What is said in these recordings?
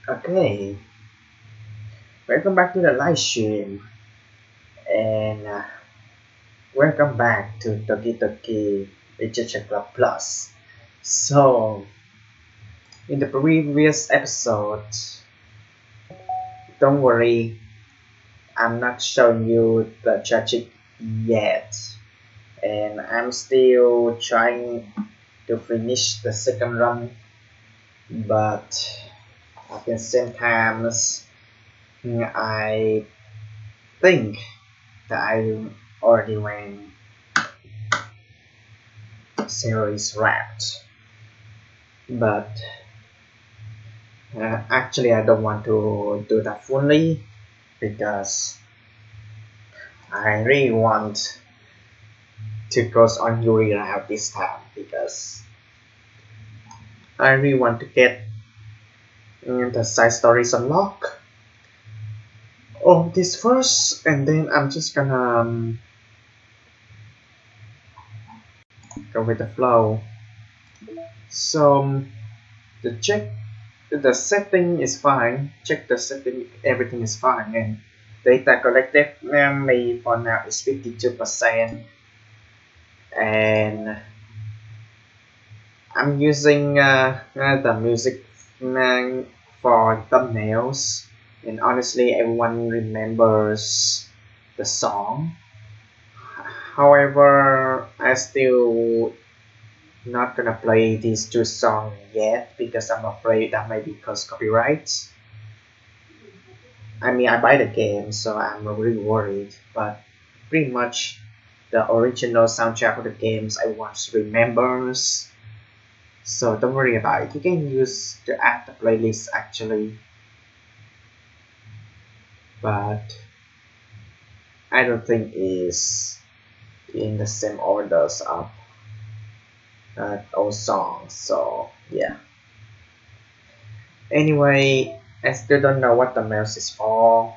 Okay, welcome back to the live stream and welcome back to Doki Doki ddlc.plus. So, in the previous episode, don't worry, I'm not showing you the tragic yet, and I'm still trying to finish the second run, but at the same time, I think that I already went series wrapped, but actually I don't want to do that fully because I really want to go on Yuri route this time because I really want to get the side stories unlocked of this first, and then I'm just gonna go with the flow. So the setting is fine. Check the setting, everything is fine, and data collected me for now is 52%, and I'm using the music for thumbnails, and honestly everyone remembers the song. However, I still not gonna play these two songs yet because I'm afraid that might cause copyrights. I mean, I buy the game, so I'm really worried, but pretty much the original soundtrack of the games I once remembers, so don't worry about it. You can use to add the playlist actually, but I don't think is in the same orders of all songs, so yeah. Anyway, I still don't know what the mouse is for,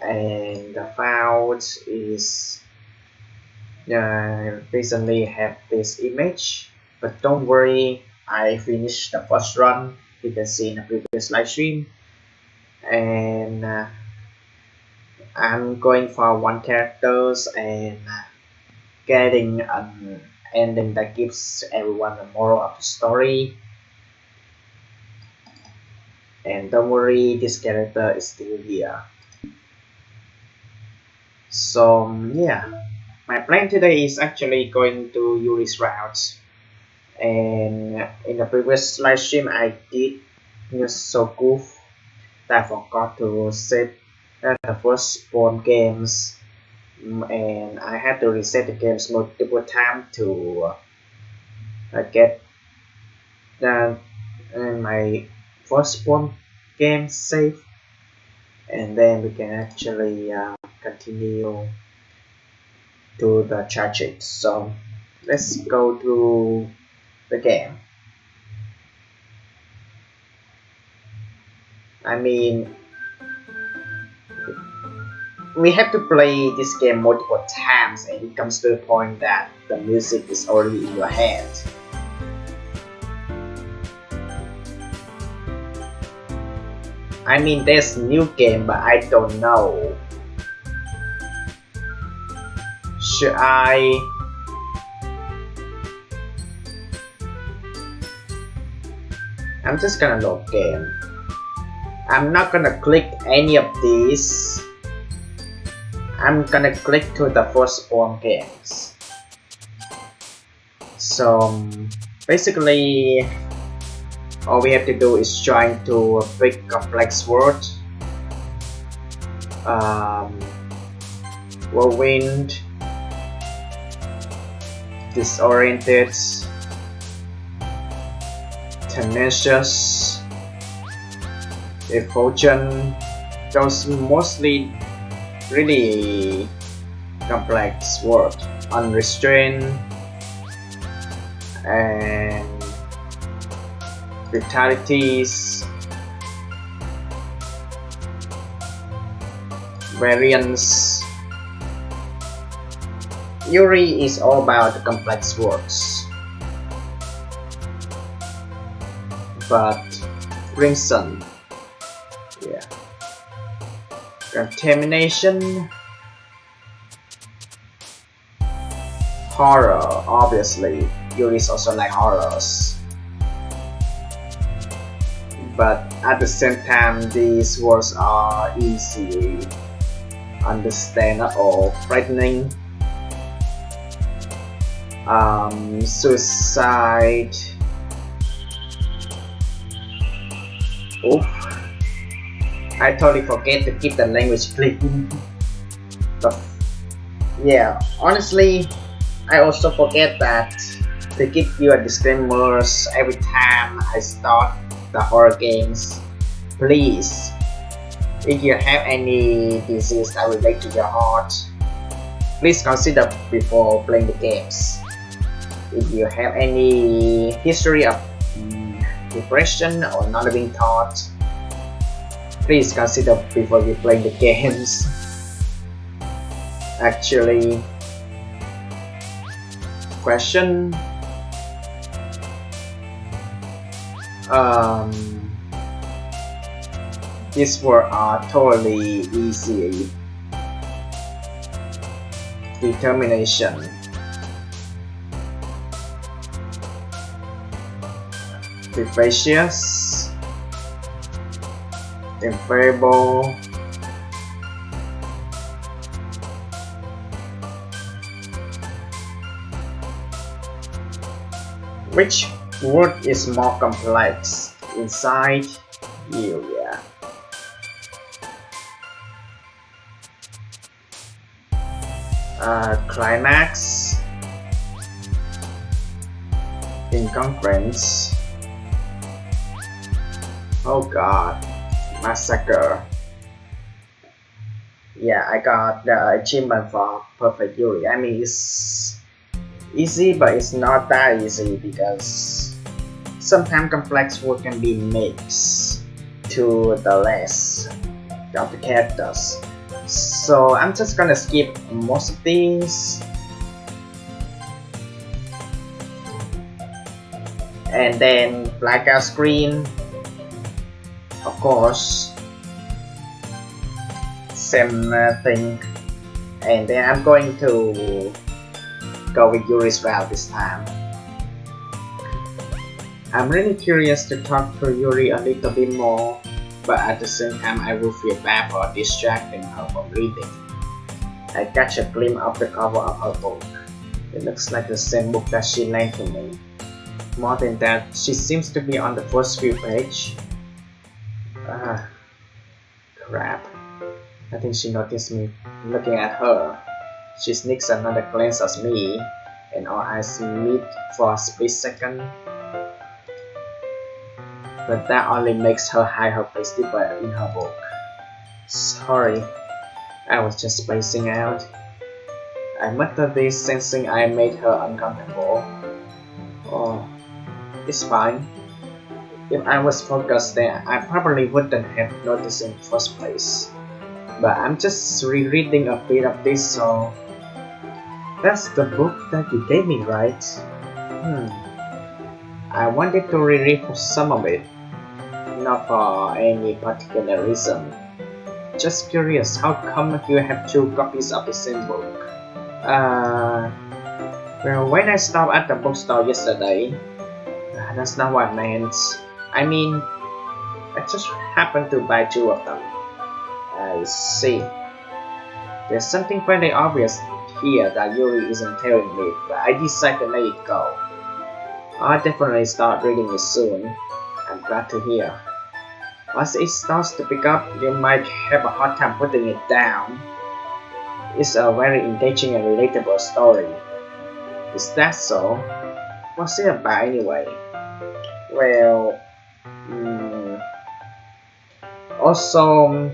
and the file is recently have this image, but don't worry, I finished the first run. You can see in the previous live stream, and I'm going for one characters and getting an ending that gives everyone a moral of the story. And don't worry, this character is still here. So yeah, my plan today is actually going to Yuri's route, and in the previous live stream I did so goof that I forgot to save the first spawn games, and I had to reset the games multiple times to get my first spawn game saved, and then we can actually continue to the charge. So let's go to the game. I mean, we have to play this game multiple times, and it comes to the point that the music is already in your head. I mean, there's new game, but I don't know. Should I? I'm just gonna load game. I'm not gonna click any of these. I'm gonna click to the first spawn games. So basically, all we have to do is trying to pick complex words. Whirlwind, disoriented, tenacious, effulgent. Those mostly really complex words. Unrestrained and vitalities, variance. Yuri is all about the complex words, but Crimson Contamination. Horror, obviously. Yuri's also like horrors. But at the same time, these words are easy, understandable, frightening. Suicide. Oof. I totally forget to keep the language clean. But yeah, honestly, I also forget that to give you a disclaimers every time I start the horror games. Please, if you have any disease that relate to your heart, please consider before playing the games. If you have any history of depression or non-living thoughts, please consider before you play the games. Actually, question. These words are totally easy. Determination. Vivacious. Invariable. Which word is more complex? Inside you, yeah. Climax. Incongruence. Oh god. Massacre. Yeah, I got the achievement for Perfect Yuri. I mean, it's easy, but it's not that easy because sometimes complex word can be mixed to the less of the characters. So I'm just gonna skip most of these. And then blackout screen. Of course, same thing, and then I'm going to go with Yuri as well this time. I'm really curious to talk to Yuri a little bit more, but at the same time I will feel bad for distracting her from reading. I catch a glimpse of the cover of her book. It looks like the same book that she lent to me. More than that, she seems to be on the first few pages. Crap. I think she noticed me looking at her. She sneaks another glance at me, and our eyes meet for a split second. But that only makes her hide her face deeper in her book. Sorry, I was just spacing out. I muttered this, sensing I made her uncomfortable. Oh, it's fine. If I was focused then I probably wouldn't have noticed in the first place. But I'm just rereading a bit of this, so... That's the book that you gave me, right? I wanted to reread some of it. Not for any particular reason. Just curious, how come you have 2 copies of the same book? Well, when I stopped at the bookstore yesterday, that's not what I meant. I mean, I just happened to buy 2 of them. I see. There's something pretty obvious here that Yuri isn't telling me, but I decided to let it go. I'll definitely start reading it soon. I'm glad to hear. Once it starts to pick up, you might have a hard time putting it down. It's a very engaging and relatable story. Is that so? What's it about anyway? Well, also,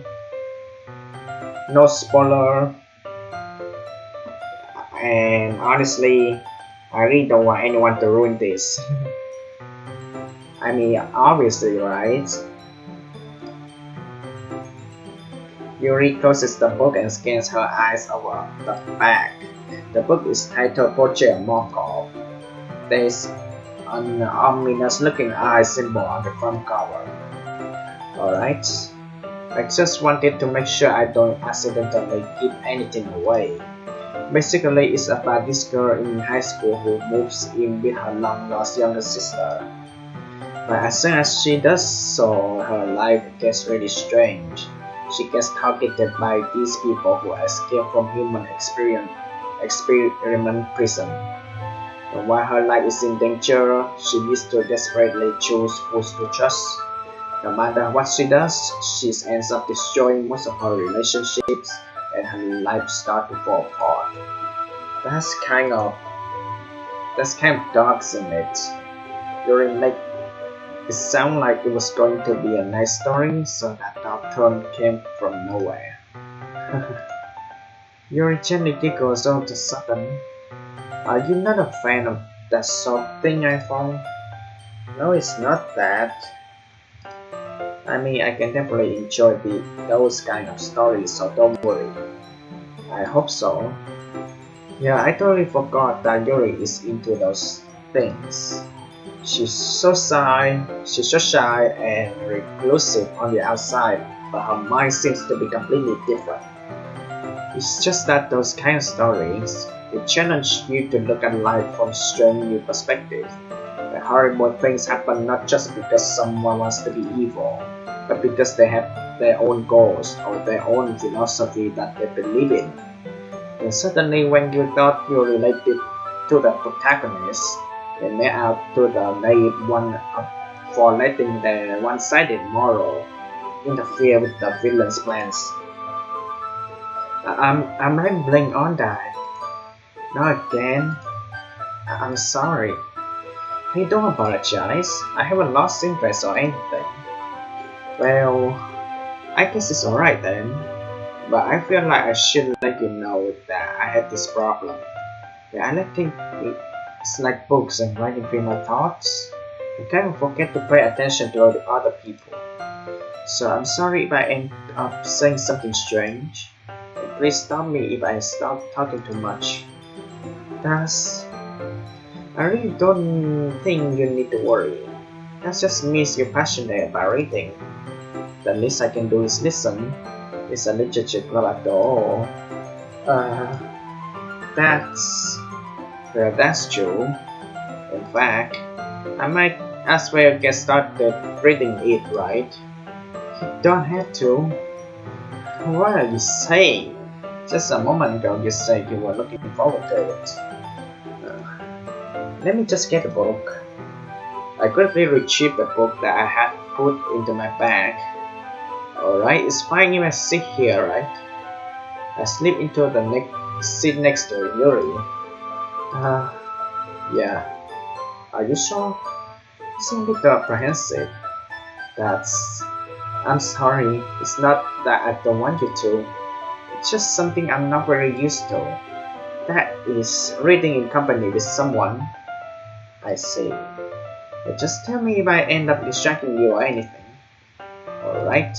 no spoiler, and honestly, I really don't want anyone to ruin this. I mean, obviously, right? Yuri closes the book and scans her eyes over the back. The book is titled Portrait of Markov. There's an ominous looking eye symbol on the front cover. Alright. I just wanted to make sure I don't accidentally give anything away. Basically, it's about this girl in high school who moves in with her long-lost younger sister. But as soon as she does so, her life gets really strange. She gets targeted by these people who escape from human experiment prison. And while her life is in danger, she needs to desperately choose who to trust. No matter what she does, she ends up destroying most of her relationships and her life starts to fall apart. That's kind of dark, isn't it? During like it sounded like it was going to be a nice story, so that dark turn came from nowhere. Yuri gently giggles all of a sudden. Are you not a fan of that sort of thing, iPhong? No, it's not that. I mean, I can definitely enjoy those kind of stories, so don't worry. I hope so. Yeah, I totally forgot that Yuri is into those things. She's so shy and reclusive on the outside, but her mind seems to be completely different. It's just that those kind of stories, they challenge you to look at life from a strange new perspective. The horrible things happen not just because someone wants to be evil, but because they have their own goals or their own philosophy that they believe in. And suddenly when you thought you related to the protagonist, they met out to the naive one for letting their one-sided moral interfere with the villain's plans. I'm rambling on that. Not again. I'm sorry. Hey, don't apologize. I haven't lost interest or anything. Well, I guess it's alright then. But I feel like I should let you know that I had this problem. Yeah, I think it's like books and writing through my thoughts. I kind of forget to pay attention to all the other people. So I'm sorry if I end up saying something strange. And please stop me if I stop talking too much. I really don't think you need to worry. That just means you're passionate about reading. The least I can do is listen. It's a literature club after all. That's true. In fact, I might as well get started reading it, right? You don't have to. What are you saying? Just a moment ago you said you were looking forward to it. Let me just get a book. I quickly retrieved the book that I had put into my bag. Alright, it's fine if I sit here, right? I slip into the seat next to Yuri. Yeah. Are you sure? You seem a bit apprehensive. I'm sorry. It's not that I don't want you to. It's just something I'm not very used to. That is, reading in company with someone. I see. But just tell me if I end up distracting you or anything. Alright.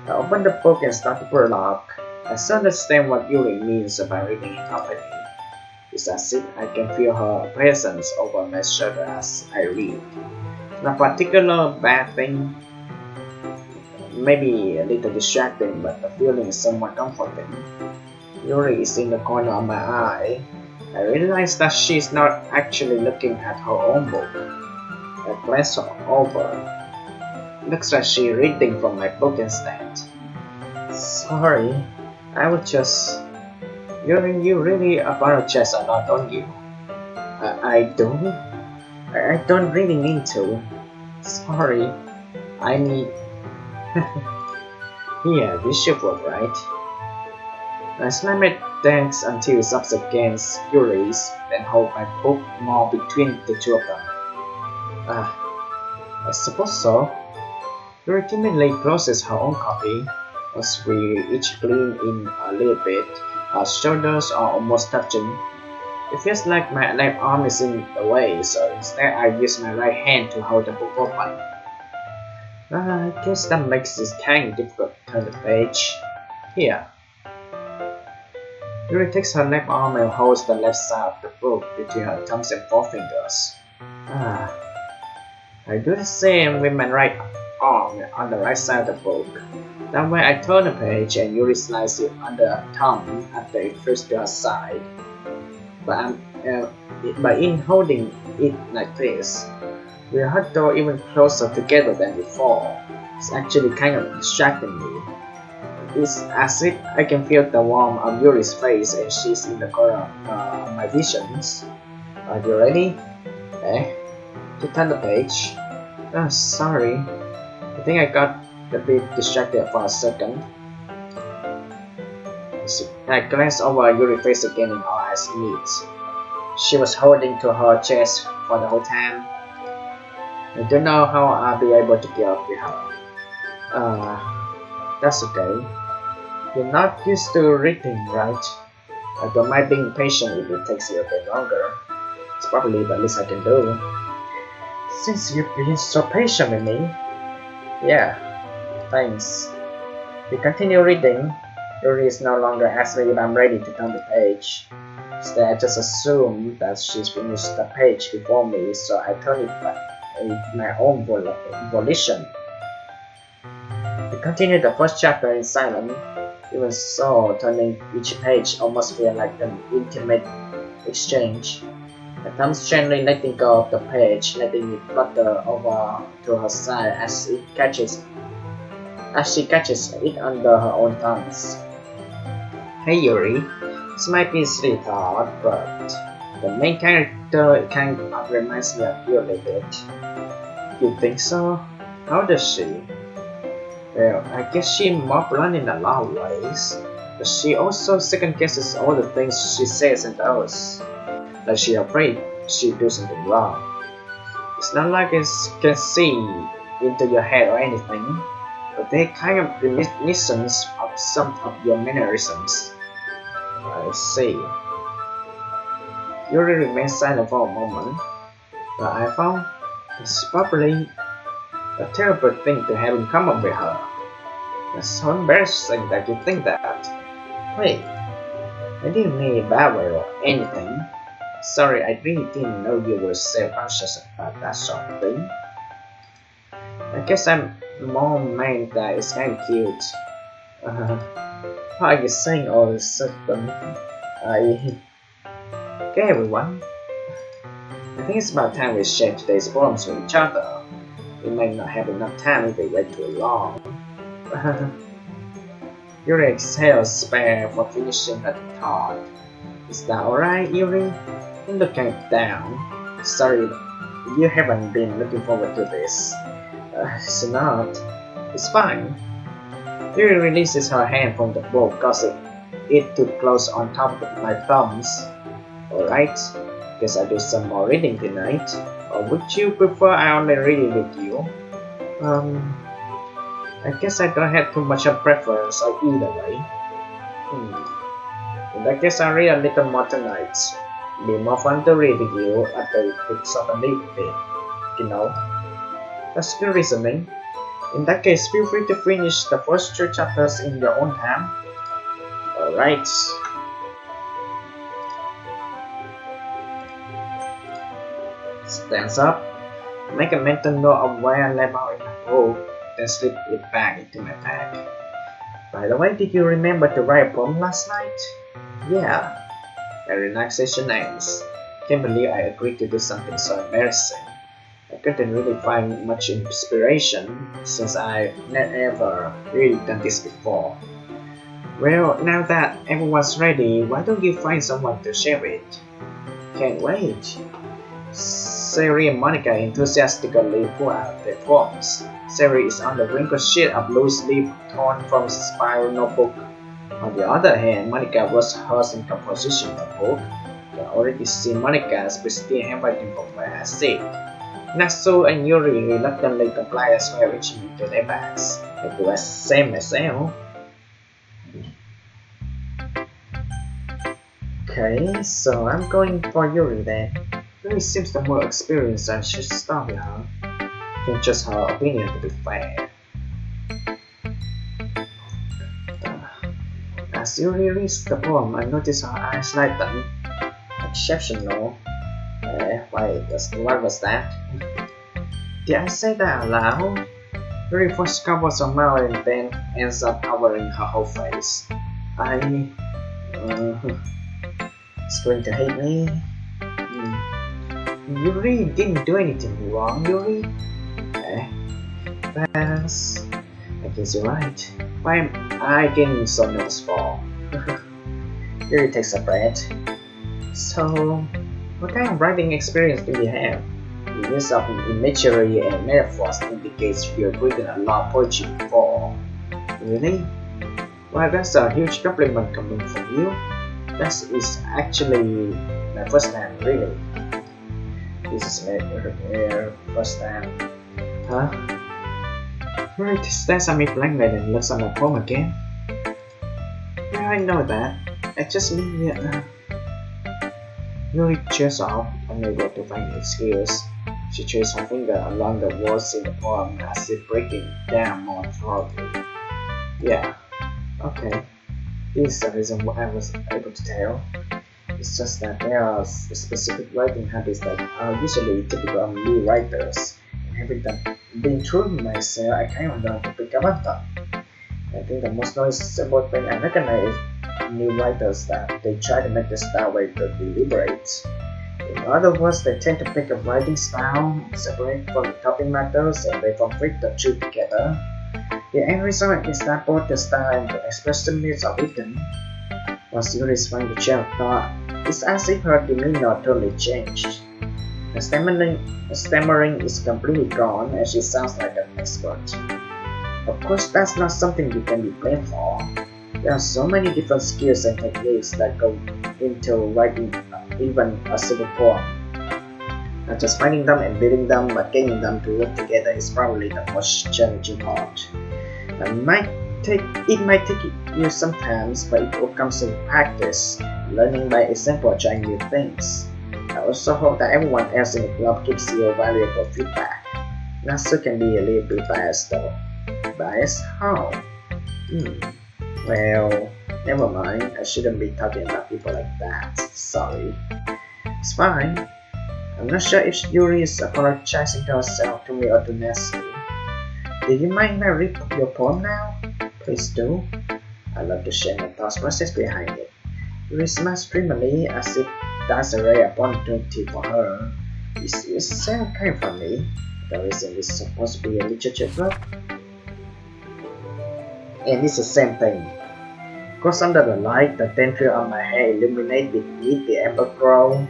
I open the book and start to prologue. I still understand what Yuri means about reading in company. It's as if I can feel her presence over my shoulder as I read. Not a particular bad thing. Maybe a little distracting, but the feeling is somewhat comforting. Yuri is in the corner of my eye. I realize that she is not actually looking at her own book. I glance over. Looks like she's reading from my book instead. Sorry, I would just... You really apologize a lot, don't you? I don't? I don't really mean to. Sorry. I need... Yeah, this should work, right? I slam my desk until it's up against Yuri's, then hold my book more between the two of them. I suppose so. Yuri timidly closes her own copy, as we each lean in a little bit. Our shoulders are almost touching. It feels like my left arm is in the way, so instead I use my right hand to hold the book open. I guess that makes it kind of difficult to turn the page. Here. Yuri takes her left arm and holds the left side of the book between her thumbs and forefingers. I do the same with my right arm on the right side of the book. That way I turn the page and Yuri slides it under her thumb after it flips to her side. But in holding it like this, we huddle even closer together than before. It's actually kind of distracting me. It's as if I can feel the warmth of Yuri's face and she's in the corner of my visions. Are you ready? To turn the page. Oh, sorry. I think I got a bit distracted for a second. I glanced over Yuri's face again and our eyes meet. She was holding to her chest for the whole time. I don't know how I'll be able to get up with her. That's okay. You're not used to reading, right? I don't mind being patient if it takes you a bit longer. It's probably the least I can do. Since you've been so patient with me. Yeah, thanks. We continue reading. Yuri is no longer asking me if I'm ready to turn the page. Instead, I just assume that she's finished the page before me, so I turn it by my own volition. We continue the first chapter in silence. Even so, turning each page almost feels like an intimate exchange. My thumbs gently letting go of the page, letting it flutter over to her side as she catches it under her own thumbs. Hey Yuri, this might be a silly thought, but the main character kind of reminds me of you a little bit. You think so? How does she? Well, I guess she's more blunt in a lot of ways, but she also second guesses all the things she says and does. Like she's afraid she'll do something wrong. It's not like it can see into your head or anything, but they're kind of reminiscence of some of your mannerisms. I see. Yuri remains silent for a moment, but iPhong is probably a terrible thing to have in common with her. It's so embarrassing that you think that. Wait, I didn't mean it bad way or anything. Sorry, I really didn't know you were self-conscious about that sort of thing. I guess I'm more meant that it's kind of cute. How are you saying all of a sudden? Okay everyone, I think it's about time we share today's poems with each other. We might not have enough time if we wait too long. Yuri exhales spare for finishing her thought. Is that alright, Yuri? You look kind of down. Sorry, you haven't been looking forward to this. It's not. It's fine. Yuri releases her hand from the book, causing it to close on top of my thumbs. Alright, guess I'll do some more reading tonight. Or would you prefer I only read it with you? I guess I don't have too much of preference either way. In that case, I'll read a little more tonight. It'll be more fun to read with you after it picks up a little bit, you know. That's good reasoning. In that case, feel free to finish the first 2 chapters in your own time. Alright. Stands up. Make a mental note of where I left out in the book, then slip it back into my bag. By the way, did you remember to write a poem last night? Yeah. My relaxation ends. Can't believe I agreed to do something so embarrassing. I couldn't really find much inspiration since I've never really done this before. Well, now that everyone's ready, why don't you find someone to share it? Can't wait. Sari and Monica enthusiastically pull out their poems. Sari is on the wrinkled sheet of loose leaf torn from a spiral notebook. On the other hand, Monica was hers in composition of the book. I can already see Monica's pristine handwriting from where I sit. Natsu and Yuri reluctantly comply as well, reaching into their bags. I do the same myself. Okay, so I'm going for Yuri then. Yuri seems the more experienced and should start with her. Can just her opinion to be fair. As Yuri reads the poem, I notice her eyes lighten. Exceptional. What was that? Did I say that out loud? Yuri first covers a mouth and then ends up covering her whole face. It's going to hate me. Yuri didn't do anything wrong, Yuri. Pass. I guess you're right. Why am I getting so nervous for? Yuri takes a breath. So, what kind of writing experience do you have? The use of imagery and metaphors indicates you've written a lot of poetry before. Really? Well, that's a huge compliment coming from you. That is actually my first time, really. This is my first time. Huh? Right, stares at me blankly and looks at my poem again. Yeah, I know that. I just mean Yuri cheers off, unable to find an excuse. She traces her finger along the words in the poem as if breaking down more thoroughly. Yeah, okay. This is the reason why I was able to tell. It's just that there are specific writing habits that are usually typical of new writers. And having been through myself, I kind of learned to pick up on them. I think the most noticeable thing I recognize new writers that they try to make the style way to deliberate. In other words, they tend to pick a writing style, separate from the topic matters, and they conflict the two together. The end result is that both the style and the expressiveness are written. While Yuri is trying to share a thought, it's as if her demeanor totally changed. The stammering is completely gone, and she sounds like an expert. Of course, that's not something you can be blamed for. There are so many different skills and techniques that go into writing even a simple poem. Not just finding them and building them, but getting them to work together is probably the most challenging part. It might take you sometimes, but it all comes in practice, learning by example, trying new things. I also hope that everyone else in the club gives you valuable feedback. Natsu can be a little bit biased though. Biased? How? Well, never mind. I shouldn't be talking about people like that. Sorry. It's fine. I'm not sure if Yuri is apologizing to herself, to me, or to Natsu. Do you mind if I read your poem now? Please do. I'd love to share my thought process behind it. Yuri smiles dreamily as if that's a rare opportunity for her. It sounds kind of funny. The reason is supposed to be a literature club. And it's the same thing. Cause under the light, the tendril of my hair illuminated beneath the amber glow.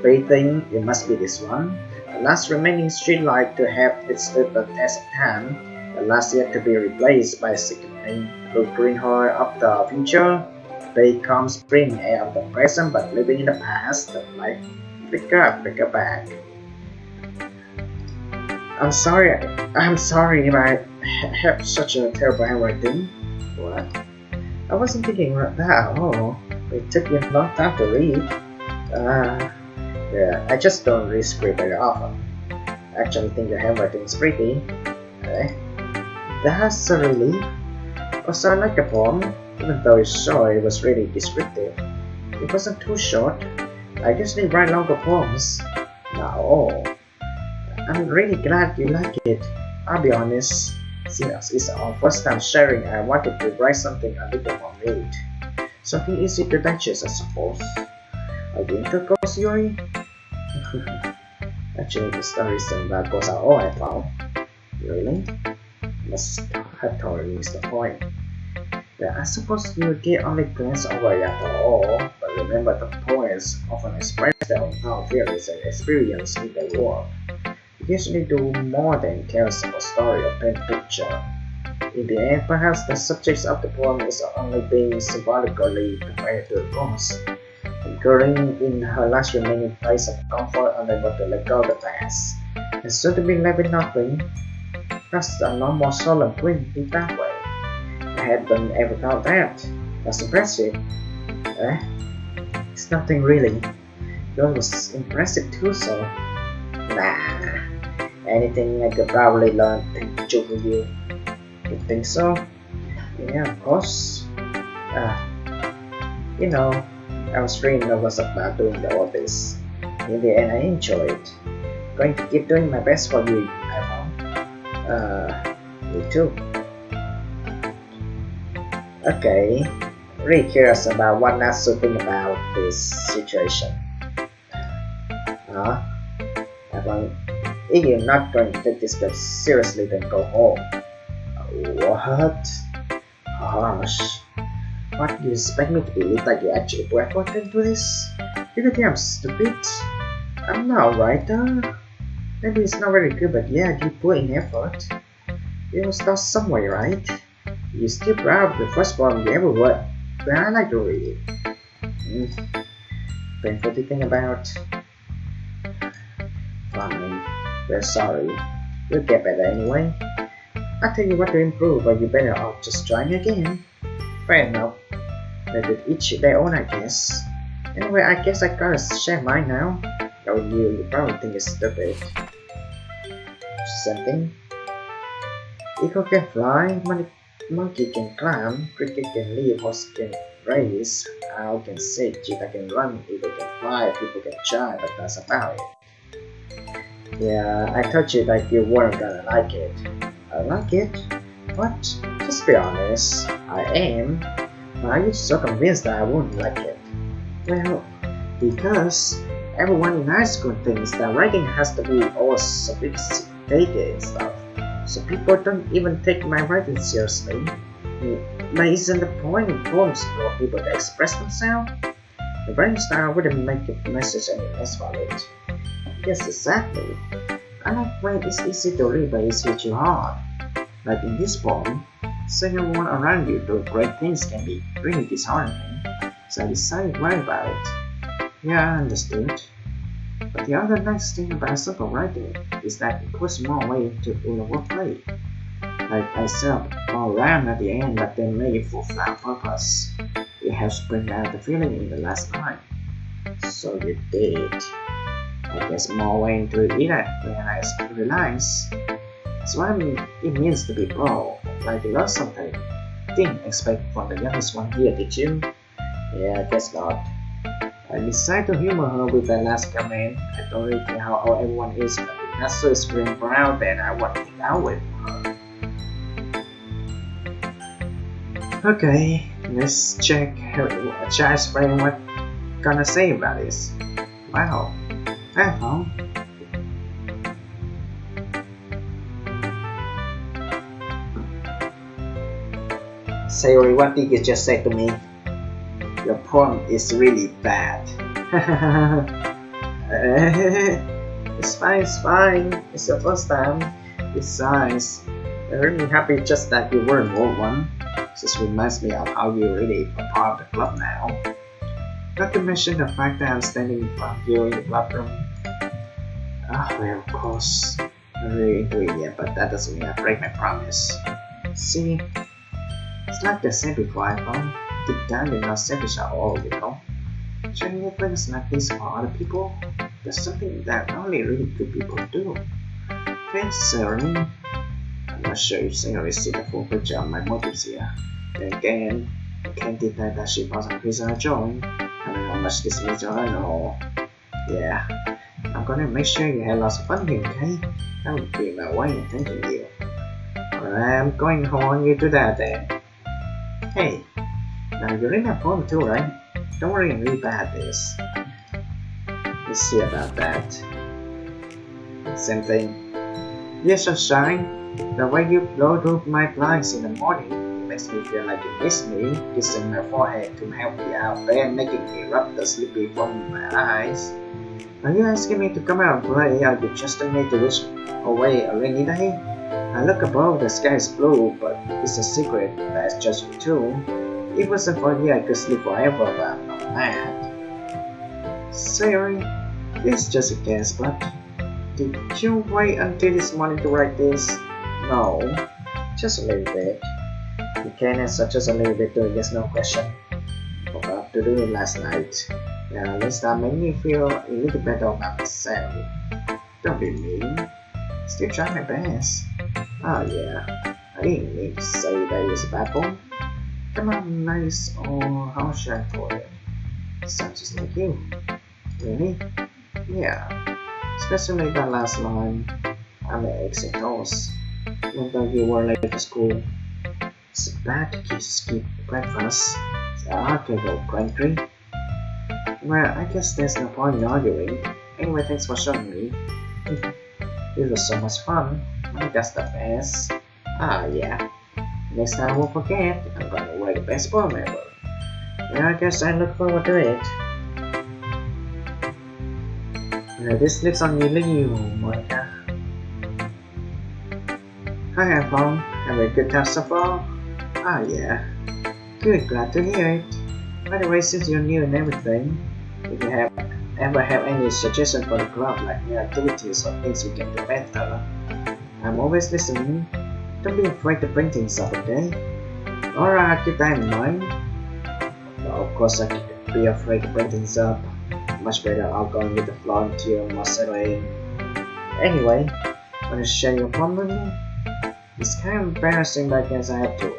Breathing, it must be this one. The last remaining street light to have it stood the test of time. The last yet to be replaced by a sickening blue-green horror of the future. They come spring air of the present, but living in the past. The light flicker back. I'm sorry if I have such a terrible handwriting. What? I wasn't thinking about that at all. It took you a long time to read. Yeah, I just don't read script very often. I actually think your handwriting is pretty. That's a relief. Also, I like the poem, even though it's short, it was really descriptive. It wasn't too short. I usually write longer poems. No. I'm really glad you like it. I'll be honest, since it's our first time sharing, I wanted to write something a little more neat. Something easy to digest, I suppose. Are you into ghosts, Yuri? Actually, the stories about ghosts are all I found. Really? Must have totally missed the point. Yeah, I suppose you did only glance over it after all, but remember the poets often express their own feelings and experience in their work. They usually do more than tell a simple story or paint a picture. In the end, perhaps the subject of the poem is only being symbolically compared to a ghost, occurring in her last remaining place of comfort, unable to let go of the past, and soon to be left with nothing. That's a lot more solemn queen in that way. I hadn't ever thought that. That's impressive. It's nothing really. Yours was impressive too, so... Nah. Anything I could probably learn to do with you. You think so? Yeah, of course. You know, I was really nervous about doing all this. In the end, I enjoyed it. Going to keep doing my best for you, iPhong. Me too. Okay, really curious about what not to think about this situation. Evan, if you're not going to take this job seriously, then go home. What? Gosh. What, you expect me to believe that you actually put effort into this? You think I'm stupid? I'm not a writer. Maybe it's not very good, but yeah, you put in effort. You will start somewhere, right? You're still proud of the first poem you ever wrote, but I like to read it. Painful to think about. Fine, we're sorry. You'll get better anyway. I'll tell you what to improve, but you better off just trying again. Fair enough. Let it each their own, I guess. Anyway, I guess I gotta share mine now. Though you probably think it's stupid. Something. Eagle can fly, monkey can climb, cricket can leap, horse can race, owl can sit, cheetah can run, eagle can fly, people can try, but that's about it. Yeah, I told you that you weren't gonna like it. I like it? What? Just be honest. I am. Why are you so convinced that I wouldn't like it? Well, because everyone in high school thinks that writing has to be all sophisticated and stuff. So people don't even take my writing seriously. But isn't the point in poems for people to express themselves? The writing style wouldn't make the message any less valid. Yes, exactly. I like when it's easy to read but it's hit you hard. Like in this poem, seeing everyone around you do great things can be really disheartening. So I decided to write about it. Yeah, I understood. But the other nice thing about simple writing is that it puts more weight into the wordplay. Like I set up all around at the end but then made it for flat purpose. It helps bring out the feeling in the last line. So you did. I guess more weight into it than I realized. That's what it means to be pro, like you learn something. Didn't expect from the youngest one here, did you? Yeah, I guess not. I decided to humor her with that last comment. I don't really care how old everyone is, but if that's so scream proud, then I want to hang out with her. Okay, let's check a child's friend what gonna say about this. Wow, iPhong. Sayori, what did you just say to me? Your poem is really bad. It's fine, it's fine. It's your first time. Besides, I'm really happy just that you were involved one. This reminds me of how you really are part of the club now. Not to mention the fact that I'm standing in front of you in the club room. Well, of course, I'm really into it yet, but that doesn't mean I break my promise. See, it's like the same before iPhong. Deep down, you're not selfish at all, you know. Sharing your things like this for other people, that's something that only really good people do. Thanks, Siri. I'm not sure if Siri sees the full picture of my motives here. Then again, I can't deny that she was a prisoner joy. I don't know how much this means to her, no. Yeah, I'm gonna make sure you have lots of fun here, okay? That would be my way of thanking you. Alright, I'm going home, you do that then. Hey, now you read my poem too, right? Don't worry, I'm really bad at this. Let's see about that. Same thing. Yes, sunshine. The way you blow through my blinds in the morning makes me feel like you miss me, kissing my forehead to help me out there, making me rub the sleepy from my eyes. Are you asking me to come out and play, or you just need to wish away a rainy day? I look above, the sky is blue, but it's a secret that's just for two. If it wasn't for you, I could sleep forever, but I'm not mad. Sorry, this is just a guess, but did you wait until this morning to write this? No, just a little bit. You can answer just a little bit to a yes no question. Forgot to do it last night. Yeah, at least that made me feel a little better about myself. Don't be mean. Still try my best. Oh yeah, I didn't mean to say that it was a bad poem. Come on, nice, or how should I put it? Sounds just like you. Really? Yeah. Especially that last line. I'm an exit host. Even though you were late to school, it's bad to skip breakfast. So I can go country. Well, I guess there's no point in arguing. Anyway, thanks for showing me. It was so much fun. I got the best. Ah, yeah. Next time I won't forget. I'm gonna wear the best form ever. Yeah, I guess I look forward to it. This lives on you, Monica. Hi, iPhong. Have a good time so far? Ah, yeah. Good, glad to hear it. By the way, since you're new and everything, if you ever have any suggestions for the club, like new activities or things we can do better, I'm always listening. Don't be afraid to bring things up, okay? Alright, keep that in mind. Well, of course, I can't be afraid to bring things up. Much better outgoing with the flow until more settling. Anyway, wanna share your problem with me? It's kind of embarrassing, but I guess I have to.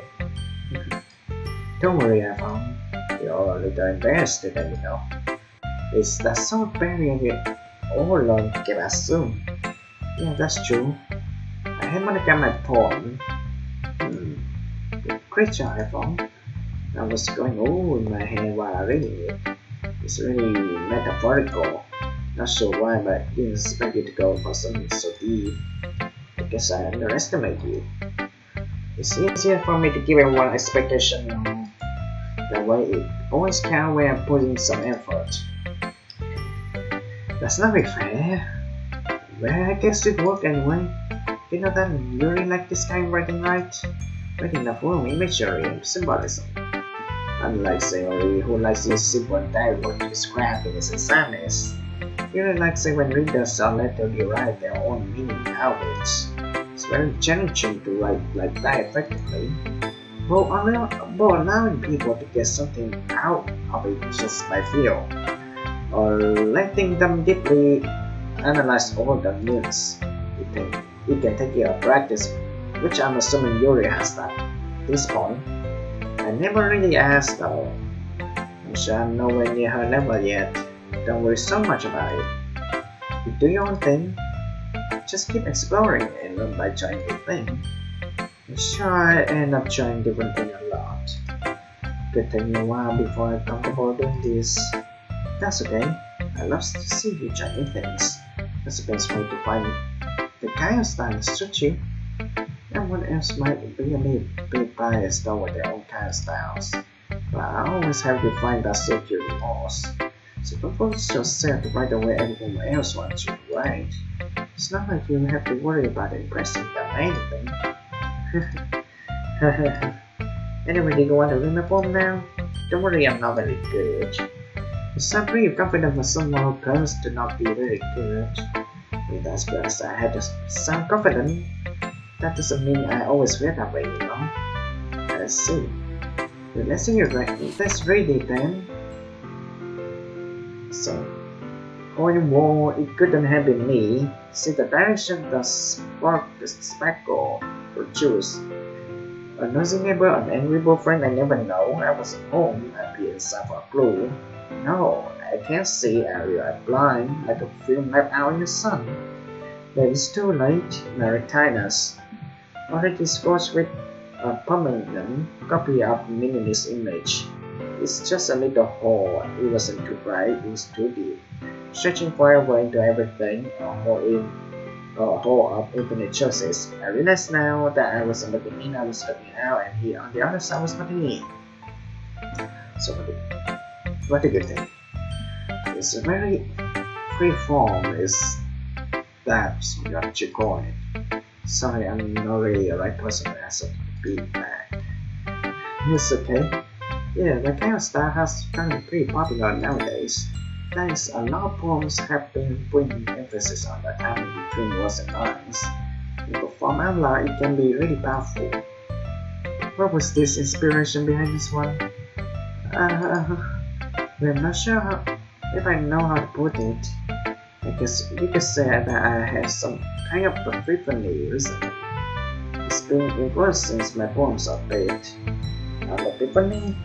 Don't worry, iPhong. You're a little embarrassed today, you know. It's that so very we all learn together soon. Yeah, that's true. I had Monica my poem. Great job, iPhong. I was going all in my head while reading it. It's really metaphorical. Not sure why, but I didn't expect you to go for something so deep. I guess I underestimate you. It's easier for me to give everyone expectation. That way it always counts when I'm putting some effort. That's not very fair. Well, I guess it worked anyway. You know that you really like this kind of writing, right? Writing the full imagery and symbolism. Unlike Sayori, who likes to use simple and direct word to describe things and sadness, you really like say when readers are let to derive their own meaning out of it. It's very challenging to write like that effectively. But allowing people to get something out of it just by feel, or letting them deeply analyze all the news, it can take years of practice, which I'm assuming Yuri has at this point. I never really asked though. I'm sure I'm nowhere near her level yet. Don't worry so much about it. You do your own thing. Just keep exploring and learn by trying new things. I'm sure I end up trying different things a lot. Could take me a while before I'm comfortable doing this. That's okay. I love to see you try new things. That's the best way to find the kind of style that suits you. Everyone else might be a bit biased toward their own kind of styles, but I always have to find that suits you the most. So don't force yourself to write the way everyone else wants you to write. It's not like you have to worry about impressing them or anything. Anyway, do you want to read my poem now? Don't worry, I'm not very good. You sound pretty confident for someone who claims to not be very good. Well, that's because I had to sound confident. That doesn't mean I always feel that way, you know. Let's see. Well, let's read it then. So, going war, it couldn't have been me. See the direction the sparkle produce. A nosy neighbor, an angry boyfriend I never know. I was at home, I peered inside for a clue. No, I can't see area. I'm blind, like a film left out in the sun. But it's too late, my retinas. Already scorched with a permanent copy of minimalist image. It's just a little hole. It wasn't too bright, it was too deep. Stretching forever into everything, a hole of infinite choices. I realize now that I wasn't looking in, I was looking out, and here on the other side was looking in. So what do you think? It's a very free form, is that what you call it. Sorry, I'm not really the right person to ask for feedback. It's okay. Yeah, that kind of style has become pretty popular nowadays. That is, a lot of poems have been putting emphasis on the timing between words and lines. When performed out loud, it can be really powerful. What was this inspiration behind this one? Well, I'm not sure if I know how to put it. I guess you could say that I have some kind of epiphany recently. It's been involved since my poems are bit. Epiphany?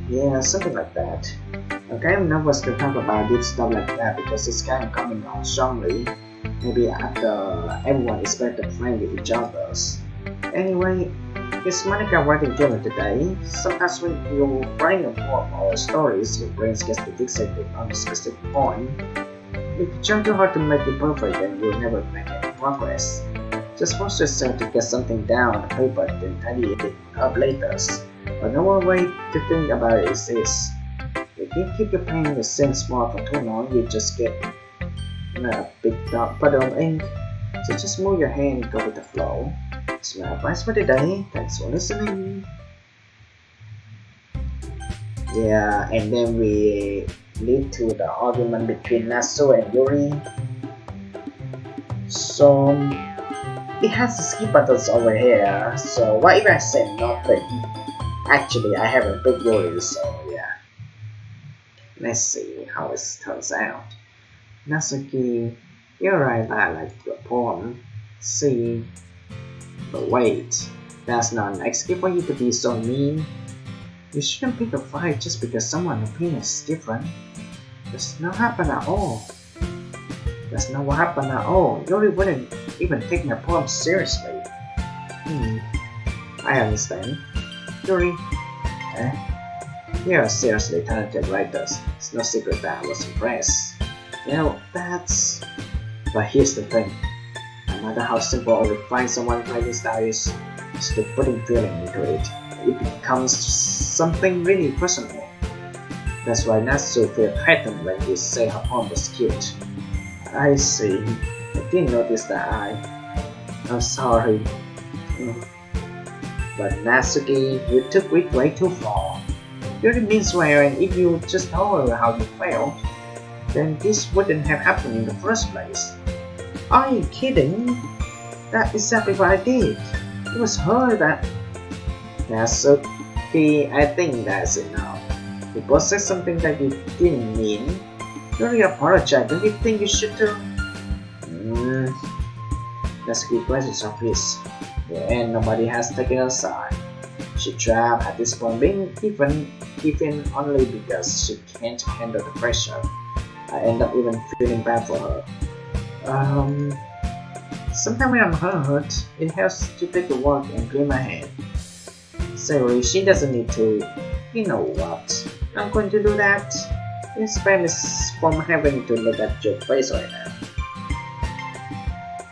Yeah, something like that. I'm kind of nervous to talk about deep stuff like that because it's kind of coming on strongly. Maybe after everyone is better friends with each other. Anyway, it's Monica writing journal today. Sometimes when you write a poem or stories, your brain gets fixated on a specific point. If you try too hard to make it perfect, then you'll never make any progress. Just force yourself to get something down on paper, then tidy it up later. Another way to think about it is this. If you keep your pen in the same spot for too long, you just get a big dark puddle of ink. So just move your hand and go with the flow. That's my advice for today. Thanks for listening. Yeah, and then we lead to the argument between Natsu and Yuri. So it has the skip buttons over here. So what if I say nothing? Actually, I haven't picked Yuri, so yeah. Let's see how it turns out. Natsuki, you're right, I like your poem. See, but wait, that's not an excuse for you to be so mean. You shouldn't pick a fight just because someone's opinion is different. That's not happen at all. That's not what happened at all. Yuri wouldn't even take my poem seriously. I understand. Yuri, you're a seriously talented writer. It's no secret that I was impressed. Well, that's... But here's the thing. No matter how simple or refined someone's writing style is, still putting feeling into it, it becomes something really personal. That's why Natsu felt threatened when you say her poem was cute. I see. I didn't notice that I'm sorry. But Natsuki, you took it way too far. Yuri means well, and if you just told her how you felt, then this wouldn't have happened in the first place. Are you kidding? That's exactly what I did. It was her that... Natsuki, I think that's enough. You both said something that you didn't mean. Yuri apologized, don't you think you should too? Natsuki questions her please. And nobody has taken her side. She tried at this point being even only because she can't handle the pressure. I end up even feeling bad for her. Sometimes when I'm hurt, it helps to take a walk and clear my head. Sorry, she doesn't need to. You know what? I'm going to do that. It's famous from having to look at your face right now.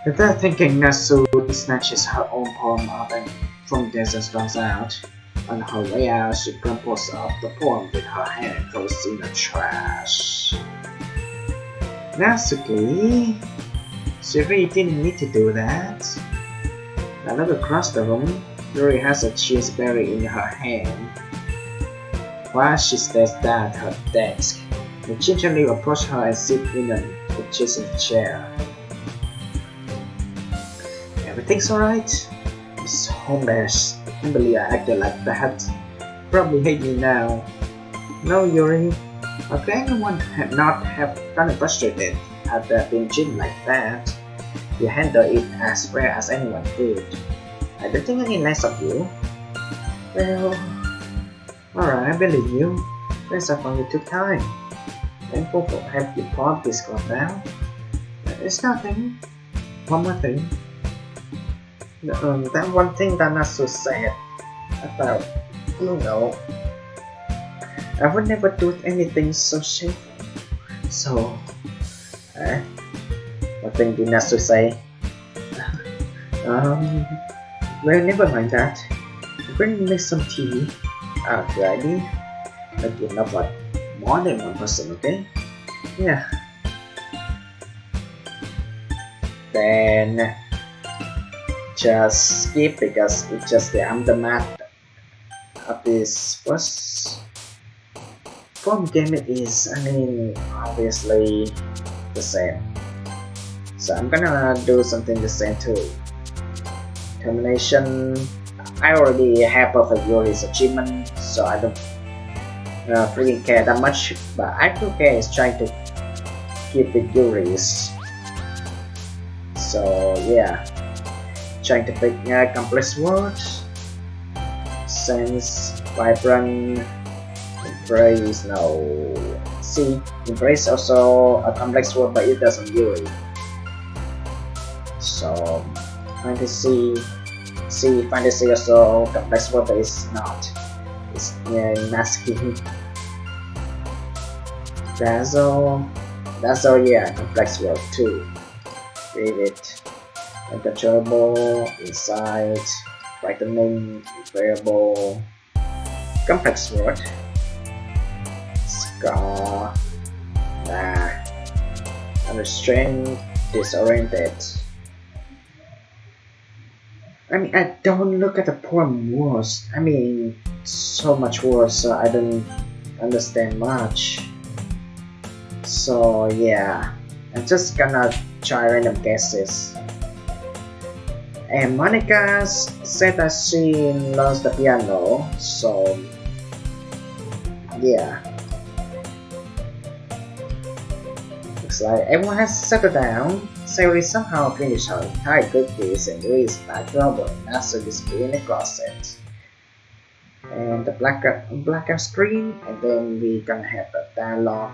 Without thinking, Natsu snatches her own poem up and from this and runs out. On her way out, she crumples up the poem with her hand and throws it in the trash. Natsuki, she really didn't need to do that. I look across the room. Yuri has a cheeseberry in her hand. While she stares down at her desk, I gingerly approach her and sit in an adjacent chair. Everything's alright? It's homeless. I can't believe I acted like that. Probably hate me now. No, Yuri. How can anyone not have gotten frustrated after being cheated like that? You handle it as well as anyone could. I don't think any less of you. Well, alright, I believe you. Thanks for you took time. Thankful for having you brought this club down. It's nothing. One more thing. That one thing that Natsu said about, you know, I would never do anything so shameful. So, what thing did Natsu say? Well, never mind that. Bring me some tea. Good idea. But you know what? More than one person, okay? Yeah. Then just skip because it's just the aftermath of this first form game. It is, I mean, obviously the same. So I'm gonna do something the same too. Termination. I already have perfect Yuri's achievement, so I don't freaking care that much. But I do care is trying to keep the Yuri's. So yeah. Trying to pick complex words, sense, vibrant, embrace, no. See, embrace also a complex word, but it doesn't Yuri. So fantasy, see, fantasy also complex water is not. It's masking. Dazzle, yeah, complex world too. Read it. Uncontrollable, insight, frightening, variable, complex word, scar, unrestrained, disoriented. I mean, I don't look at the poem words. I mean, so much worse, so I don't understand much. So yeah, I'm just gonna try random guesses. And Monica said that she loves the piano, so yeah. Looks like everyone has settled down. Savory somehow finished her entire cookies and Louis back trouble and master display in the closet. And the blackout screen, and then we're gonna have a dialogue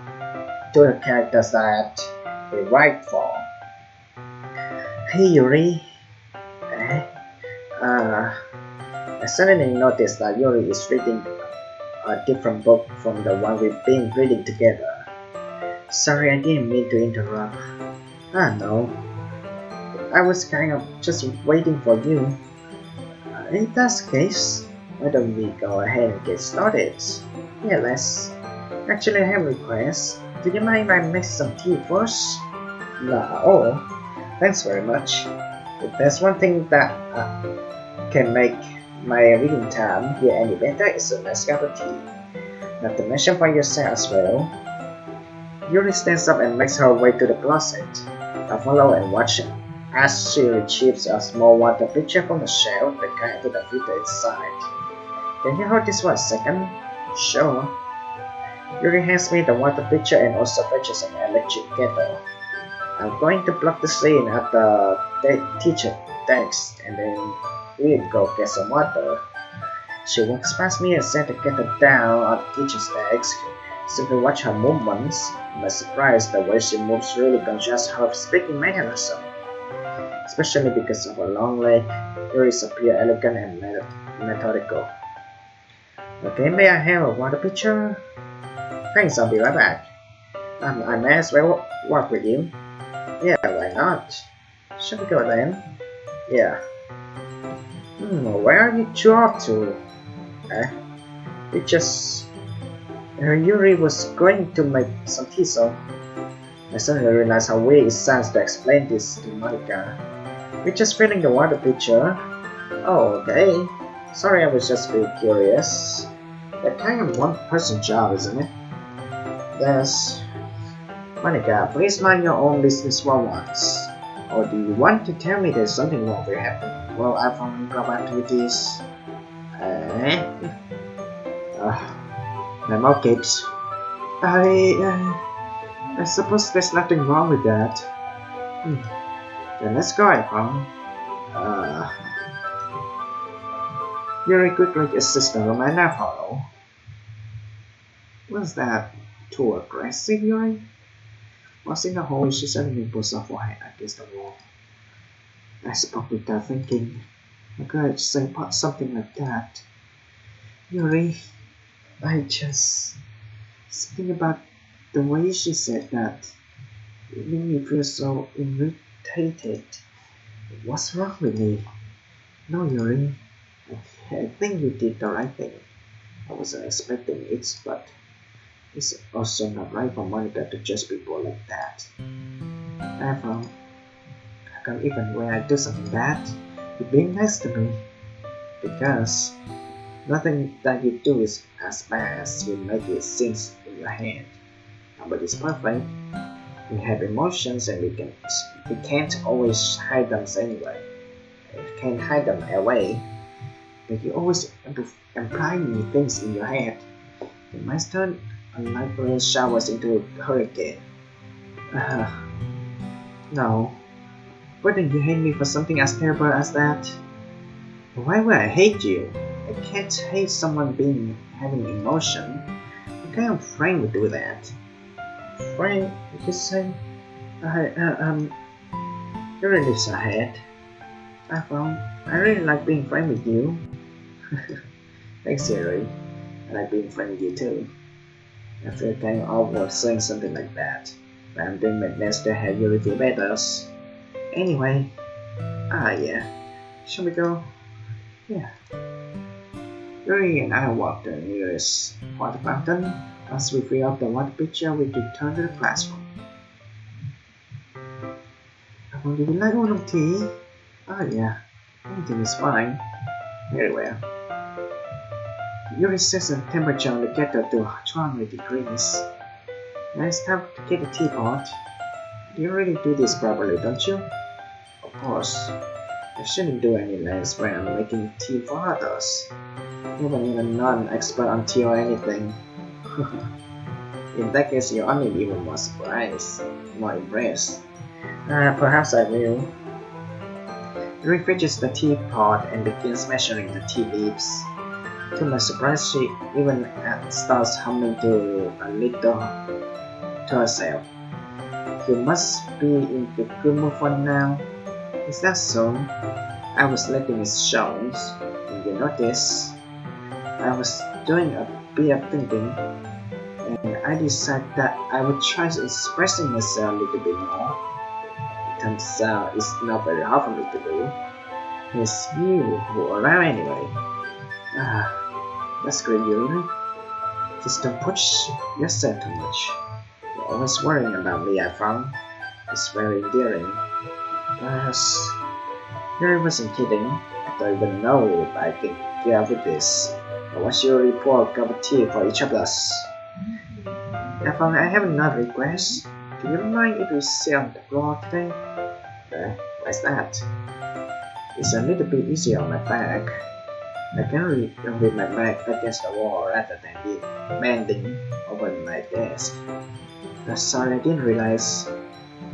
to the characters that we write for. Hey Yuri. I suddenly noticed that Yuri is reading a different book from the one we've been reading together. Sorry, I didn't mean to interrupt. No. I was kind of just waiting for you. In that case, why don't we go ahead and get started? Yeah, let's. Actually, I have a request. Do you mind if I make some tea first? No. Thanks very much. If there's one thing that can make my reading time here any better, it's a nice cup of tea. Not to mention for yourself as well. Yuri stands up and makes her way to the closet. I follow and watch her as she retrieves a small water pitcher from the shelf and connects to the filter inside. Can you hold this for a second? Sure. Yuri hands me the water pitcher and also fetches an electric kettle. I'm going to plug the scene at the teacher desk and then we'll go get some water. She walks past me and set the kettle down on the teacher's desk. Simply watch her movements. I'm surprised the way she moves really contrasts her speaking mechanism. Especially because of her long leg, Yuri's appear elegant and methodical. Okay, may I have a water pitcher? Thanks, I'll be right back. I may as well work with you. Yeah, why not? Shall we go then? Yeah. Where are you two off to? We just... Yuri was going to make some tea, so I suddenly realized how weird it sounds to explain this to Monica. We're just filling the water pitcher. Oh, okay. Sorry, I was just very curious. That kind of one-person job, isn't it? Yes. Monica, please mind your own business for once. Or do you want to tell me there's something wrong with happening? Well, iPhong club activities. My mouth gapes. I suppose there's nothing wrong with that. Then let's go, iPhong. Yuri quickly assists the roman I follow. Was that too aggressive, Yuri? Was in the hole, she suddenly puts her forehead against the wall. I spoke without thinking. I could say something like that. Yuri, I just... Something about the way she said that. It made me feel so irritated. What's wrong with me? No, Yuri. I think you did the right thing. I wasn't expecting it, but it's also not right for Monica to judge people like that. How come even when I do something bad, you're being nice to me? Because nothing that you do is as bad as you make it seem in your head. Nobody's perfect. We have emotions and we can't always hide them anyway. We can't hide them away. But you always implying things in your head. You might turn a light rain showers into a hurricane. No. Wouldn't you hate me for something as terrible as that? Why would I hate you? I can't hate someone having emotion. What kind of friend would do that? Friend, you say? Yuri lives ahead. I really like being friends with you. Thanks, Yuri. I like being friends with you too. I feel kind of awkward saying something like that, but I'm doing my best to help Yuri feel better. Anyway, yeah. Shall we go? Yeah. Yuri and I walked the nearest water fountain. As we fill up the water pitcher, we return to the classroom. Would you like one of tea? Yeah. Anything is fine. Very well. Yuri sets the temperature on the kettle to 200 degrees. Now it's time to get the teapot. You really do this properly, don't you? Of course. I shouldn't do any less when I'm making tea for others. Even non-expert on tea or anything. In that case, you'll only be even more surprised, more impressed. Perhaps I will. Yuri fetches the teapot and begins measuring the tea leaves. To my surprise, she even starts humming to a little to herself. You must be in the good mood for now. Is that so? I was letting it show, and you notice. I was doing a bit of thinking, and I decided that I would try expressing myself a little bit more. It turns out it's not very hard for me to do. It's you who are around anyway. That's great, Yuri. Just don't push yourself too much. You're always worrying about me, I found. It's very endearing. Plus, Yuri wasn't kidding. I don't even know if I can get up with this. But what's Yuri pour a cup of tea for each of us? I have another request. Do you mind if we sit on the floor today? Why's that? It's a little bit easier on my back. I can read with my back against the wall rather than be bending over my desk. Sorry, I didn't realize.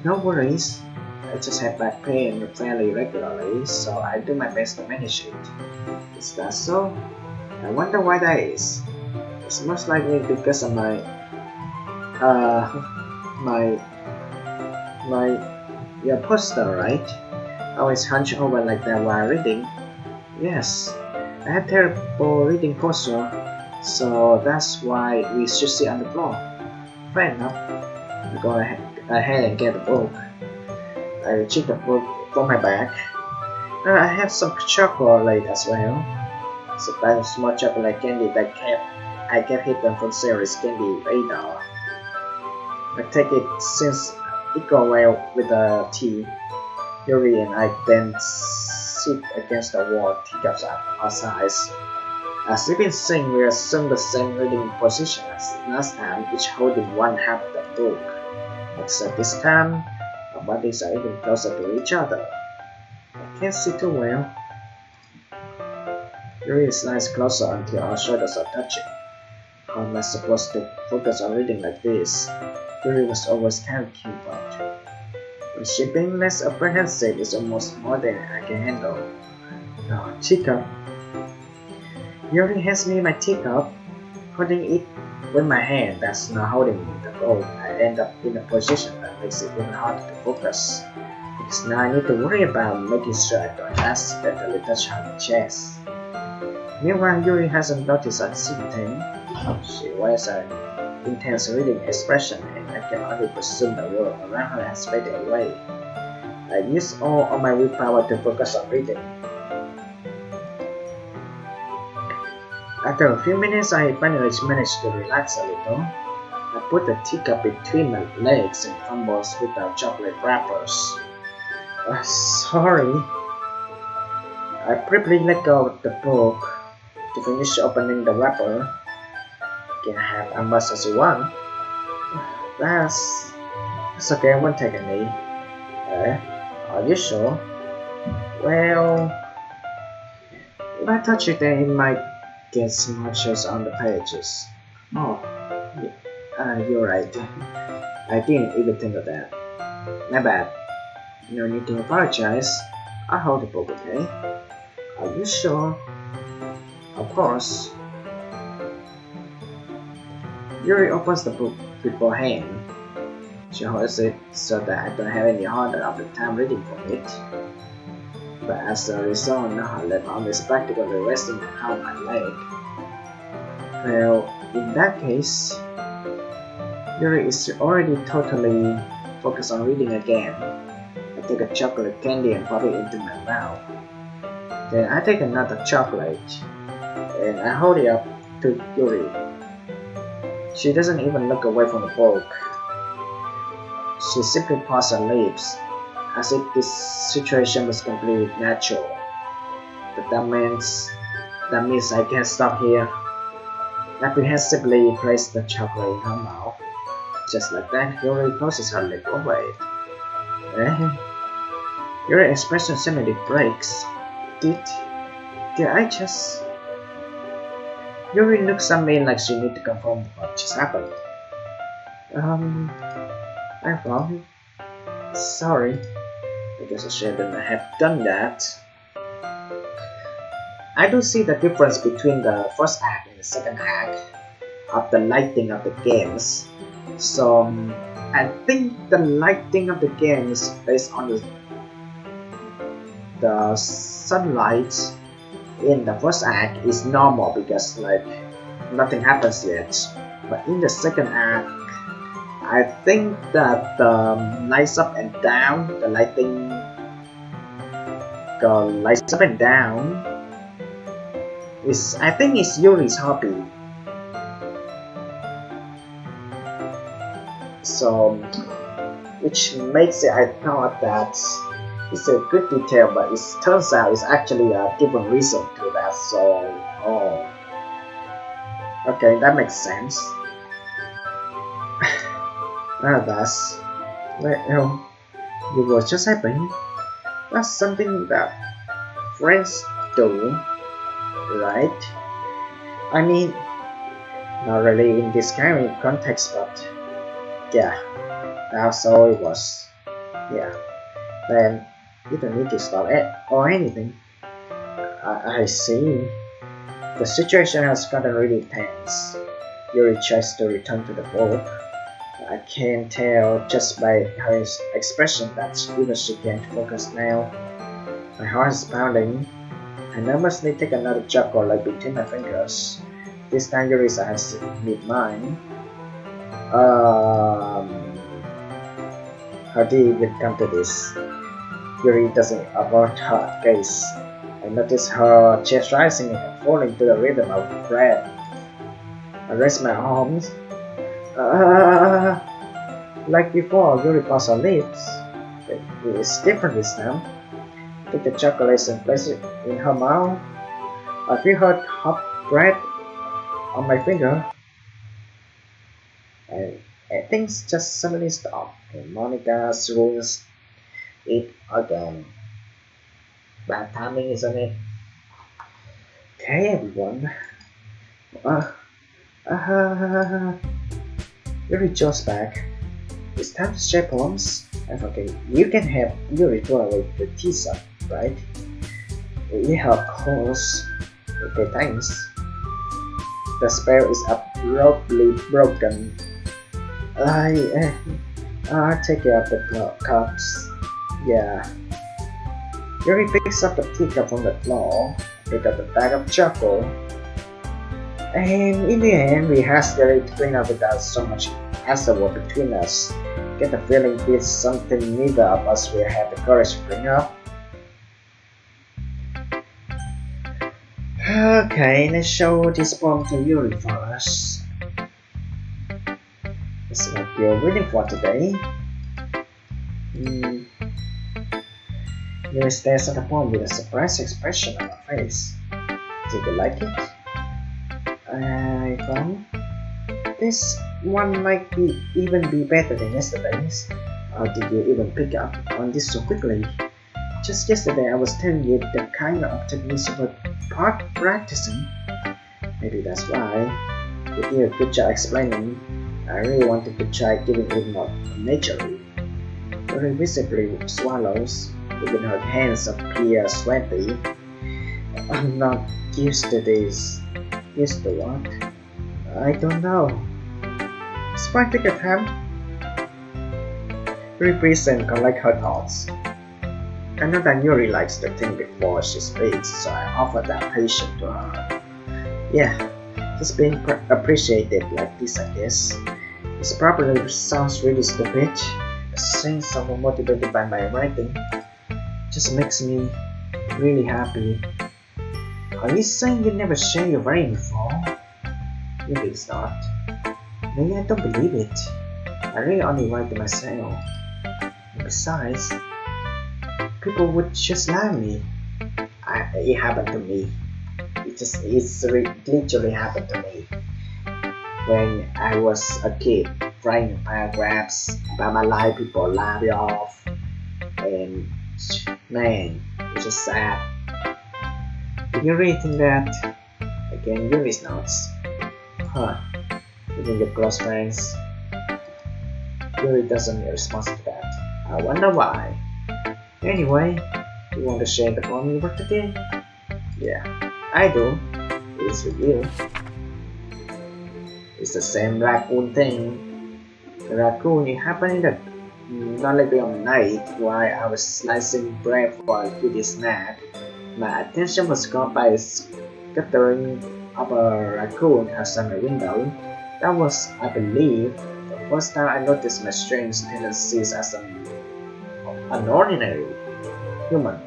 No worries. I just have back pain fairly regularly, so I do my best to manage it. Is that so? I wonder why that is. It's most likely because of my posture, right? I always hunch over like that while reading. Yes, I have terrible reading posture, so that's why we should sit on the floor. Fair enough. I go ahead and get the book. I retrieve the book from my bag. I have some chocolate as well. It's a bag of small chocolate candy that I kept hidden from Sarah's candy radar. I take it since it goes well with the tea. Yuri and I then sit against the wall, teacups at our sides. As we've been saying, we assume the same reading position as last time, each holding one half of the book. Except this time, our bodies are even closer to each other. I can't see too well. Yuri slides closer until our shoulders are touching. How am I supposed to focus on reading like this? Yuri was always kind of cute, but when she being less apprehensive is almost more than I can handle. Oh, teacup. Yuri hands me my teacup. Holding it with my hand that's not holding the book, I end up in a position that makes it even harder to focus. Because now I need to worry about making sure I don't accidentally touch her chest. Meanwhile, Yuri hasn't noticed a single thing. She wears an intense reading expression, and I can only presume the world around her has faded away. I use all of my willpower to focus on reading. After a few minutes, I finally managed to relax a little. I put the teacup between my legs and fumbles with the chocolate wrappers. Sorry. I briefly let go of the book to finish opening the wrapper. You can have as much as you want. That's okay, I won't take any. Are you sure? Well, if I touch it, then it might get smudges on the pages. Oh, yeah, you're right. I didn't even think of that. My bad. No need to apologize. I'll hold the book, okay? Are you sure? Of course. Yuri opens the book beforehand. She holds it so that I don't have any harder of the time reading from it. But as a result, now her left arm is practically resting on my leg. Well, in that case, Yuri is already totally focused on reading again. I take a chocolate candy and pop it into my mouth. Then I take another chocolate and I hold it up to Yuri. She doesn't even look away from the book. She simply parses her lips, as if this situation was completely natural. But that means I can't stop here. Apprehensively place the chocolate in her mouth. Just like that, Yuri closes her lip over it. Yuri's expression suddenly breaks. Did I just... Yuri looks at me like she needs to confirm what just happened. iPhong. Sorry. Because I shouldn't have done that. I do see the difference between the first act and the second act of the lighting of the games. So I think the lighting of the game is based on the sunlight in the first act is normal because like nothing happens yet. But in the second act, I think that the lights up and down, the lighting lights up and down is, I think it's Yuri's hobby. So, which makes it, I thought that it's a good detail, but it turns out it's actually a different reason to that. So, okay, that makes sense. That's well, it was just happening. That's something that friends do, right? I mean, not really in this kind of context, but yeah, that's all it was. Yeah, then you don't need to stop it or anything. I see. The situation has gotten really tense. Yuri tries to return to the book. I can tell just by her expression that even she can't focus now. My heart is pounding. I nervously take another chocolate between my fingers. This time Yuri's eyes meet mine. How did it even come to this? Yuri doesn't avert her gaze. I notice her chest rising and falling to the rhythm of breath. I raise my arms. Like before, Yuri passed her lips. It is different this time. I take the chocolates and place it in her mouth. I feel her hot breath on my finger. And things just suddenly stop. And Monica ruins it again. Bad timing, isn't it? Okay, everyone. Yuri jumps back. It's time to share poems. And okay, you can have Yuri throw away the teaser, right? Yeah, of course. Okay, thanks. The spell is abruptly broken. I take care of the cups. Yeah. Yuri picks up the teacup from the floor, pick up the bag of chocolate, and in the end, we asked Yuri to bring up without so much hassle between us. Get the feeling it's something neither of us will have the courage to bring up. Okay, let's show this poem to Yuri first. This is what you're reading for today. Yuri stares at the poem with a surprised expression on her face. Did you like it? iPhong? This one might even be better than yesterday's. How did you even pick up on this so quickly? Just yesterday I was telling you the kind of techniques you were practicing. Maybe that's why. You did a good job explaining. I really wanted to try giving it more naturally. Yuri visibly swallows, even her hands appear sweaty. I'm not used to this. Used to what? I don't know. It's fine, take your time. represent collect her thoughts. I know that Yuri likes to think before she speaks, so I offer that patience to her. Yeah, just being appreciated like this, I guess. This probably sounds really stupid, but seeing someone motivated by my writing just makes me really happy. Are you saying you never shared your writing before? Maybe it's not. Maybe I don't believe it. I really only write to myself. And besides, people would just laugh at me. It happened to me. It's literally happened to me. When I was a kid, writing paragraphs about my life, people laugh me off. And man, it's just sad. If you really think that, again, Yuri's notes. Huh. Even your close friends. Yuri doesn't respond to that. I wonder why. Anyway, you want to share the poem you wrote today? Yeah, I do. It's with you. It's the same raccoon thing. The raccoon it happened in the Nollyville night while I was slicing bread for a goodie snack. My attention was caught by a scattering of a raccoon outside my window. That was, I believe, the first time I noticed my strange tendencies as an ordinary human.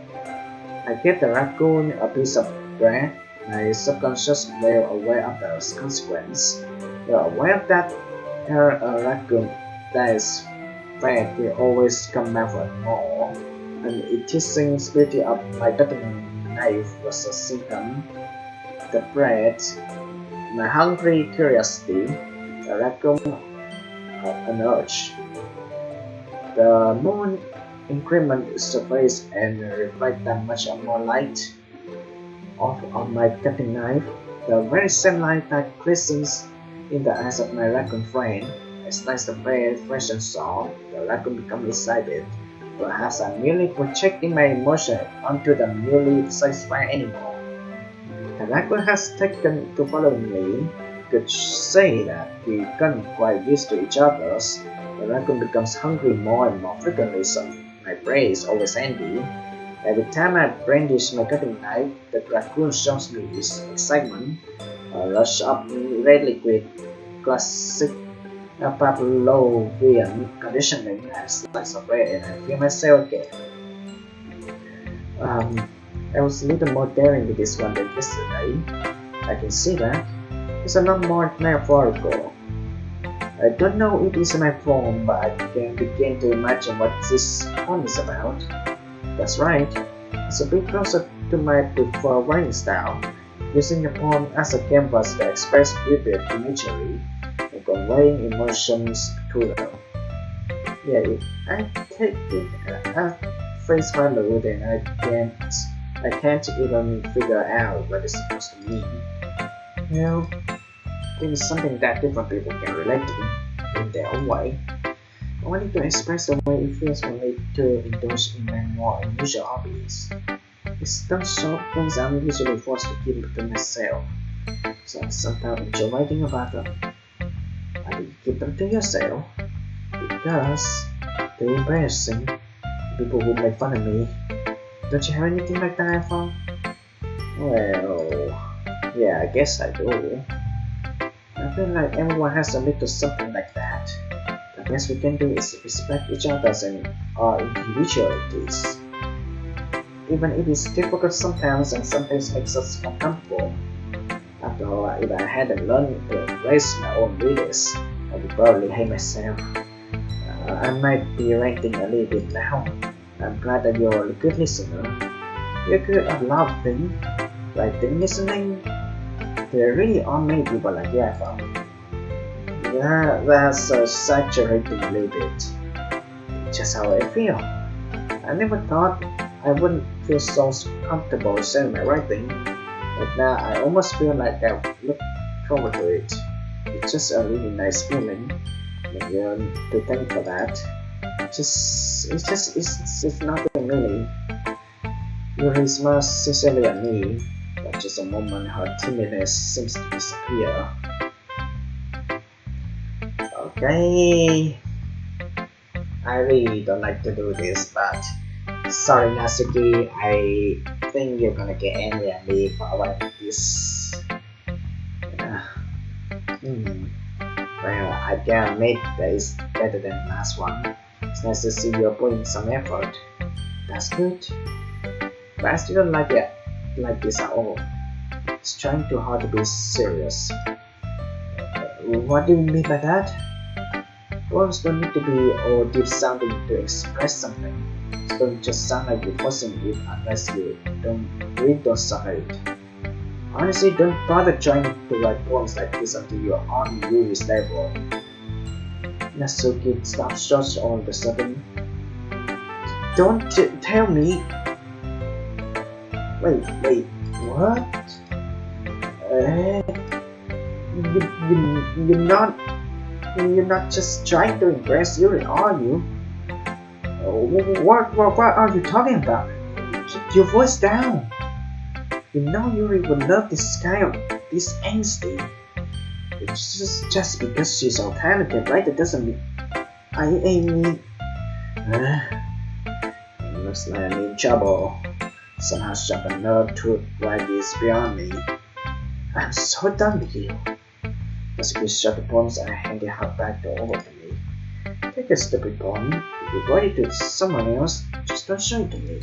I gave the raccoon a piece of bread. My subconscious well aware of the consequence. Well aware of that, a raccoon that is fat will always come back for more. And the teasing spirit of my cutting knife was a symptom. The bread, my hungry curiosity, the raccoon, an urge. The moon increment its surface and reflect that much more light off on my cutting knife. The very same light that glistens in the eyes of my raccoon friend. I slice the bread fresh and soft. The raccoon becomes excited. Perhaps I'm merely projecting my emotion onto the newly satisfied animal. The raccoon has taken to following me. Could say that we gotten quite used to each other. The raccoon becomes hungry more and more frequently, so my prey is always handy. Every time I brandish my cutting knife, the raccoon shows me its excitement. A rush of red liquid, classic Pavlovian conditioning. I slice of bread and I feel myself again. I was a little more daring with this one than yesterday. I can see that. It's a lot more metaphorical. I don't know if it's my phone, but I can begin to imagine what this poem is about. That's right, it's a bit closer to my preferred writing style, using the poem as a canvas to express vivid imagery and conveying emotions to them. Yeah, if I take it at face value, then I can't even figure out what it's supposed to mean. Well, it is something that different people can relate to in their own way. I wanted to express the way it feels for me to indulge in my more unusual hobbies. It's those sort of things I'm usually forced to keep to myself, so I sometimes enjoy writing about them. Why do you keep them to yourself? Because they're embarrassing. People will make fun of me. Don't you have anything like that, iPhong? Well, yeah, I guess I do. I feel like everyone has a little something like that. The best we can do is respect each other's and our individualities. Even if it's difficult sometimes and sometimes makes us uncomfortable. After all, if I hadn't learned to embrace my own readers, I would probably hate myself. I might be ranting a little bit now. I'm glad that you're a good listener. You're good at laughing, writing, listening. There really are many people like you, I found. Yeah, that's exaggerating a little bit. Just how I feel. I never thought I wouldn't feel so comfortable sharing my writing, but now I almost feel like I look forward to it. It's just a really nice feeling. And you to thank for that. It's nothing really. Yuri smiles sincerely at me, but just a moment her timidness seems to disappear. Okay, I really don't like to do this, but sorry Natsuki, I think you're gonna get angry at me for avoiding this. Uh, Well, I can admit that it's better than the last one. It's nice to see you're putting some effort. That's good. But I still don't like it like this at all. It's trying too hard to be serious. What do you mean by that? Poems don't need to be all deep sounding to express something. It don't just sound like you're forcing it unless you don't suck at it. Honestly, don't bother trying to write poems like this until you're on Yuri's level. Natsuki stopped short all of a sudden. Don't tell me. Wait, what? You're not just trying to impress Yuri, are you? What are you talking about? Keep your voice down. You know Yuri would love this angsty. It's just because she's so talented, right? That doesn't mean I mean. Looks like I'm in trouble. Somehow sharp a nerve to write this beyond me. I'm so done with you. Natsuki shut the poems and handed her back over to me. Take a stupid poem. If you write it to someone else, just don't show it to me.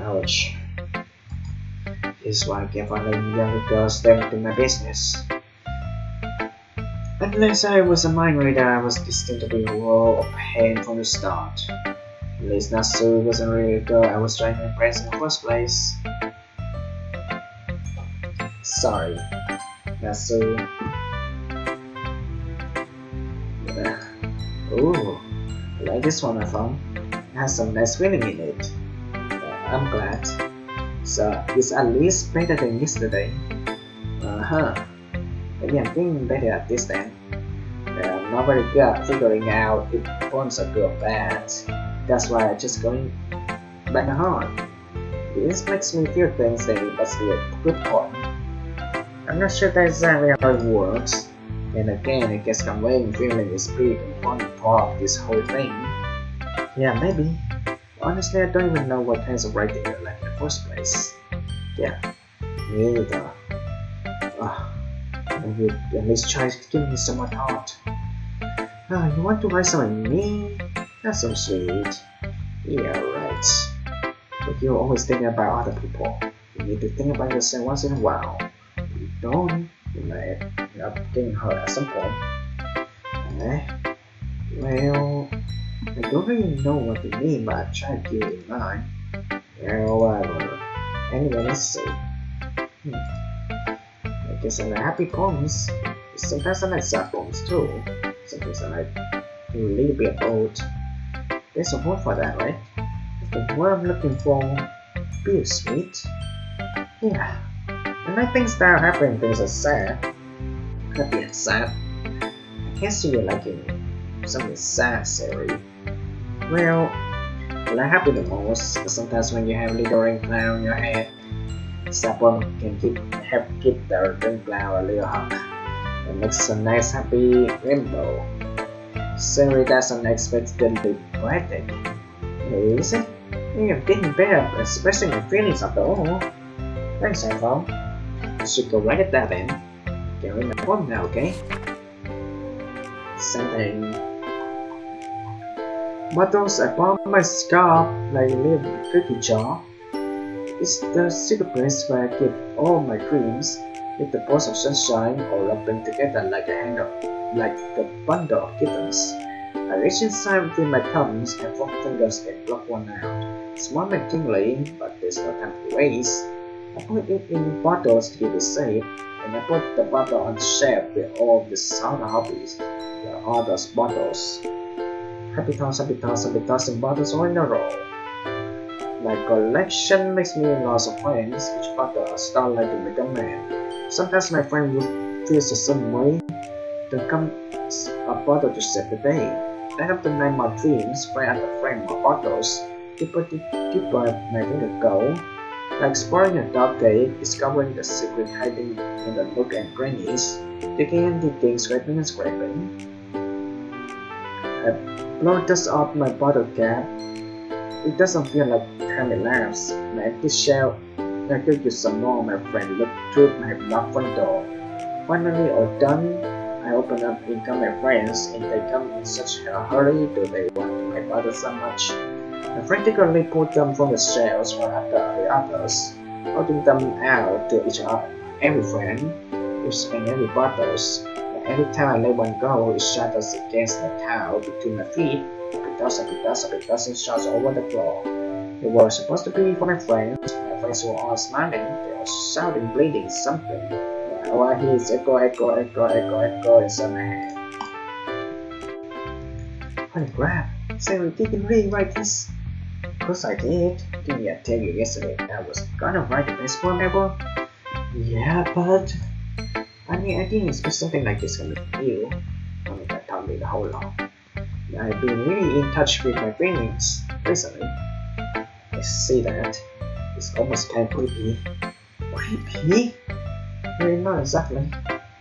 Ouch. This is why I can't find letting younger girls step into my business. Unless I was a mind reader, I was destined to be a world of pain from the start. At least Natsu wasn't really a girl I was trying to impress in the first place. Sorry, Natsu. Ooh, I like this one I found. It has some nice feeling in it. I'm glad. So it's at least better than yesterday. Maybe I'm getting better at this then. I'm not very good at figuring out if poems are good or bad. That's why I'm just going back hard. This makes me feel things that it must be a good poem. I'm not sure that's exactly how it works. And again, I guess conveying feeling is pretty important part of this whole thing. Yeah, maybe. Honestly, I don't even know what kinds of writing I like in the first place. Yeah, me neither. Maybe at least try giving me some thought. You want to write something mean? That's so sweet. Yeah, right. But you're always thinking about other people. You need to think about yourself once in a while. If you don't, you might end up getting hurt at some point. Well, I don't really know what you mean, but I try to keep it in mind. Well, whatever. Anyway, let's see. I guess I like happy poems. Sometimes I like sad poems too. Sometimes I like a little bit of both. There's a word for that, right? The word I'm looking for, bittersweet. Yeah. When I think that happening things are sad, happy and sad, I can't see you liking something sad, Sari. Well, I like happy the most, but sometimes when you have a little rain cloud on your head, sad poem can help keep the rain cloud a little hot. It makes a nice happy rainbow. Sari does unexpectedly poetic. Is it? You're getting better at expressing your feelings after all. Thanks, iPhong. You should go write it down then. Get in the poem now, okay? Something. Bottles upon my scarf like a little cookie jar. It's the secret place where I keep all my dreams, with the balls of sunshine all rubbing together like a bundle of kittens. I reach inside between my thumbs and 4 fingers and pluck one out. It's warm and tingly, but there's no time to waste. I put it in bottles to give it shape, and I put the bottle on the shelf with all of the other hobbies. There are those bottles. Happy thoughts and bottles all in a row. My collection makes me lots of friends, each bottle a starlight to make a man. Sometimes my friend will feel the same way. Then comes a bottle to save the day. I have to name my dreams right at the frame of bottles. Deeper my finger go. Like exploring a dark cave, discovering the secret hiding in the nook and crannies, digging and digging, scraping and scraping. I blow dust off my bottle cap. It doesn't feel like time elapsed. My empty shell. I could use some more. My friend looked through my locked front door. Finally, all done. I open up and come my friends, and they come in such a hurry. Do they want my bottle so much? I frantically pulled them from the shelves one after the others, holding them out to each other. Every friend, each and every bottles. Every time I let one go, it shatters against the towel between my feet. A dozen shots over the floor. They were supposed to be for my friends. My friends were all smiling. They were shouting, bleeding something. All I hear is echo inside my head. Holy crap! Sarah, did you really write this? Of course I did. Didn't I tell you yesterday I was gonna write the best poem ever? Yeah, but I didn't expect something like this from you. Monica told me the whole lot. I've been really in touch with my feelings recently. I see that. It's almost kind of creepy. Creepy? Well, not exactly.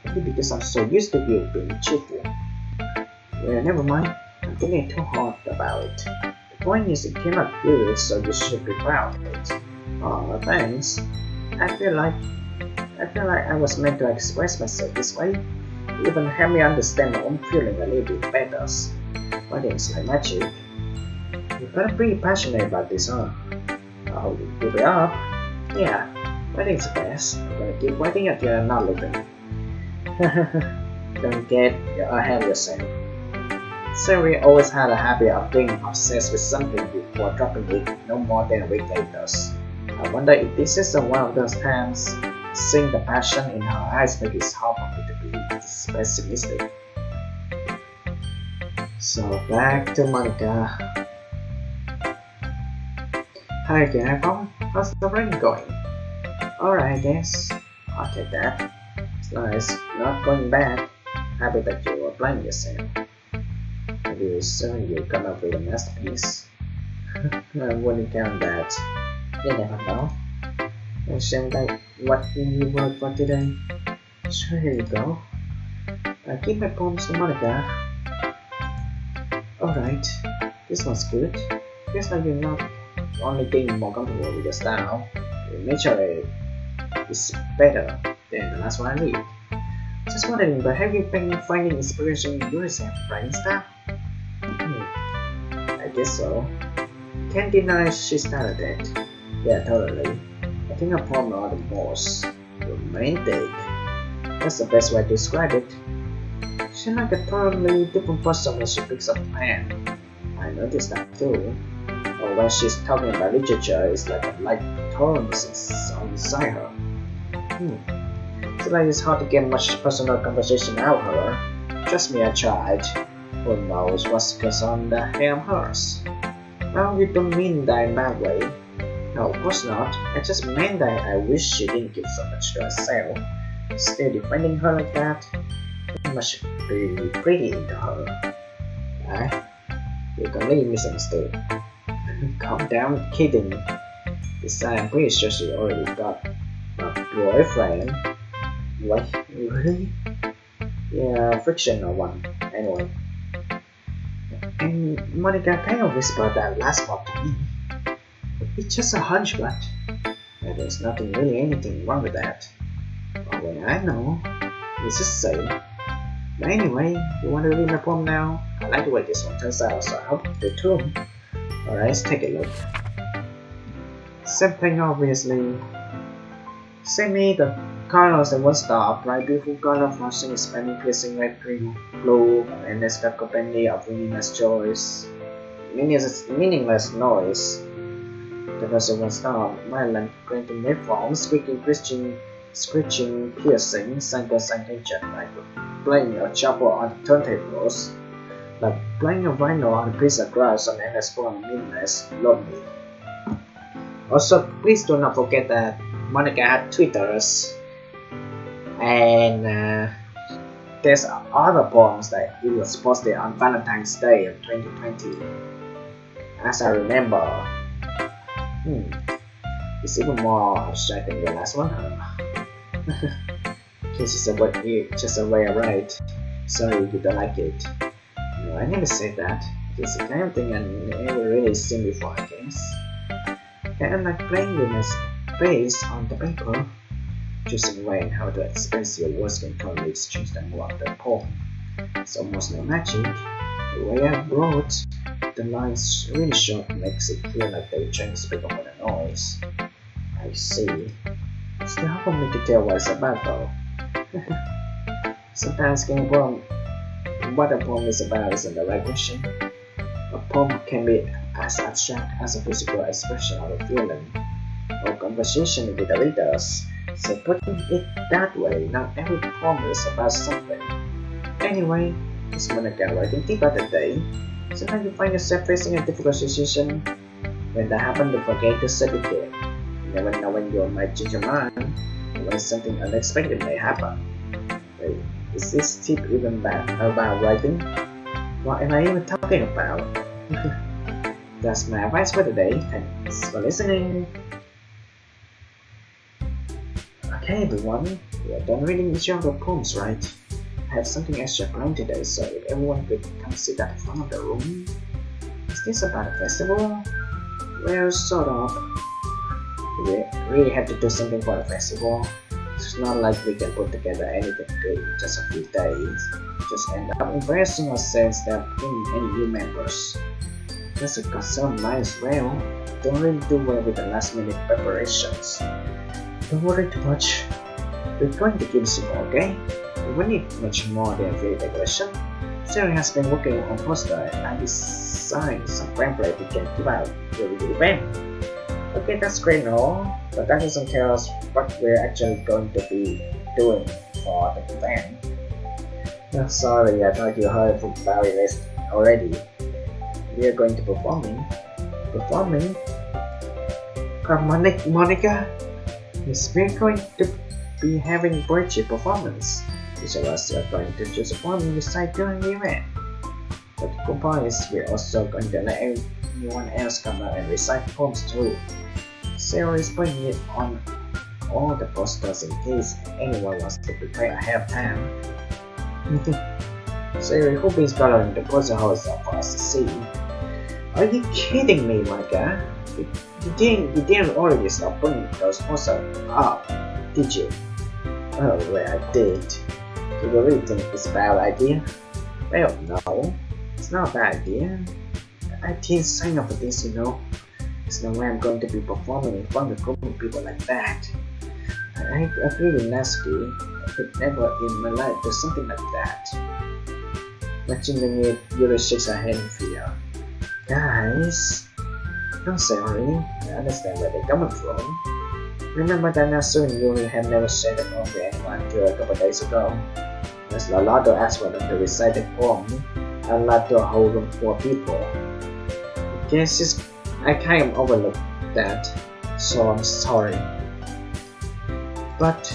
Maybe because I'm so used to you being cheerful. Well, never mind. I'm thinking too hard about it. The point is, it came out good, so you should be proud of it. Oh, thanks. I feel like I was meant to express myself this way. It even helped me understand my own feeling a little bit better. Writing's like magic. You're pretty passionate about this, huh? Oh, you give it up? Yeah, writing's the best. I'm gonna keep writing until you're not living. Don't get ahead of yourself. Sari always had a habit of being obsessed with something before dropping it no more than a week later. I wonder if this is one of those times. Seeing the passion in her eyes makes it hard for me to be this pessimistic. So back to Monica. Hi again, iPhong. How's the rain going? Alright, I guess. I'll take that. It's nice. Not going bad. Happy that you were playing yourself. Maybe soon you'll come up with a masterpiece. I wouldn't count that. You never know. And shame that what you wrote for today. Sure, here you go. I keep my poems to Monica. Alright, this one's good. Feels like you're not only getting more comfortable with your style, your nature is better than the last one I read. Just wondering, but have you been finding inspiration in yourself writing style? I guess so. Can't deny she started it. Yeah, totally. I think her poems are the most romantic. That's the best way to describe it. She's like a totally different person when she picks up a pen. I noticed that too. Or when she's talking about literature, it's like a light tone inside her. So like it's hard to get much personal conversation out of her. Trust me, I tried. Who knows what's goes on the hair of hers? Well, you don't mean that in a bad way. No, of course not. I just meant that I wish she didn't give so much to herself. Still defending her like that. You must be pretty into her. You completely misunderstood. Calm down, kidding. Besides, I'm pretty sure she already got a boyfriend. What? Really? Yeah, fictional one. Anyway. And Monica kind of whispered that last part to me. It's just a hunch, but there's nothing really anything wrong with that. Well, I know. It's just saying. But anyway, you want to read my poem now? I like the way this one turns out, so I hope you do too. Alright, let's take a look. Sampling obviously. Send me the colors in one star, bright beautiful color flashing, expanding, piercing, red, green, blue, and a cacophony of meaningless choice. Meaningless noise. The first one star, violent, granting waveforms, squeaking, screeching, piercing, sentence, like playing a chopper on the turntables, like playing a vinyl on a piece of glass on endless form, meaningless, lonely. Also, please do not forget that Monica had Twitters, and there's other poems that it was posted on Valentine's Day of 2020. As I remember, it's even more exciting than the last one. This is just a way I write. Sorry if you don't like it. Well, I never said that. It's the kind of thing I never really seen before, I guess. And like playing with my space on the paper, choosing when and how to express your words can totally change the mood of the poem. It's almost like magic. The way I wrote the lines really short makes it feel like they're trying to speak over the noise. I see. It's still hard for me to tell what it's about though. Sometimes getting wrong what a poem is about isn't the right question. A poem can be as abstract as a physical expression of a feeling or conversation with the readers. So putting it that way, not every poem is about something. Anyway, it's Monica writing tip of the day. Sometimes you find yourself facing a difficult situation. When that happens, don't forget to set it there. You never know when you might change your mind or when something unexpected may happen. Wait, is this tip even about writing? What am I even talking about? That's my advice for today. Thanks for listening. Okay everyone, we are done reading each of the poems, right? I have something extra planned today, so if everyone could come sit at the front of the room. Is this about a festival? Well, sort of. We really have to do something for the festival. It's not like we can put together anything good in just a few days. Just end up impressing ourselves that bringing any new members. That's a concern mine as well. Don't really do well with the last minute preparations. Don't worry too much. We're going to keep simple, okay? We won't need much more than video decoration. Sarah has been working on poster and I designed some pamphlet we can give out during the event. Okay, that's great and all, but that doesn't tell us what we're actually going to be doing for the event. Oh, sorry, I thought you heard about it already. We are going to performing? Come on, Monica! Yes, we're going to be having poetry performance. Each of us are going to choose a poem and recite during the event. But the cool part is we're also going to let anyone else come out and recite poems too. Sarah is putting it on all the posters in case anyone wants to prepare ahead of time. Sarah, who is coloring the poster holes up for us to see? Are you kidding me, Monica? You didn't already stop putting those posters up, did you? Oh, well, I did. Do you really think it's a bad idea? Well, no, it's not a bad idea. I didn't sign up for this, you know. There's no way I'm going to be performing in front of a group of people like that. I agree with Nasty. I could never in my life do something like that. Watching the new Yuri shakes her head in fear. Guys, don't say sorry. I understand where they're coming from. Remember that Nasu and Yuri had never shared a poem with anyone until a couple days ago. As Lalado asked for them to recite the poem, and led to a whole room full of people. I kind of overlooked that, so I'm sorry. But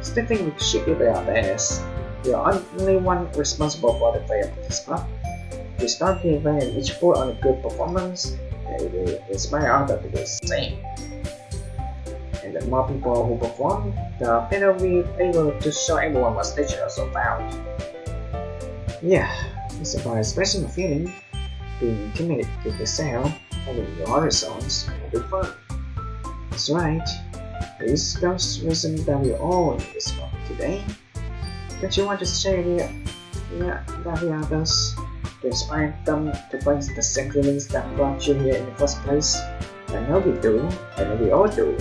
still think we should give it our best. We are only one responsible for the failure of this club. If we start the event and each put on a good performance, it will inspire others to do the same. And the more people who perform, the better we're able to show everyone what nature is about. Yeah, it's about expressing a feeling, being intimate with yourself, having your horizons, and having fun. That's right. This is the reason that we're all in this club today. Don't you want to share that with others, to inspire them to find the same feelings that brought you here in the first place? I know we do, I know we all do.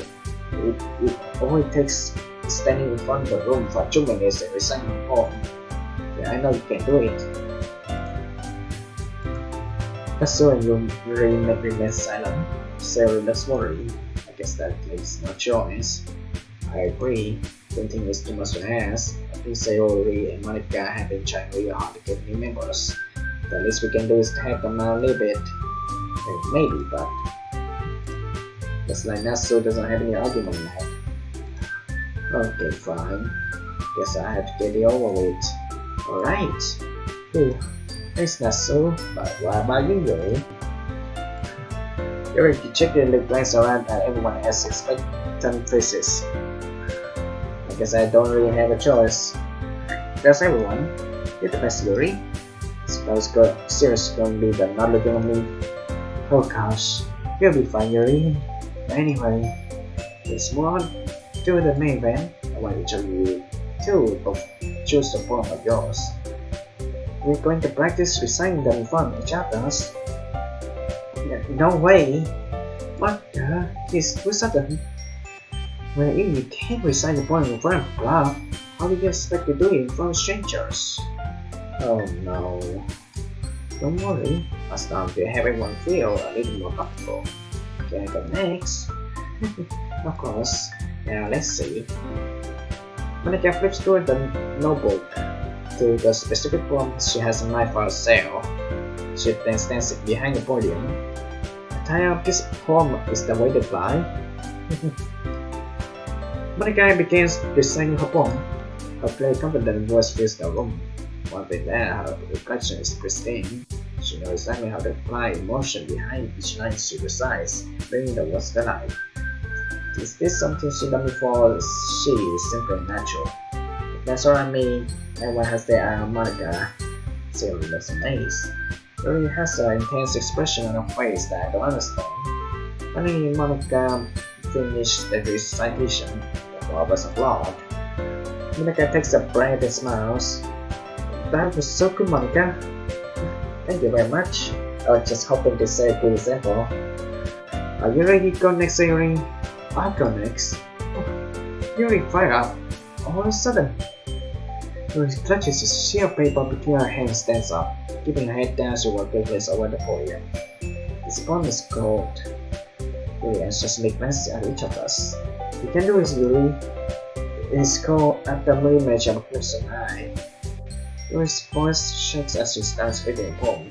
It only takes standing in front of the room for 2 minutes and reciting a poem. Yeah, I know you can do it. Kasu and you really remain silent. Sarah looks worried. I guess that leaves no choice. I agree. Don't think it's too much to ask. I think Sayori and Monica have been trying really hard to get new members. The least we can do is to help them out a little bit. Maybe, but looks like Nasu doesn't have any argument now. Okay, fine. Guess I have to get it over with. Alright. Ooh, thanks Nasu, but what about you, Yuri? Yuri particularly glanced around at everyone else's expectant faces. I guess I don't really have a choice. There's everyone. You're the best, Yuri. It's Those girls seriously gonna be the not looking at me. Oh gosh, you'll be fine, Yuri. Anyway, let's move on to the main event. I want to show you two of choose a poem of yours. We're going to practice reciting them in front of each other. No way! What the? He's too sudden. Well, if you can't recite the poem in front of a crowd, how do you expect to do it in front of strangers? Oh no. Don't worry, as long as you have everyone feel a little more comfortable. Can I go next? Of course. Now let's see. Monica flips through the notebook to the specific poem she has in mind for sale. She then stands behind the podium. The title of this poem is The Weighted Fly. Monica begins reciting her poem. Her clear, confident voice fills the room. One thing there, her reflection is pristine. She knows exactly how to apply emotion behind each line she recites, bringing the words to life. Is this something she done before? She is simply natural. If that's what I mean, everyone has their eye on Monica. Sylvie looks amazed. Yuri has an intense expression on her face that I don't understand. Finally, Monica finished the recitation. The crowd was applauded. Monica takes a breath and smiles. That was so good, Monica. Thank you very much. I was just hoping to say a good example. Are you ready to go next, Yuri? I'll go next. Oh, Yuri fired up. All of a sudden, Yuri clutches a sheet of paper between her hands and stands up, keeping her head down she will gaze over the podium. This poem is called Yuri anxiously glances at each of us. You can do it, Yuri. It is called At the Image of a Crimson Eye. Yuri's voice shakes as she starts reading the poem.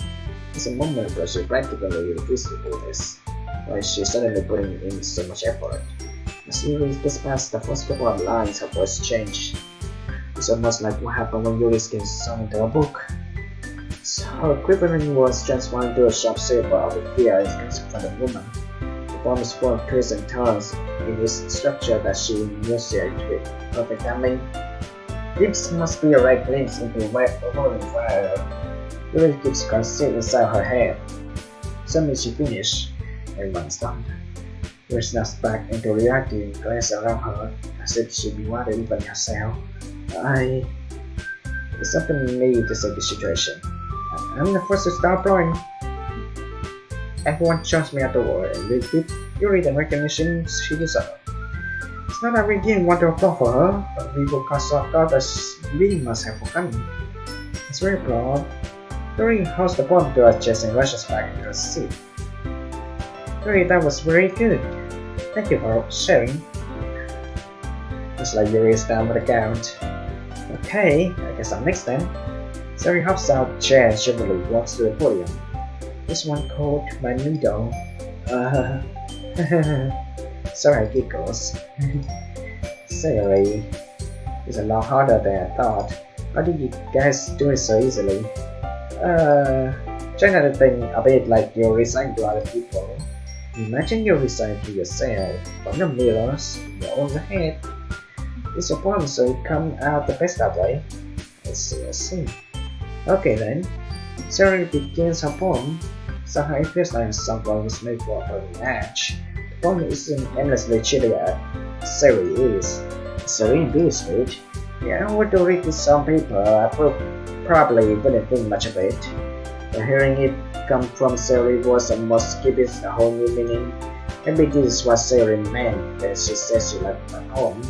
It's a moment where she practically refuses to do this. Why is she suddenly putting in so much effort? As Yuri gets past the first couple of lines, her voice changes. It's almost like what happened when Yuri skins song into a book. So her quivering words transform into a sharp saber of the fear in front of the woman. The poem is full of twists and turns in its structure that she enunciates with perfect timing. This must be a right glimpse into wet rolling fire. Yuri keeps concealed inside her head. Suddenly she finishes. Everyone stunned. Yuri snaps back into reality and glances around her as if she bewildered even herself. It's up to me to save the situation. I'm the first to start blowing. Everyone joins me at the door and we give Yuri the recognition she deserves. It's not that we didn't want to applaud for her, but we will cause our thought that we must have forgotten. It's very proud. Yuri holds the bomb to her chest and rushes back into her seat. Yuri, that was very good. Thank you for sharing. Looks like Yuri is down with the count. Okay, I guess I'm next then. Yuri hops out of the chair and chivalry walks to the podium. This one called My Needle. Sorry, giggles. Sorry. It's a lot harder than I thought. How did you guys do it so easily? Try not to think a bit like you're reciting to other people. Imagine you're reciting to yourself from the mirrors in your own head. It's a poem, so it comes out the best that way. I see. Okay then. Sarah begins her poem. Somehow it feels like someone was made for her match. The poem isn't endlessly chilly as Sarah is. It's really bittersweet. Yeah, I were to read this on paper, I probably wouldn't think much of it. But hearing it come from Sarah was almost giving a whole new meaning. Maybe this is what Sarah meant when she said she liked my poem.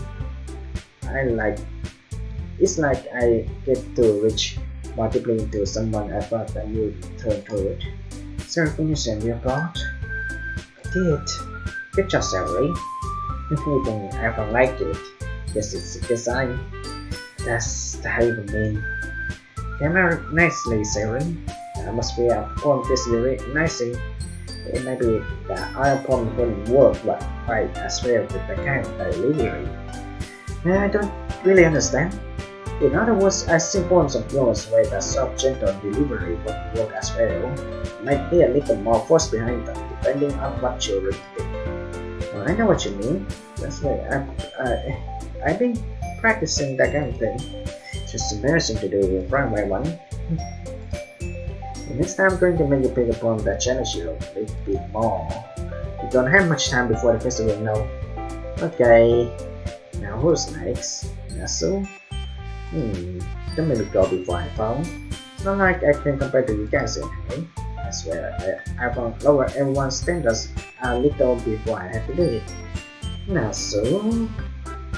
It's like I get to reach multiply into someone I thought I would turn toward. Sarah, can you send me a plot? I did. Good job, Sarah. Even iPhong liked it. Yes, it's a design. That's the how you mean. Camera nicely, Sarah. Must be a poem this really nicely. It may be that other poem wouldn't work but quite as well with the kind of delivery. I don't really understand. In other words, I see poems of yours where the soft, gentle delivery would work as well. Might be a little more force behind them, depending on what you're reading. Well, I know what you mean. That's why I've been practicing that kind of thing. It's just embarrassing to do it in front of everyone. Next time I'm going to make you pick a poem that challenges you a little bit more. You don't have much time before the festival, no. Okay, now who's next? Nasu? Don't make me go before iPhong. It's not like I can compare to you guys anyway. I swear that iPhong lower everyone's standards a little before I have to do it. Nasu?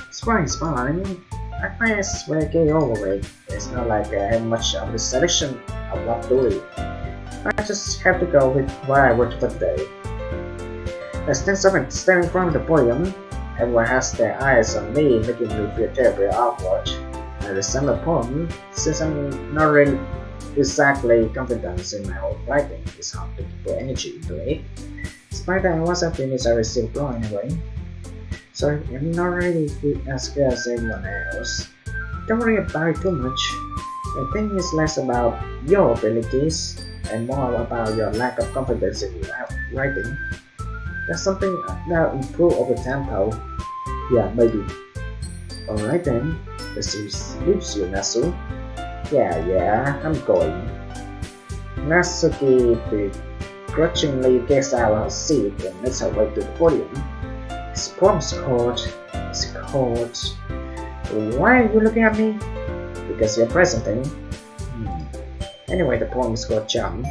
It's fine. I might as well get over it. It's not like I have much of a selection of what to do. I just have to go with what I worked for today. I stand in front of the podium. Everyone has their eyes on me, making me feel terribly awkward. I recite a poem since I'm not really exactly confident in my own writing. It's hard to put energy into it. Despite that, once I finish, I receive flow anyway. So I'm not really as good as everyone else. Don't worry about it too much. I think it's less about your abilities and more about your lack of confidence in your writing. That's something that'll improve over time, though. Yeah, maybe. Alright then, this leaves you, Nasu. Yeah, I'm going. Natsuki begrudgingly gets out of her seat and makes her way to the podium. This poem's called. Why are you looking at me? Because you're presenting. Anyway, the poem is called Jump.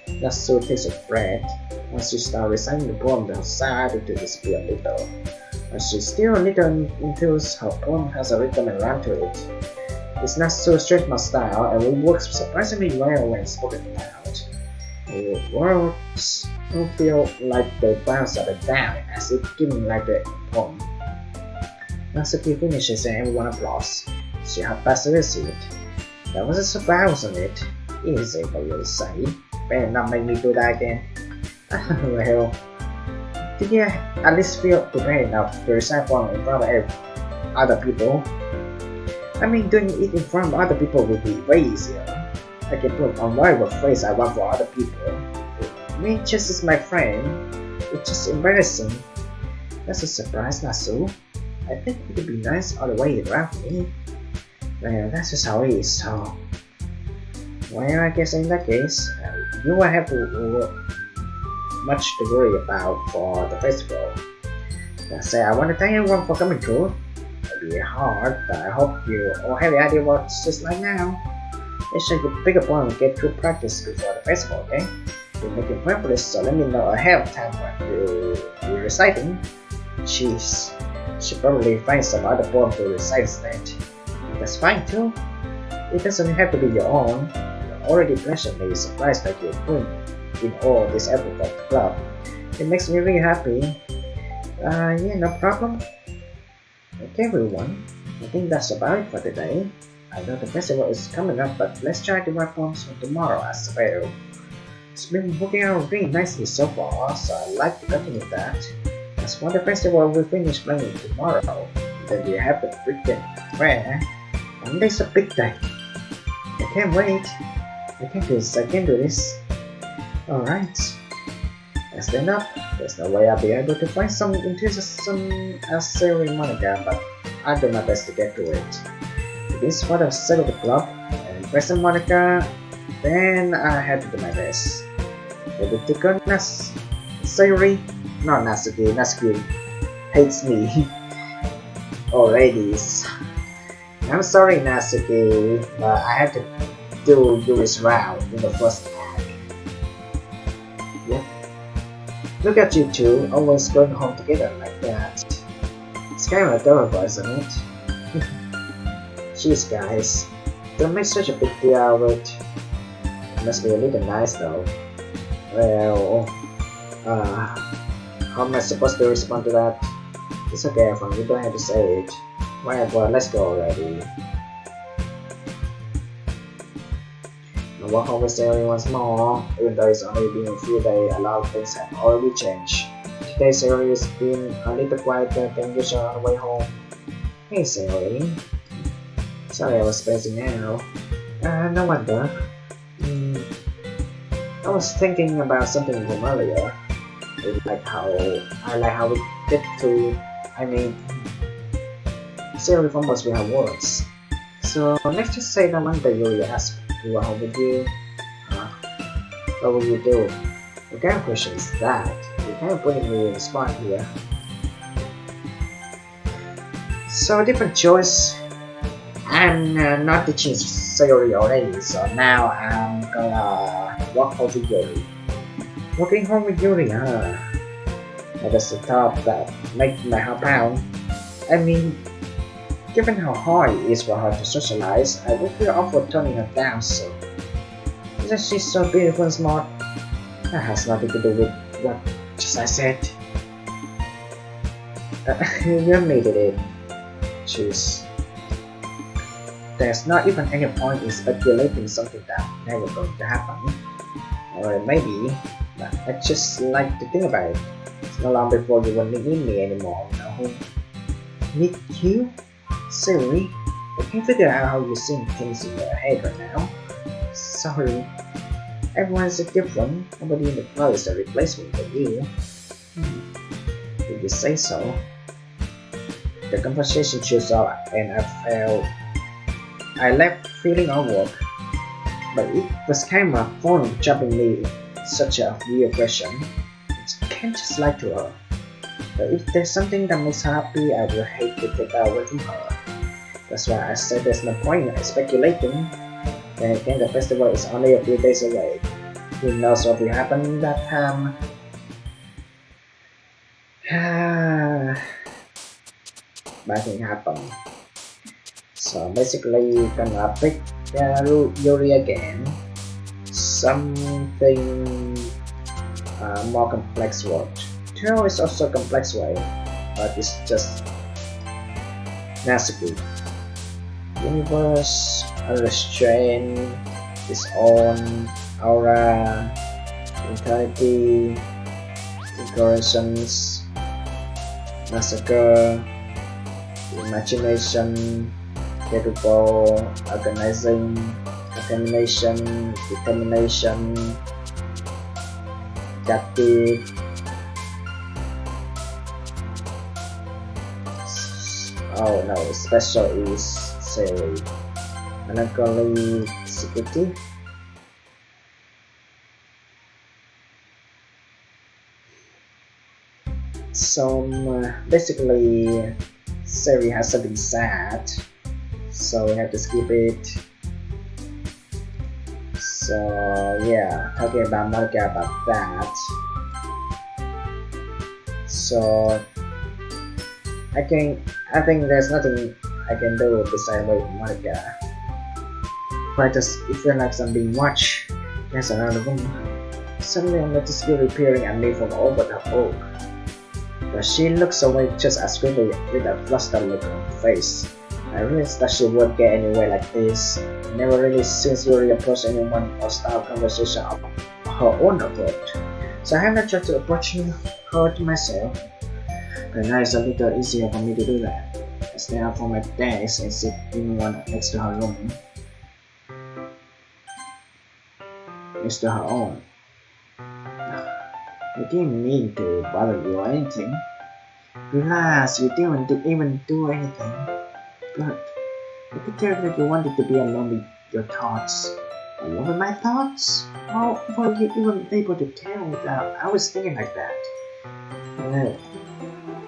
Natsu takes a breath. Once she starts reciting the poem, the sad attitude disappears a little. But she's still a little enthused. Her poem has a rhythm and rhyme to it. It's Natsu's trademark style, and it works surprisingly well when spoken aloud. The words don't feel like they bounce up and down, as if given like the poem. Natsuki finishes and everyone applauds. She had passed the receipt. There was a surprise on it. Easy for you to say. Better not make me do that again. Well, did you at least feel prepared enough to recite poem in front of other people? I mean, doing it in front of other people would be way easier. I can put on whatever phrase I want for other people. Me just as my friend. It's just embarrassing. That's a surprise, Natsu. I think it would be nice all the way around me. Well, that's just how it is, so... Well, I guess in that case, you will have much to worry about for the festival. That said, I want to thank everyone for coming through. It'll be hard, but I hope you all have the idea what it's just like now. Make sure you pick up one and get through practice before the festival, okay? You're making plan for this, so let me know ahead of time when you're reciting. Jeez, should probably find some other poem to recite instead. That's fine too. It doesn't have to be your own. You're already pleasantly surprised that you're putting in all this effort for the club. It makes me really happy. Yeah, no problem. Okay everyone, I think that's about it for today. I know the festival is coming up, but let's try to write poems for tomorrow as well. It's been working out really nicely so far, so I'd like to continue that. As for the festival, we'll finish playing tomorrow. Then we have the freaking fair. Monday's a big day. I can't wait. I can do this. Alright. I stand up. There's no way I'll be able to find some enthusiasm as Siri Monica, but I'll do my best to get to it. If it's for the sake of the club and present Monica, then I have to do my best. Ready to go, Siri? Not Natsuki. Natsuki hates me. Already. I'm sorry, Natsuki, but I had to do this round in the first act. Yep. Look at you two, always going home together like that. It's kind of adorable, isn't it? Jeez, guys, don't make such a big deal of it. It must be a little nice though. Well, how am I supposed to respond to that? It's okay, Iphong, you don't have to say it. Whatever, let's go already. I'll walk home with Siri once more. Even though it's only been a few days, a lot of things have already changed. Today Siri has been a little quieter than usual on the way home. Hey Siri. Sorry I was spacing out. No wonder. I was thinking about something from earlier. I like how we get to, Siri fumbles with her words. So let's just say that one day you ask to go home with you. What will you do? What kind of question is that? You kind of putting me in the spot here. So different choice. I'm not teaching Sayori already, so now I'm gonna walk home with Yuri. Walking home with Yuri, huh? I just thought that make my heart pound. I mean, given how hard it is for her to socialize, I would feel awkward turning her down, so. Isn't she so beautiful and smart? That has nothing to do with what just I said. You admitted it. Choose. There's not even any point in speculating something that's never going to happen. Or maybe, but I just like to think about it. It's not long before you won't need me anymore, you know? Need you? Sorry, I can't figure out how you're seeing things in your head right now. Sorry. Everyone's different. Nobody in the club is a replacement for you. Did you say so? The conversation shows up and I left feeling awkward. But it was kind of fun jumping me such a weird question. I can't just lie to her. But if there's something that makes her happy, I would hate to take that away from her. That's why I said there's no point in speculating. Then again, the festival is only a few days away. Who knows what will happen that time? Bad thing happened. So basically, gonna pick Yuri again. Something more complex word. Taro is also a complex way, but it's just Nasuki. Universe, unrestrained, its own aura, mentality, decorations, massacre, imagination, capable, organizing, determination, captive. Oh no, special is Siri. Melancholy security. So basically, Siri has something sad, so we have to skip it. So yeah, talking about manga about that. So I think there's nothing I can do besides wait manga. But it feels like I'm being watched. There's another room. Suddenly I noticed Yuri appearing at me from over the oak. But she looks away just as quickly with a flustered look on her face. I realized that she won't get anywhere like this. I never really seen Yuri approach anyone or start a conversation of her own accord. So I haven't tried to approach her to myself. But now it's a little easier for me to do that. I stand up from my desk and sit in one next to her room. Next to her own. I didn't mean to bother you or anything. Relax, you didn't even do anything. But I could tell that you wanted to be alone with your thoughts. Alone with my thoughts? How were you even able to tell that I was thinking like that?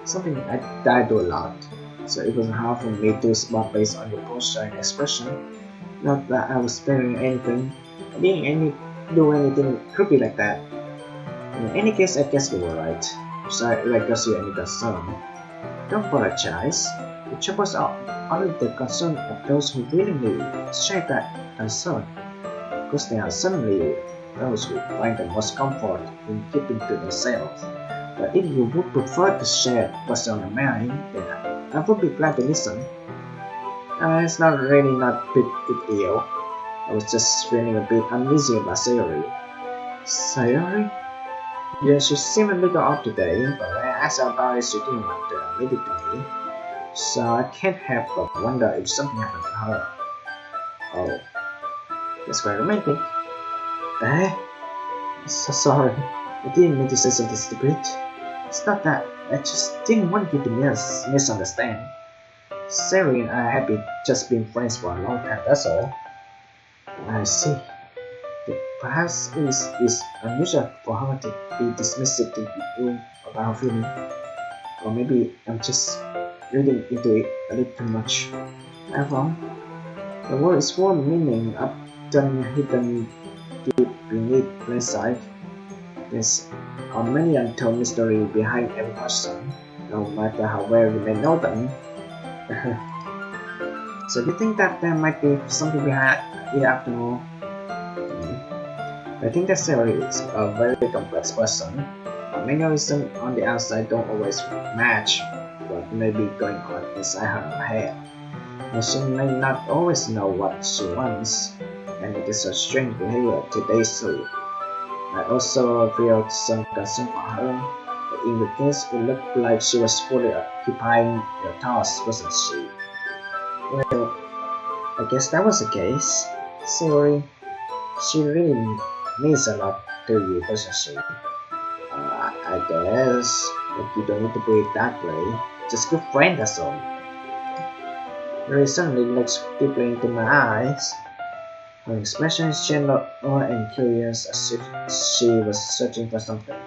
Something I do a lot, so it was hard for me to spot based on your posture and expression. Not that I was sparing anything. I didn't do anything creepy like that. In any case, I guess you were right. Sorry if I caused you any concern. Don't apologize. The troubles are only the concern of those who willingly share that concern, because they are certainly those who find the most comfort in keeping to themselves. But if you would prefer to share what's on your mind, then I would be glad to listen. It's not really not a big deal. I was just feeling a bit uneasy about Sayori. Sayori? Yeah, she seemed a little off today, but when I asked her about it, she didn't want to admit it to me. So I can't help but wonder if something happened to her. Oh, that's quite romantic. I'm so sorry. I didn't mean to say something stupid. It's not that. I just didn't want you to misunderstand. Sari and I have just been friends for a long time, that's all. I see. Perhaps it's unusual for her to be dismissive to you about her feeling, or maybe I'm just reading into it a little too much. iPhong, the word is full of meaning, often hidden deep beneath plain sight. There's a many untold mystery behind every person, no matter how well you may know them. So do you think that there might be something behind it after all? I think that Sarah is a very complex person. Mannerisms on the outside don't always match what may be going on inside her head. And she may not always know what she wants, and it is a strange behavior today too. I also feel some concern for her, but in the case it looked like she was fully occupying her thoughts, wasn't she? Well, I guess that was the case. Sorry, she really means a lot to you, doesn't she? I guess, but you don't need to put it that way. Just good friend, that's all. Ray suddenly looks deeply into my eyes. Her expression is gentle and curious, as if she was searching for something.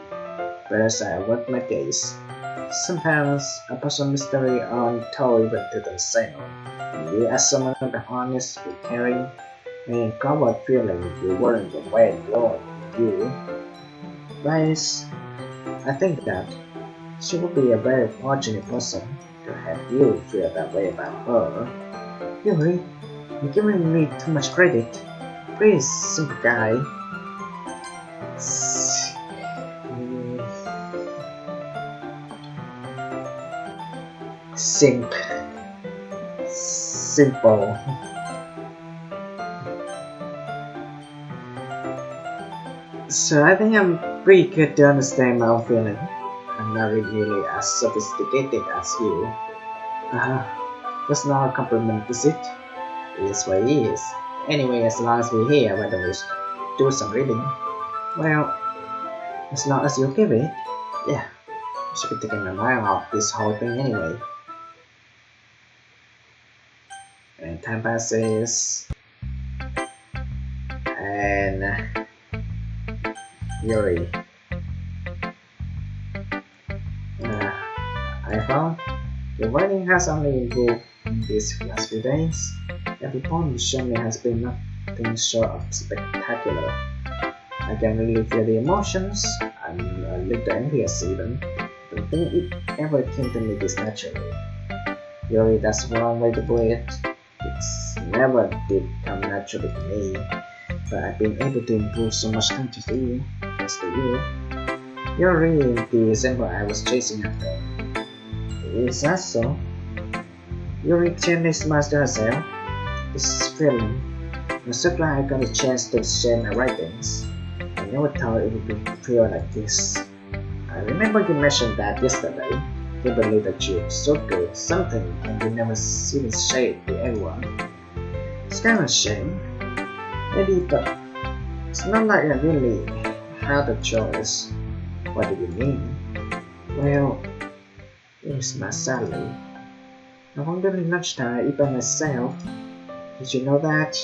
Whereas I avert my gaze. Sometimes a personal mystery untold even to themselves. You as someone honest, caring, and uncovered feeling you weren't aware Lord you. Guys, I think that she would be a very fortunate person to have you feel that way about her. Yuri, you're giving me too much credit. Please, simple guy. Simple. So I think I'm pretty good to understand my own feeling. I'm not really as sophisticated as you. That's not a compliment, is it? It is what it is. Anyway, as long as we're here, why don't we do some reading? Well, as long as you give it, yeah. I should be taking my mind off this whole thing anyway. And time passes. And Yuri. iPhong, your writing has only improved in these last few days. Every poem you show me has been nothing short of spectacular. I can really feel the emotions. I'm a little envious even. I don't think it ever came to me this naturally. Yuri, that's the wrong way to put it. It's never did come naturally to me. But I've been able to improve so much thanks to you. Thanks to you. You're really the symbol I was chasing after. Is that so? Yuri gently smiles to herself. This is thrilling. I'm so glad I got a chance to share my writings. I never thought it would feel like this. I remember you mentioned that yesterday. You believe that you're so good at something and you never even say it to anyone. It's kind of a shame. Maybe, but it's not like I really had a choice. What do you mean? Well, it's my sadly. I won't really much time eat by myself. Did you know that?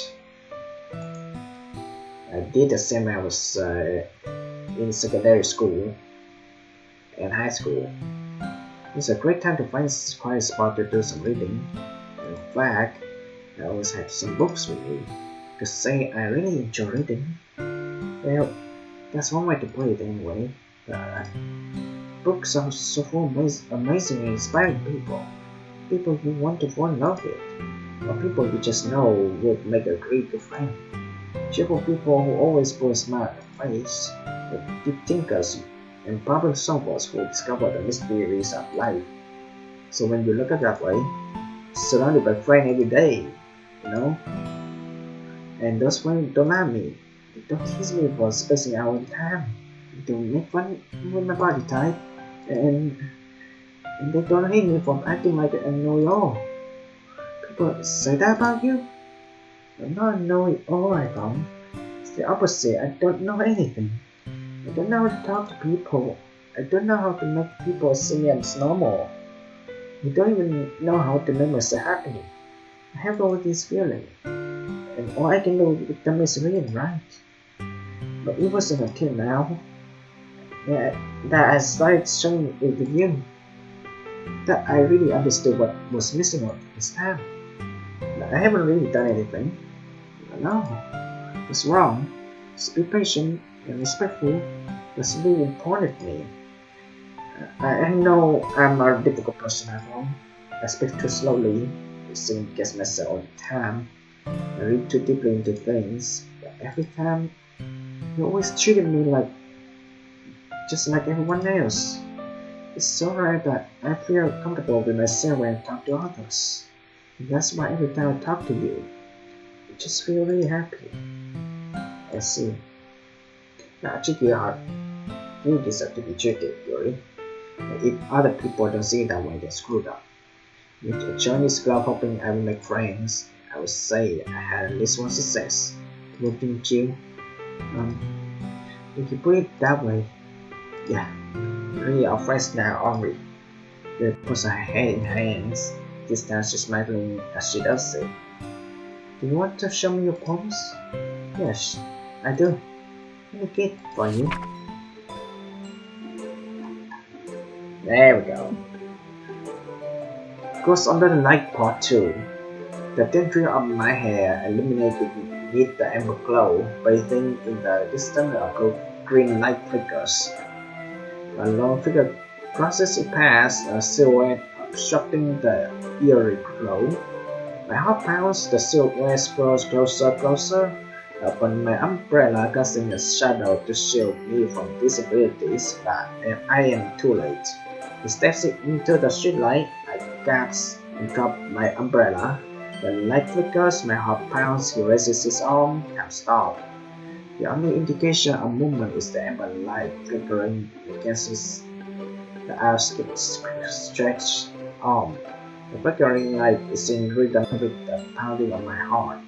I did the same when I was in secondary school and high school. It's a great time to find a quiet spot to do some reading. In fact, I always have some books with me to say I really enjoy reading. Well, that's one way to put it anyway. Books are so full of amazing and inspiring people. People you want to fall in love with, or people you just know would make a great good friend. Cheerful people who always put a smile on their face, the deep thinkers and problem solvers who discover the mysteries of life. So when you look at it that way, surrounded by friends every day, you know? And those friends don't mind me. They don't tease me for spacing out on time. They don't make fun with my body type. And they don't hate me for acting like I know it all. People say that about you? I don't know it all, iPhong. It's the opposite. I don't know anything. I don't know how to talk to people. I don't know how to make people see me as normal. I don't even know how to make myself happy. I have all these feelings, and all I can do with them is read and write. But it wasn't until now that I started showing it with you that I really understood what was missing all this time. I haven't really done anything. No, it's wrong. Just be patient and respectful. That's really important to me. I know I'm a difficult person at home. I speak too slowly. I second guess myself all the time. I read too deeply into things. But every time, you always treated me just like everyone else. It's so rare that I feel comfortable with myself when I talk to others. And that's why every time I talk to you, I just feel really happy. I see. Now check you out. You deserve to be treated, Yuri. And if other people don't see it that way, they're screwed up. With a Chinese club hoping I will make friends, I would say I had at least one success. Wouldn't you? If you put it that way, yeah. We are friends now, aren't we? We put our head in hands. This time she's smiling as she does it. Do you want to show me your poems? Yes, I do. Let me get for you. There we go. Goes under the light part 2. The tendril of my hair illuminated beneath the amber glow, bathing in the distant green light flickers. A long figure crosses it past, a silhouette obstructing the eerie glow. My heart pounds, the silhouette grows closer. Upon my umbrella casting a shadow to shield me from visibilities, but I am too late. He steps into the streetlight. I gasp and drop my umbrella. The light flickers, my heart pounds. He raises his arm. I'm stopped. The only indication of movement is the amber light flickering against the outstretched arm. The flickering light is in rhythm with the pounding of my heart,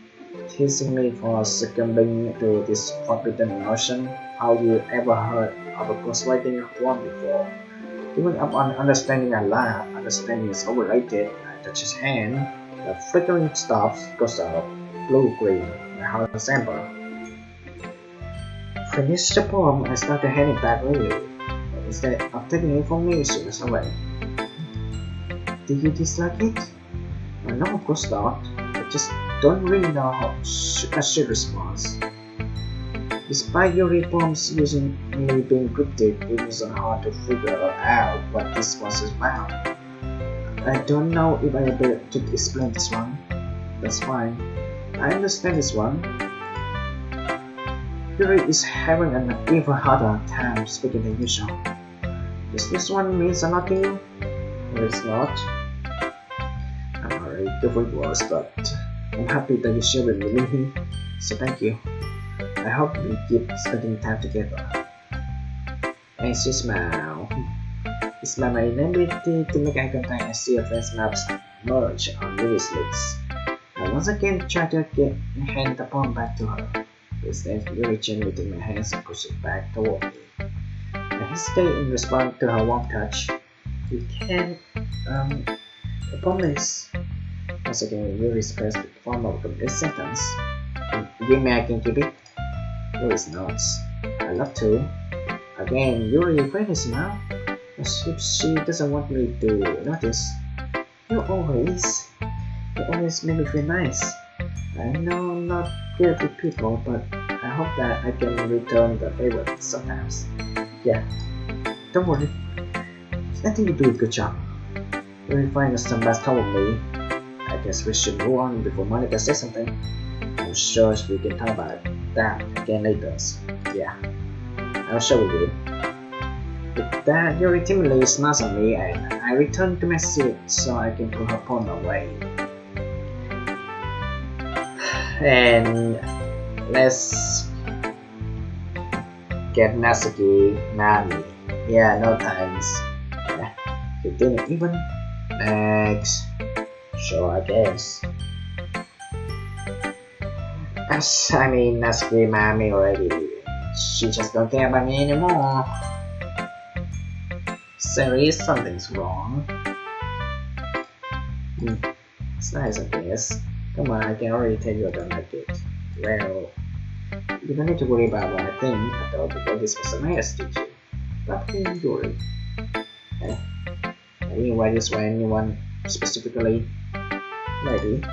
teasing me for succumbing to this forbidden emotion. How you ever heard of a ghostwriting poem before? Giving up on understanding, I laugh. Understanding is overrated. I touch his hand. The flickering stops, goes out, blue-green. My heart is amber. Finished the poem, I started heading back early. Instead of taking it from me, she was away. Did you dislike it? No, of course not. I just don't really know how I should respond. Despite your poems usually being cryptic, it wasn't hard to figure out what this was about. I don't know if I should explain this one. That's fine. I understand this one. Yuri is having an even harder time speaking than usual. Does this one mean a lot to you? No, it's not. I'm already doing worse, but I'm happy that you share with me, so thank you. I hope we keep spending time together. And she smiled. It's my inability to make eye contact and see a friend's maps merge on Yuri's lips. I once again tried to hand the poem back to her. Instead, Yuri gently took my hands and pushed it back toward me. I hesitated in response to her warm touch. You can, I promise. Once again, Yuri pressed the form of a complete sentence. Give me, I can keep it. Yuri's nods. I love to. Again, Yuri faintly smiled, as if she doesn't want me to notice. You always make me feel nice. I know I'm not good with people, but I hope that I can return the favor sometimes. Yeah, don't worry. I think you do a good job. When we find some last time with me, I guess we should move on before Monica says something. I'm sure we can talk about that again later. Yeah, I'll show you. With that, Yuri timidly smiles at me and I return to my seat so I can put her phone away. And let's get Natsuki Nami. Yeah, no thanks. You didn't even. Next. Sure, I guess. I mean, Natsuki Nami already. She just don't care about me anymore. Sorry, something's wrong. It's nice, I guess. Come on, I can already tell you I don't like it. Well, You don't need to worry about what I think, although because this was a nice teacher. But can you worry? Okay. I didn't write this for anyone specifically. Maybe.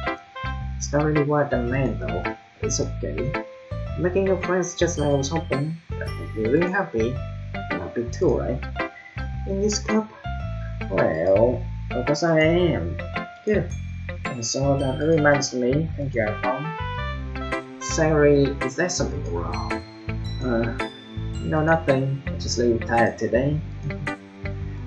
It's not really what I meant though. It's okay. Making new friends just like I was hoping. That made me really happy. I'm happy too, right? In this club? Well, of course I am. Good. And so that reminds me, thank you, iPhong. Sorry, is there something wrong? No, nothing. I'm just a little tired today.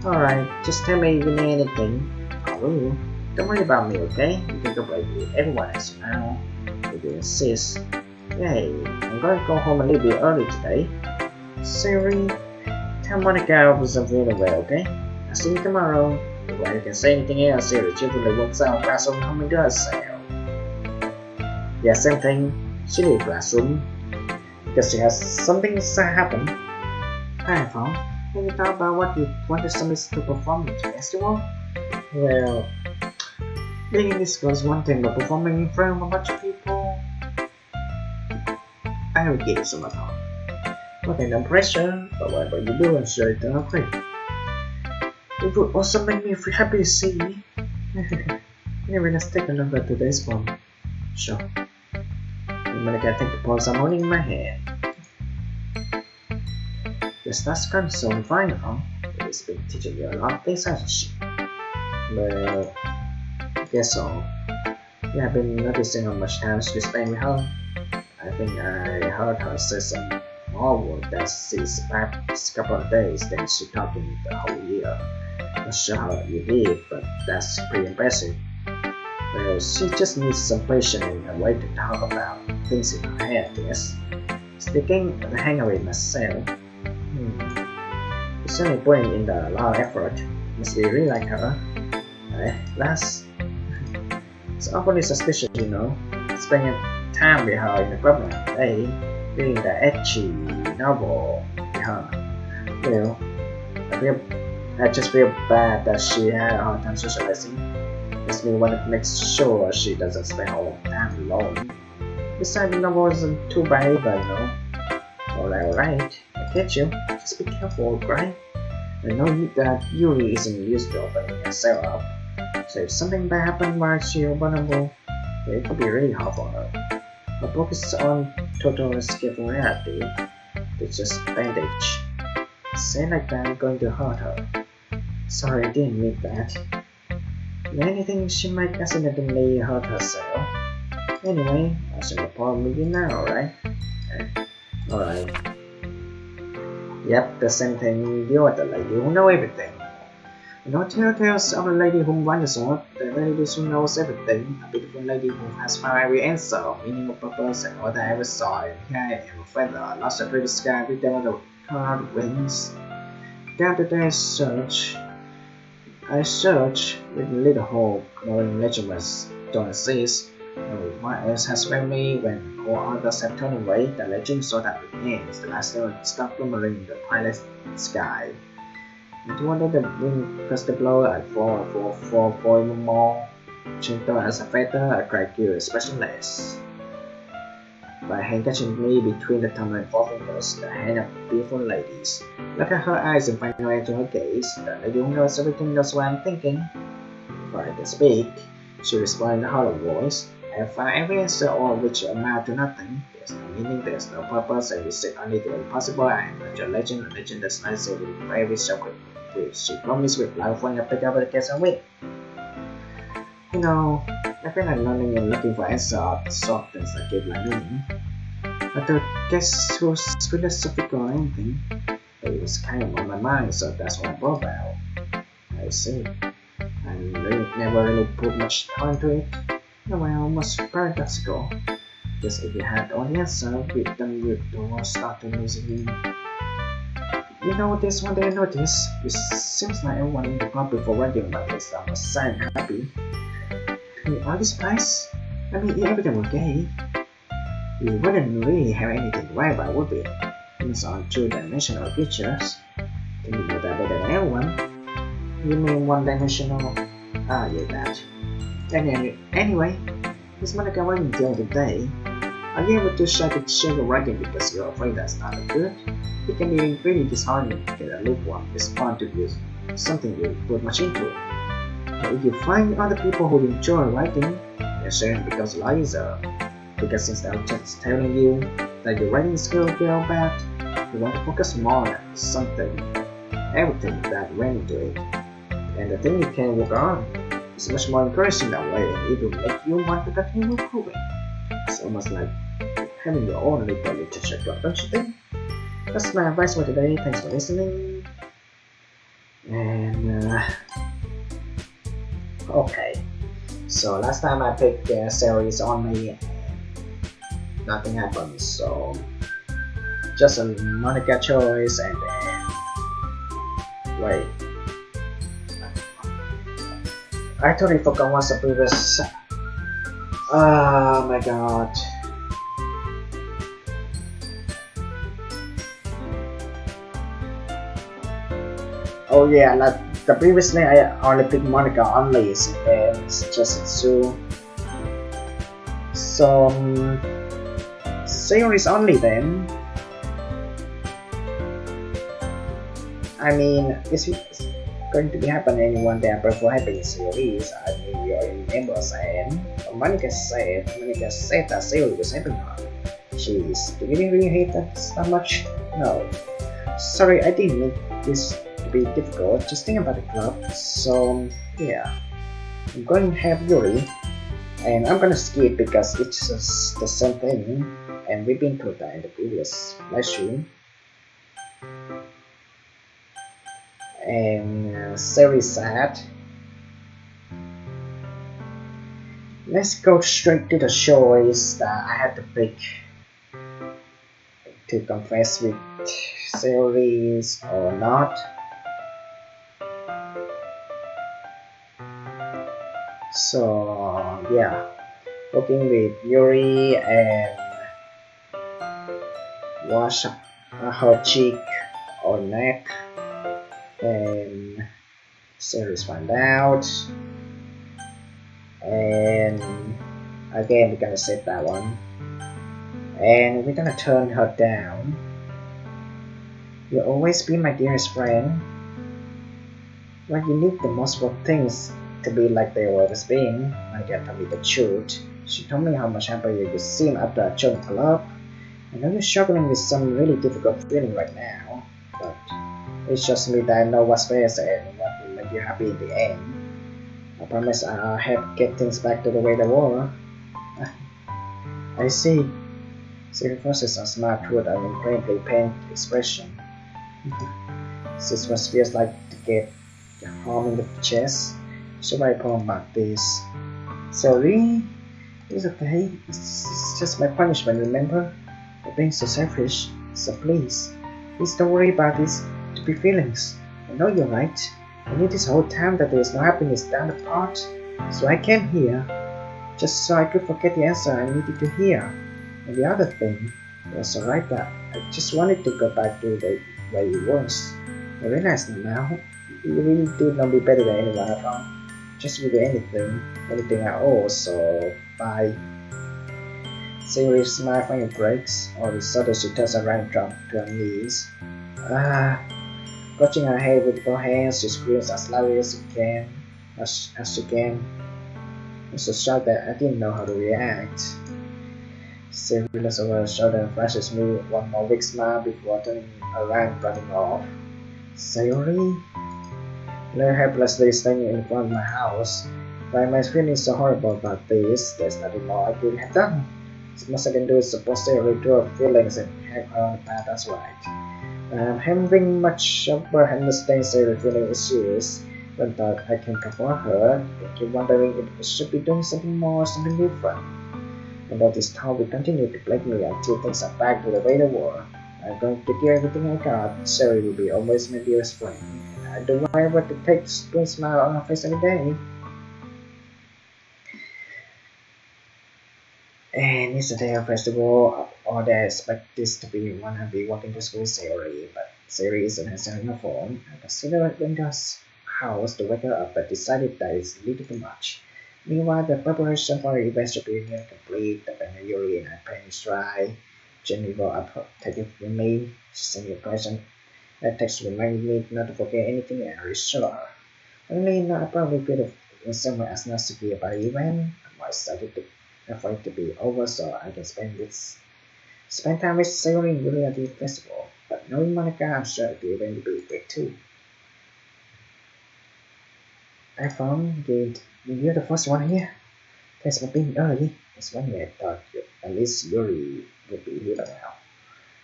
Alright, just tell me if you need anything. I will. Don't worry about me, okay? You can go play with everyone else now. If you insist. Hey, I'm going to go home a little bit early today. Sorry. Tell Monica I was available, okay? I'll see you tomorrow. If you can say anything else, Siri generally works out classroom how many does sell. Yeah, same thing. She needs classroom. Because she has something to happen. Hi, iPhong. Have you thought about what you want the summits to perform at the festival? Well, being in this school is one thing, but performing in front of a bunch of people, I will give it some thought. Okay, no pressure, but whatever you do, I'm sure it'll turn out great. It would also make me feel happy to see you. Anyway, let's take a look at today's poem. Sure. I'm gonna get the pose I'm holding in my hand. Yes, that's kind of so fine, huh? It's been teaching you a lot of things, hasn't she? Well, I guess so. Yeah, I've been noticing how much time she spent with her. I think I heard her say some more word that she's past couple of days than she talking the whole year. Not sure how you did, but that's pretty impressive. Well, she just needs some patience and a way to talk about things in her head, yes. Speaking of the hang of it myself, it's certainly putting in a lot of effort. Must be really like her. That's it's awfully suspicious, you know. Spending time with her in the club one day, reading the etchy novel with her. Well, I just feel bad that she had a hard time socializing. Makes me want to make sure she doesn't spend all the time alone. Besides, the novel isn't too bad either, you know. Alright, I get you. Just be careful, right? I know that Yuri isn't used to opening herself up. So if something bad happens while she's vulnerable, it could be really hard for her. Her book is on total escape from reality. It's just bandage. Say like that, going to hurt her. Sorry, I didn't mean that. Anything she might accidentally hurt herself. Anyway, I should report with you now, right? Alright. Yep, the same thing the other lady who knows everything. No telltales of a lady who wonders out, the lady who knows everything, a beautiful lady who has found every answer, meaning of purpose, and all that I ever saw in hair and feather, lost the pretty sky with them the cloud wings. Down to their search, I search with little hope, knowing legends don't exist. What else has failed me when all others have turned away? The legend so that remains, the last level stopped glimmering in the twilight sky. And you wonder the wind pressed the blow I fall even more. Gentle as a feather, I cried you expressionless. By hand catching me between the thumb and forefingers, the hand of beautiful ladies. Look at her eyes and find way to her gaze. The lady who knows everything knows what I'm thinking. Before I can speak, she responded in a hollow voice. I have found every answer, all of which amount to nothing. There's no meaning, there's no purpose, and we seek only the impossible. I am not your legend, a legend does not say with very sacred which she promised with life when I pick up the case and win. You know, I feel like learning and looking for answers are the sort of things that give my meaning. But the guess was philosophical or anything. It was kind of on my mind, so that's what I brought about. I see. I never really put much thought into it. No, well, almost paradoxical. Because if you had all the answers, then we'd all start to losing you. You know, this one day I noticed, it seems like everyone in the club before writing about this, I was sad and happy. All this place? I mean, if everything were gay, we wouldn't really have anything to worry about, would we? Things are two-dimensional creatures. Can you know that better than everyone? You mean one-dimensional? Ah, yeah, that. Anyway, this Monica waiting until today. Are you able to share your writing because you're afraid that's not good? It can be really disheartening to get a lukewarm response to you, something you put much into. But if you find other people who enjoy writing, they're sharing because lies are. Because instead of just telling you that your writing skills are bad, you want to focus more on something, everything that went into it, and the thing you can work on. It's much more encouraging that way, and it will make you want to continue improving. It's almost like having your own little literature club, don't you think? That's my advice for today. Thanks for listening. And okay, so last time I picked a series only, and nothing happened. So just a Monica choice, and then wait. I totally forgot what's the previous. Oh my god. Oh yeah, like the previously I only picked Monica only, and it's just Sue. So series only then. I mean, it's going to be happening one day before having series. I mean, you already remember saying, Monica said that series was happening. Jeez, do you really hate that so much? No. Sorry, I didn't make this to be difficult. Just think about the club. So, yeah. I'm going to have Yuri. And I'm gonna skip because it's just the same thing. And we've been through that in the previous live stream. And series sad. Let's go straight to the choice that I had to pick to confess with series or not. So yeah, working with Yuri and wash her cheek or neck. And series find out, and again we're gonna set that one, and we're gonna turn her down. You'll always be my dearest friend. When you need the most for things to be like they always been, Monica told me the truth. She told me how much happier you seem after a joint club. I know you're struggling with some really difficult feeling right now, but it's just me that I know what's best and what will make you happy in the end. I promise I'll help get things back to the way they were. I see. She forces a smile toward an incredibly pained expression. This was feels like to get harm in the chest. Should I poem about this? Sorry? It's okay. It's just my punishment, remember? For being so selfish. So please don't worry about this. To be feelings. I know you're right. I knew this whole time that there is no happiness down the path, so I came here, just so I could forget the answer I needed to hear. And the other thing, it was alright that I just wanted to go back to the way it was. I realize now, you really do know me better than anyone I found. Just with anything at all, so bye. Serious smile finally breaks, all of a sudden she turns around and drops to her knees. Clutching her head with both hands, she screams as loudly as she can. It's a shock that I didn't know how to react. She looks over her shoulder and flashes me one more weak smile before turning around and running off. Sayori? Lay helplessly standing in front of my house. Why am I feeling so horrible about this? There's nothing more I could have done. The most I can do is support Sayori to her feelings and help her on the path that's right. I'm having much of a understanding Sayori feeling issues, but that I can comfort her. I keep wondering if I should be doing something more, something different. And all this time we continue to blame me until things are back to the way they were. I'm going to give everything I got. Sayori will be always my dearest friend. I do whatever it takes to put a smile on her face every day. And it's a day of festival, or they expect this to be one I'll be walking to school with Sayori, but Sayori isn't answering her phone. I considered going to her house to wake her up, but decided that it's a little too much. Meanwhile, the preparation for the event should be nearly complete. The banner urine and pen is dry. Jenny will take it with me. Send you a present. That text remind me not to forget anything and sure. Only not a probably bit of somewhere as not severe by event. I might started to for it to be over so I can spend time with sailing really at the festival. But knowing Monica, I'm sure the event will be great too. iPhong, you're the first one here. Thanks for being early. It's funny I thought at least Yuri would be here by now.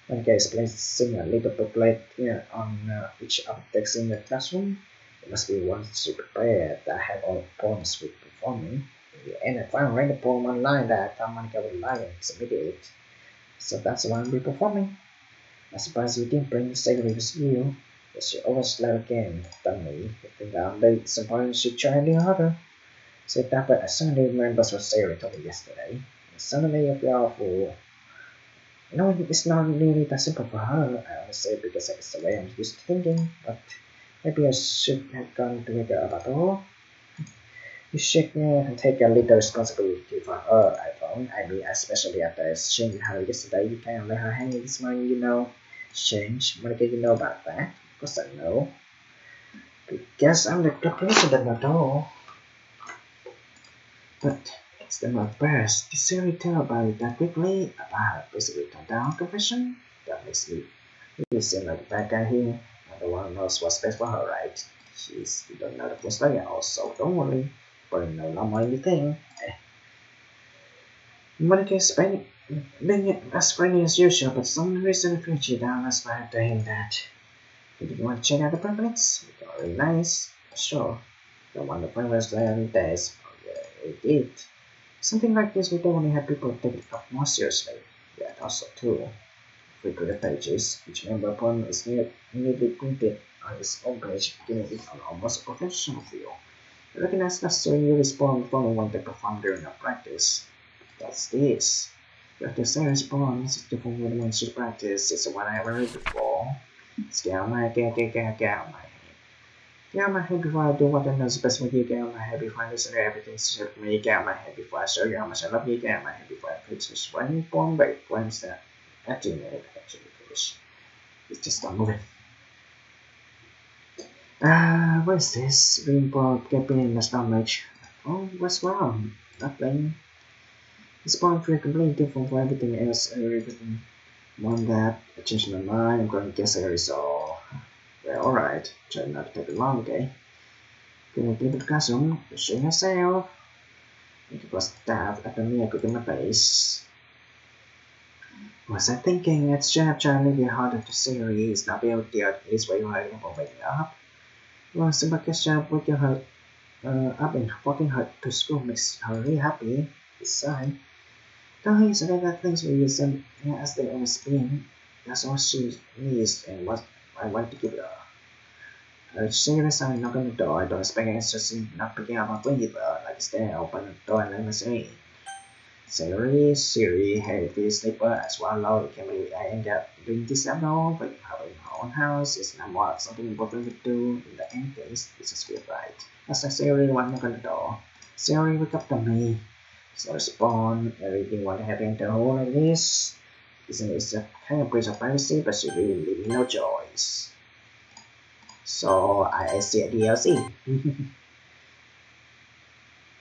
Monica is placing a little booklet here on each of the texts in the classroom. It must be one she prepared that had all the poems with performing. In the end, I found random poem online that I thought Monica would like and submitted it. So that's the one we'll be performing. I'm surprised you didn't bring the secretary with you. But she always let again, than me. I think I'm late. Some point she tried any harder. Said that, but I suddenly remembers what Sarah told me yesterday. And suddenly I feel awful. No, it's not really that simple for her. I only say because it's the way I'm used to thinking. But maybe I should have gone to her about all. You should take a little responsibility for her, iPhone. I mean, especially after exchanging her yesterday, you can't let her hang in this morning, Change. Monica, you know about that? Of course I know. Because I'm the president at all. But it's the not best. Did Siri tell about it that quickly? About her basically turned down confession? That makes me really seem like a bad guy here. I'm the one who knows what's best for her, right? You don't know the full story also, don't worry. But you know not more anything. Monica is being as friendly as usual, but some reason Richie down as bad to him that. Did you want to check out the pamphlets? They're really nice. Sure. The one the pamphlets there in days. Oh, yeah, it did. Something like this we definitely have people take it up more seriously. Yeah, also too. Frequent the pages, each member poem is neatly printed on its own page, giving it an almost professional feel. I recognize necessary new respond from when they perform during a practice. That's this. But the same response is different when one should practice. It's what I read before. Get out my head. Get out my head before I do what I know is best for you. Get out my head before I listen to everything said for me. Get out my head before I show you how much I love you. Get out my head before I preach this one born by Wednesday. Actually, finish. It's just not moving. What is this? Rainbow gaping in my stomach. Oh, what's wrong? Nothing. This point feel completely different from everything else I written. One that I changed my mind. I'm going to guess I so. Well, alright. Try not to take it long, okay? Gonna get to the classroom. Show yourself. It was stabbed at the near in my face. Was I thinking it's just trying to get harder to series, not be able to deal at least where you are able to wake up? Well, simple question waking her up and walking her to school makes her really happy. Besides, don't you say that things will use them as they always been. That's all she needs and what I want to give her. Serious I knock on the door, I don't expect answers not picking up my breather, like stay open the door and let me see. Siri, hey, this sleeper as well low, can we I end up doing this at all, but having my own house is not what something important to do in the end case, this is feel right. As I Siri, one knock on the door. Siri, wake up to me. So respond, everything what happened to her like this. Isn't it a kind of breach of privacy, but she really leave me no choice. So I see a DLC.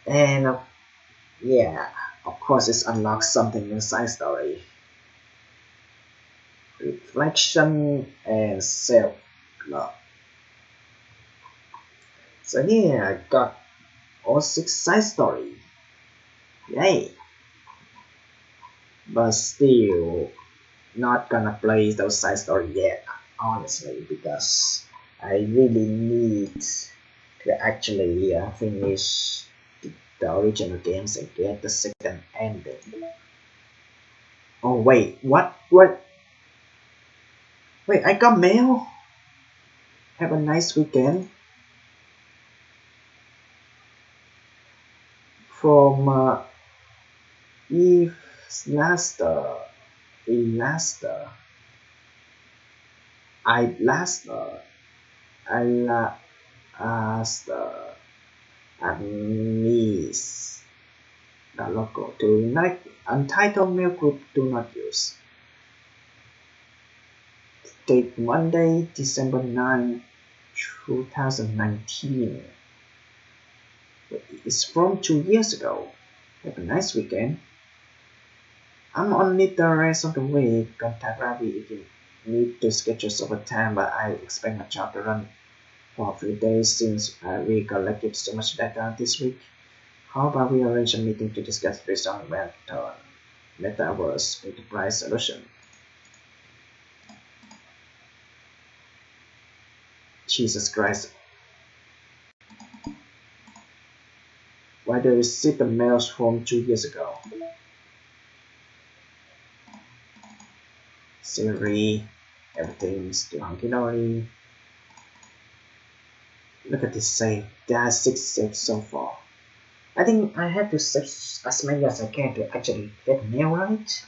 And yeah, of course it unlocks something inside story. Reflection and self-love. So here I got all 6 side story. Yay! But still not gonna play those side story yet, honestly, because I really need to actually finish the original games and get the second ending. Oh wait, what? Wait, I got mail? Have a nice weekend. From Eve Laster. Laster. Laster. Admin. is the logo. To untitled mail group, do not use. Date Monday, December 9, 2019. It's from 2 years ago. Have a nice weekend. I'm on it the rest of the week. Contact Ravi if you need to schedule overtime, but I expect my job to run for a few days since we collected so much data this week. How about we arrange a meeting to discuss this on Metaverse Enterprise Solution? Jesus Christ. Why do you see the mails from 2 years ago? Siri, everything's still hunky-dory. Look at this save. There are 6 saves so far. I think I have to save as many as I can to actually get mail right.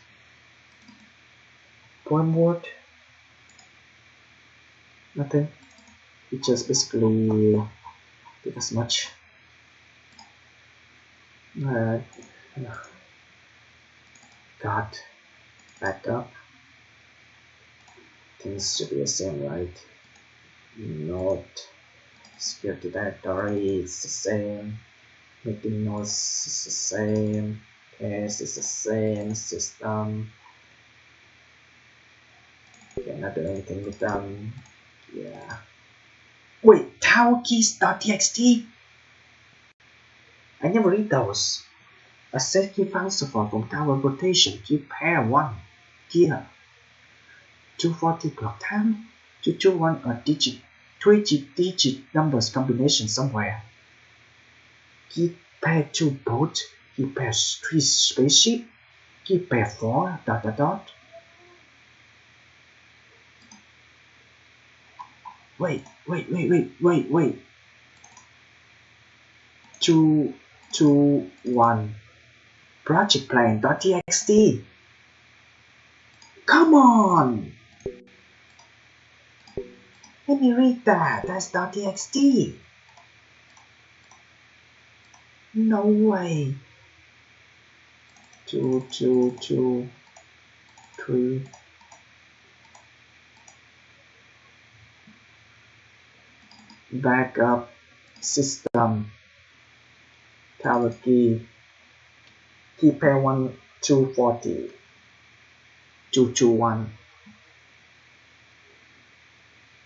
Poem word. Nothing. It just basically did as much. God. Back up. Things should be the same, right? Note. Security directory is the same. Meeting notes is the same. Case is the same. System. Cannot do anything with them. Yeah. Wait, tower keys.txt? I never read those. A set key file support from tower rotation. Key pair 1. Gear. 240 clock time. 221 a digit. 3-digit numbers combination somewhere. Key pair 2 boat. Key pair 3 spaceship. Key pair 4 ... Wait. 221 project plan.txt. Come on! Let me read that. That's .txt. No way. 2, 3. Backup system. Tower key. Key pair 1, 240. 221.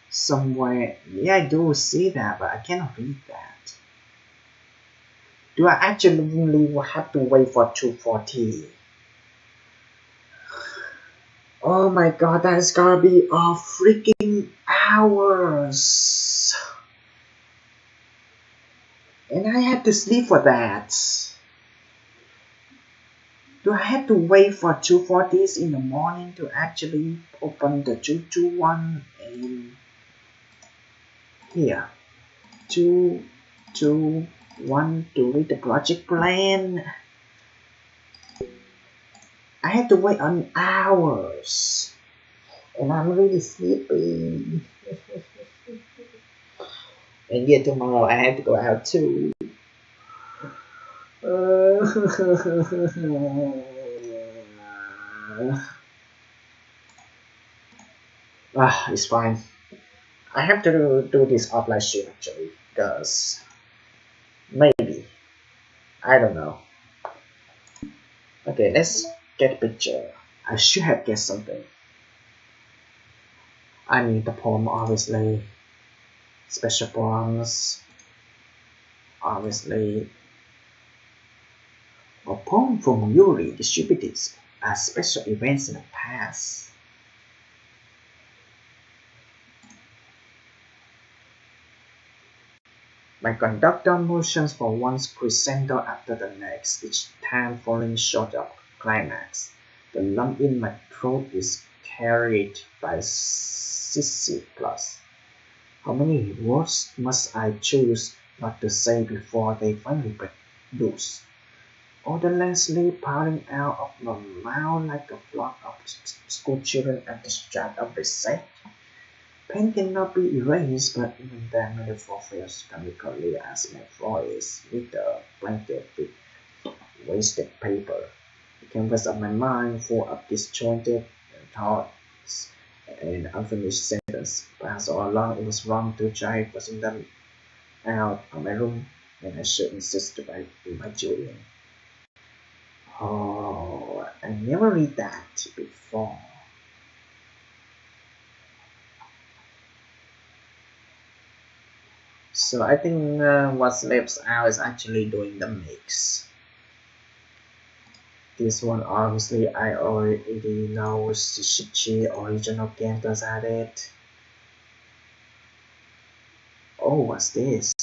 Somewhere. Yeah, I do see that, but I cannot read that. Do I actually have to wait for 240? Oh my god, that's gonna be a freaking hours. And I have to sleep for that. Do I have to wait for 240s in the morning to actually open the 221 and here 221 to read the project plan? I have to wait on hours and I'm really sleepy. And yet tomorrow I have to go out too. It's fine. I have to do this offline stream actually, because maybe, I don't know. Okay, let's get a picture. I should have guessed something. I need the poem, obviously. Special poems, obviously. A poem from Yuri distributed as special events in the past. My conductor motions for one crescendo after the next, each time falling short of climax. The lump in my throat is carried by ddlc.plus. How many words must I choose not to say before they finally break loose? Odorlessly pouring out of my mouth like a flock of school children at the start of the set. Pain cannot be erased, but even then metaphor feels comically as my voice with the blanket with wasted paper. The canvas of my mind full of disjointed thoughts and unfinished sentences. Perhaps all along it was wrong to try forcing them out of my room when I should insist by Julian. Oh, I never read that before. So I think what's left out is actually doing the mix. This one obviously I already know Shichi original game does added. Oh, what's this?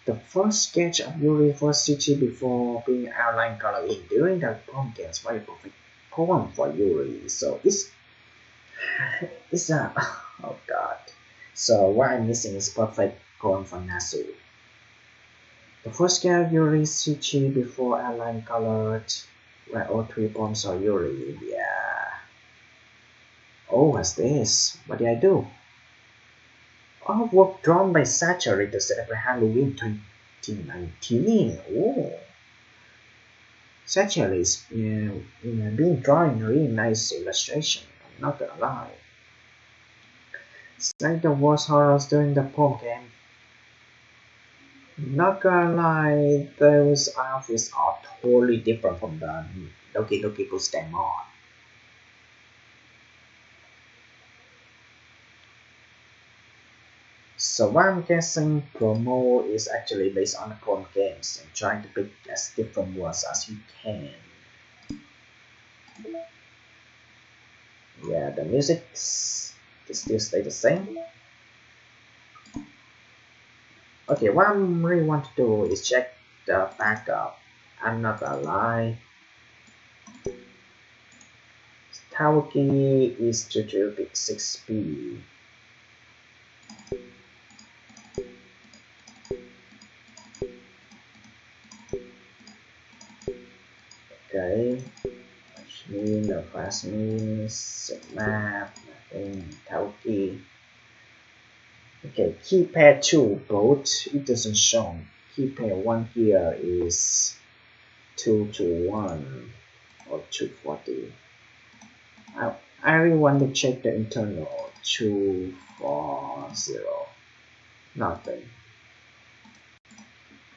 The first sketch of Yuri for Shichi before being outline coloring during the poem games very perfect poem for Yuri. So it's a oh god. So what I'm missing is perfect poem for Nasu. The first sketch of Yuri Shichi before outline colored where all three poems are Yuri. Yeah. Oh, what's this? What did I do? Oh, work drawn by Sacharit to celebrate Halloween 2019. Oh, Sacharit is being drawing really nice illustration. I'm not gonna lie. It's like the worst horrors during the poem game. Not gonna lie, those outfits are totally different from the Doki Doki puts them on. So what I'm guessing promo is actually based on the poem games and trying to pick as different words as you can. Yeah, the music still stay the same. Okay, what I really want to do is check the backup. I'm not gonna lie. Tower key is 226B. Okay, which means the class means map, nothing, tower key. Okay, keypad 2 both it doesn't show. Keypad 1 here is 221 or 240. I really want to check the internal 240. Nothing.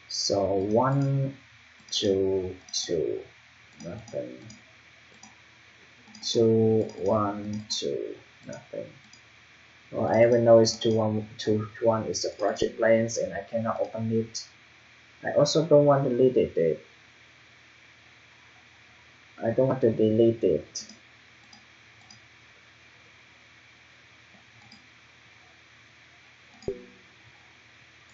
So 1 2 2 nothing. 2 1 2 nothing. Well, I even know it's 2 1 is the project plans and I cannot open it. I also don't want to delete it. I don't want to delete it.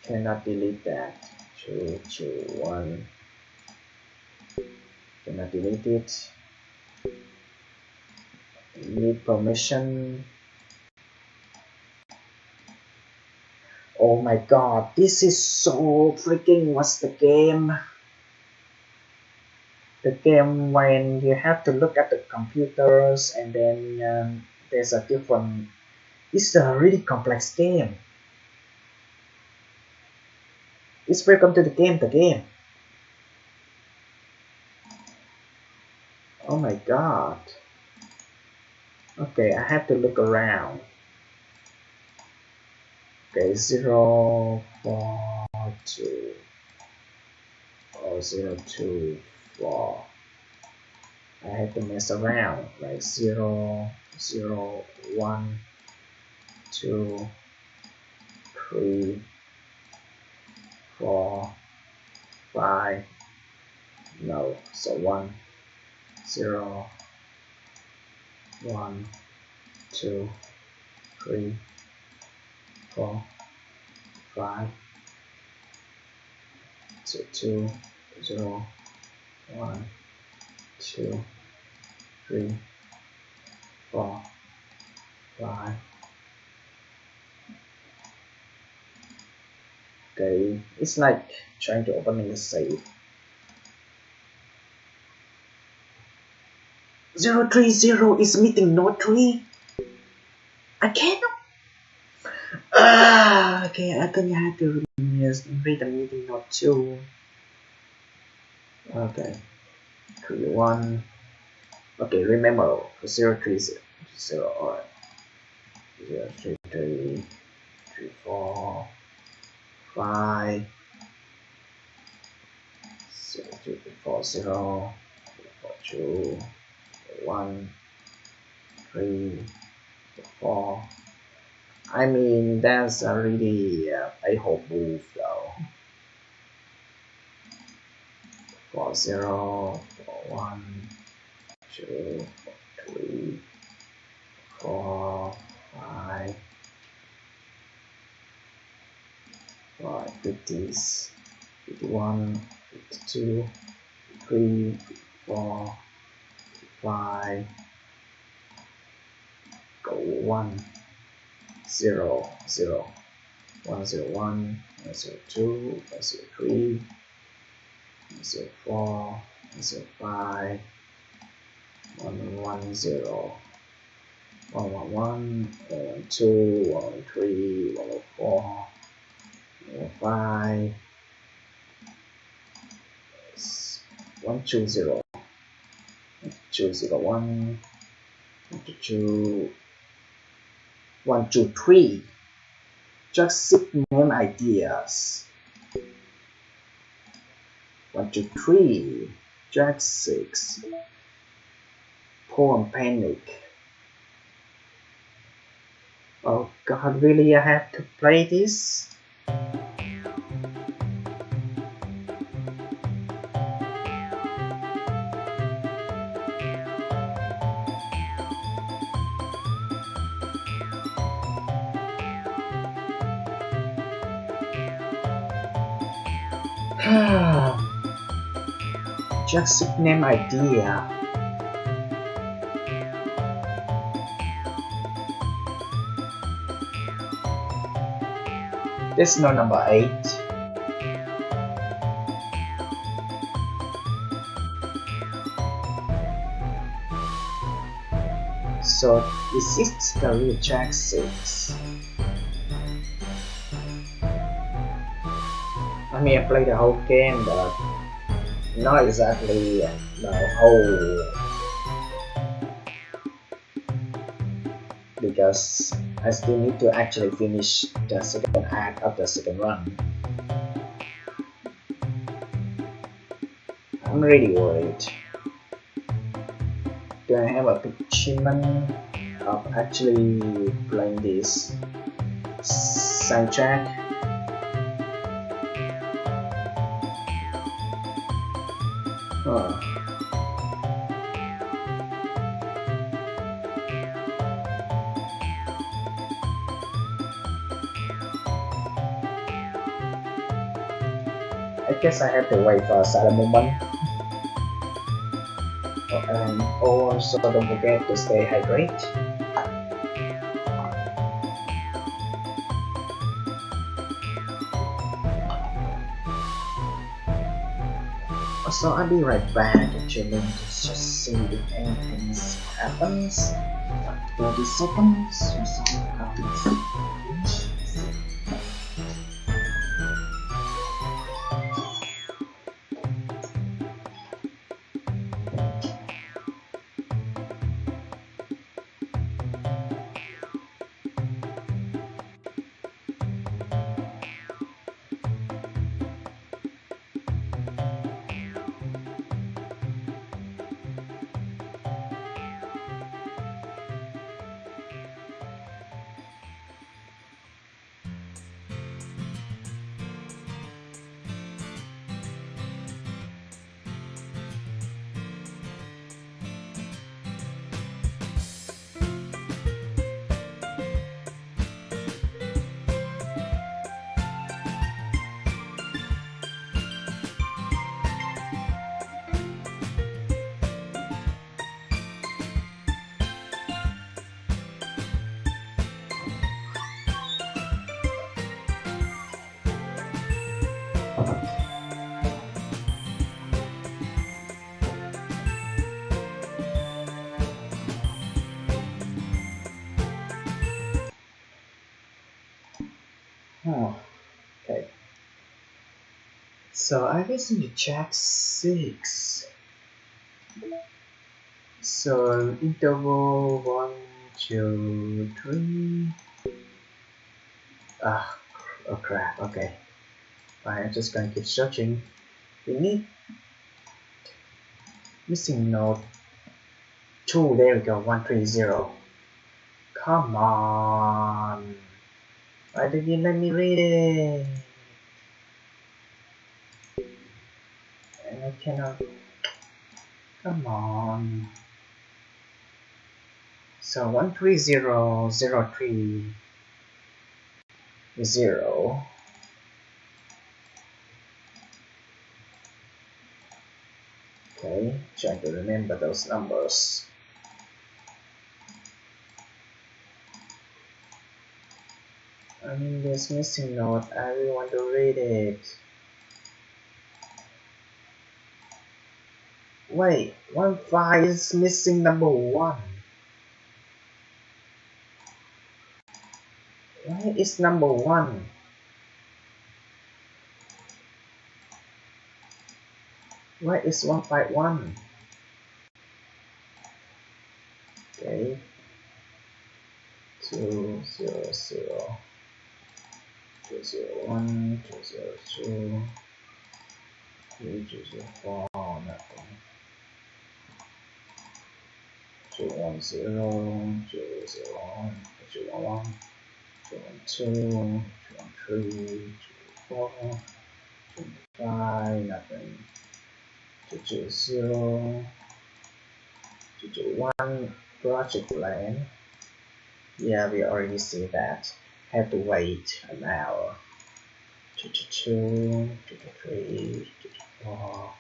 Cannot delete that. 2 2 1. Cannot delete it. Need permission. Oh my god, this is so freaking what's the game? The game when you have to look at the computers and then there's a different. It's a really complex game. It's welcome to the game. Oh my god. Okay, I have to look around. Okay, 0 4 2 or 0 2 4. I have to mess around like 0 0 1 2 3 4 5. No, so 1 0 1 2 3 4 5 2 2 0 1 2 3 4 5. Okay, it's like trying to open a safe. 030 is meeting node 3. I cannot. Okay, I think I have to read the meeting node 2. Okay, 3 1. Okay, remember 0 3 0 or 0 3 3 3 4 5 0 3 4 0 4 2 1 3 4. I mean, that's a really a whole move though. 4 0 4 1 2 3 4 5 50s 51 52 3 4 5 go 1 0 0 1 0 1 1 0 2 1 0 3 1 0 4 1 0 5 1 1 0 1 1 1 1 2 1 3 1 4 1 5 1 2 0 2 0 1 1 2 1 2 3. Just 6 name ideas. 1 2 3 Jack 6 Poem Panic. Oh god, really I have to play this? Just 6 name idea. There's no number 8. So is it the real Jack 6? I mean I played the whole game but not exactly the whole, because I still need to actually finish the second act of the second run. I'm really worried. Do I have a achievement of actually playing this soundtrack? I guess I have to wait for a certain moment. And also don't forget to stay hydrated. So I'll be right back actually to just see if anything happens. 30 seconds, result comes. Okay. So I guess in the jack 6. So interval 1, 2, 3. Oh crap, okay. Fine, I'm just gonna keep searching. We need missing note 2, there we go, 130. Come on. Why did you let me read it? And I cannot. Come on. So 13003 0. Okay, trying to remember those numbers. I mean, this missing note, I really want to read it. Wait, 15 is missing number 1. Where is number 1? Where is 151? Okay. 200 201 202 204 nothing 210 201 211 212 213 214 215 nothing 220 221 project plan. Yeah, we already see that. Have to wait an hour. 222 223 224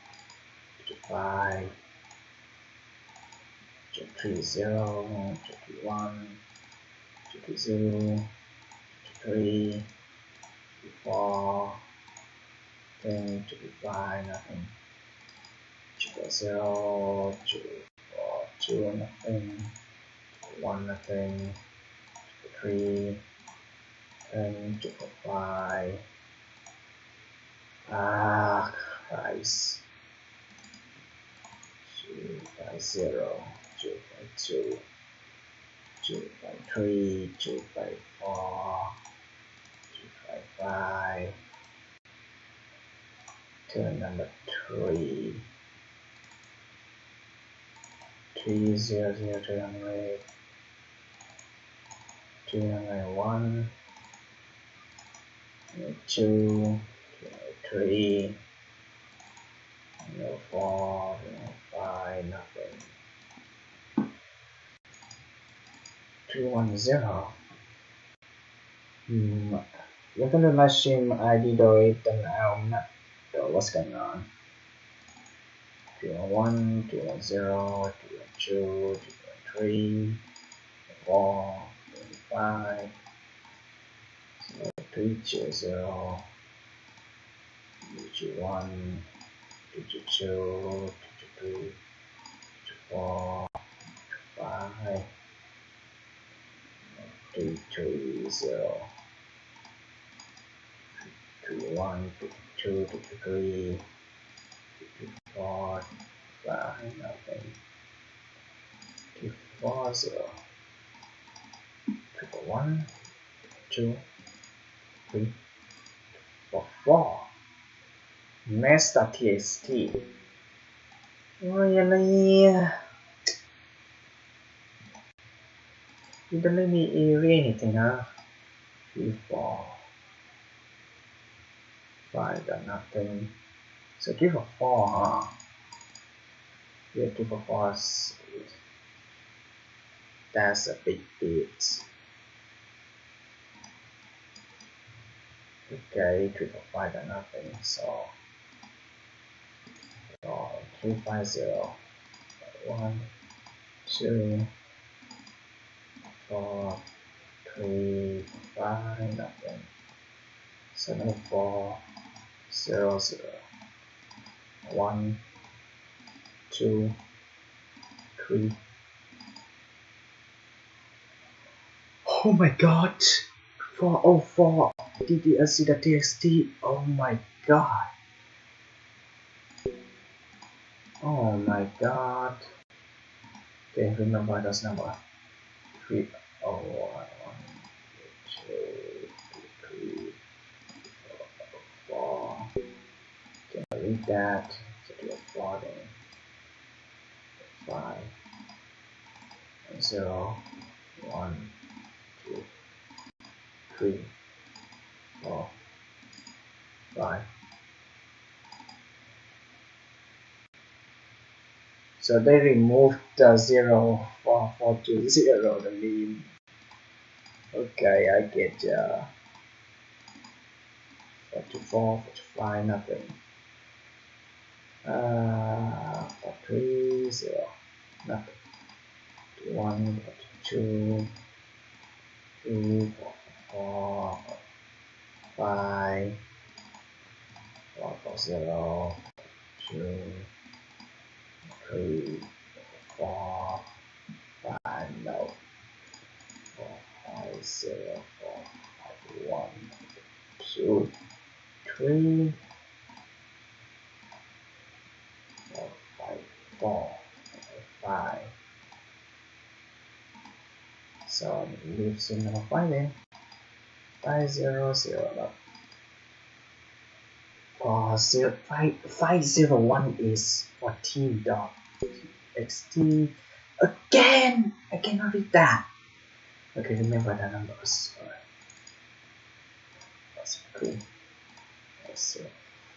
225 230 231 220 223 224 10 225 nothing 240 242 nothing 1 nothing 3 10 245 Christ 250 252 253 254 255 turn number 3 300 300 201 2 3 4 5 nothing 310. You're gonna live stream ID though it then I'm not sure what's going on. 201 210 212 213 4 5 320 221 222 223 224 5 330 31 52 53 54 5 nothing 240 1 2 3 4 Nest.txt. Really? You don't let me read anything, huh? 3 4 5 got nothing. So 3 for 4, huh? Yeah, 3 for 4 is, that's a big bit. Okay, 3 for 5 got nothing. So 350 1 2 4 3 5 nothing 7 4 0 0 1 2 3. Oh my god, 404 ddlc.txt. Oh my god, Oh my god. Okay, remember those number. 3, 1, 2, 3, 4. Can I read that? So do a 4 then. 5, 0, 1, 2, 3, 4, 5. So they removed the 0 for 420, the mean. Okay, I get 44, 45, nothing. 430, nothing. 1, 2, 3, 4, 5, 440, 2, 3, 4, 5, no. 450, 4, 1, 2, 3, 4, 5, 4, 5. So leave sim number 5 then. 500, no. 501 is 14.xt. Again! I cannot read that. Okay, remember the numbers. Alright. That's cool.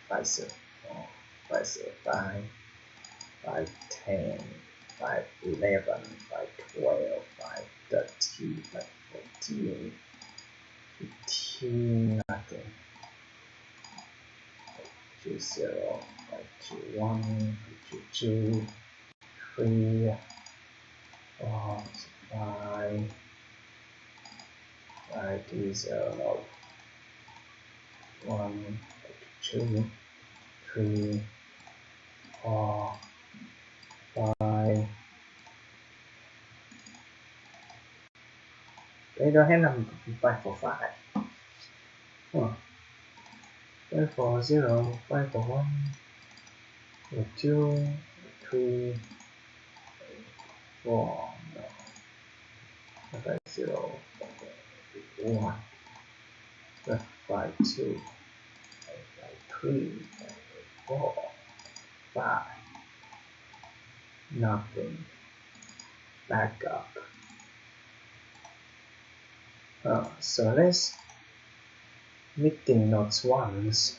504, 505, 510, 511, 512, 513, 514, 15, nothing. 20, 521, 522, 3, 4, 5, 530, 1, 2, 3, 4, 5. They don't have number 545. Oh. 540, 541, 2, 3, 4, no. 550, 1, 552, 553, 4, 5. Nothing. Back up. So let's meeting notes once.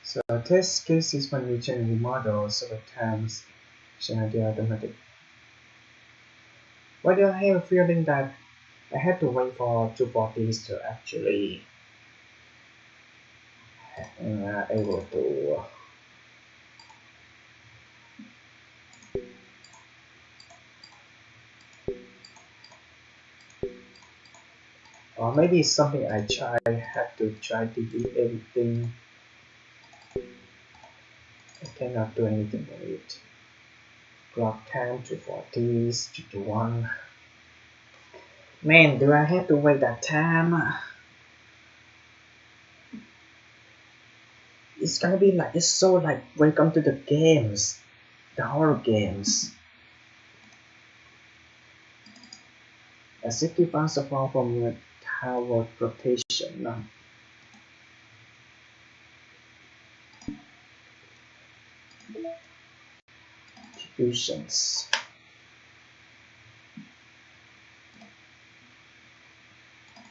So test case is when we change the model several times, change the automatic. Why do I have a feeling that I had to wait for 240s to actually able to or maybe it's something I have to try to do everything. I cannot do anything with it. Clock time 240s, 221. Man, do I have to wait that time? It's gonna be like, it's so like, welcome to the games, the horror games. A safety bounce fall from your tower protection. Distributions.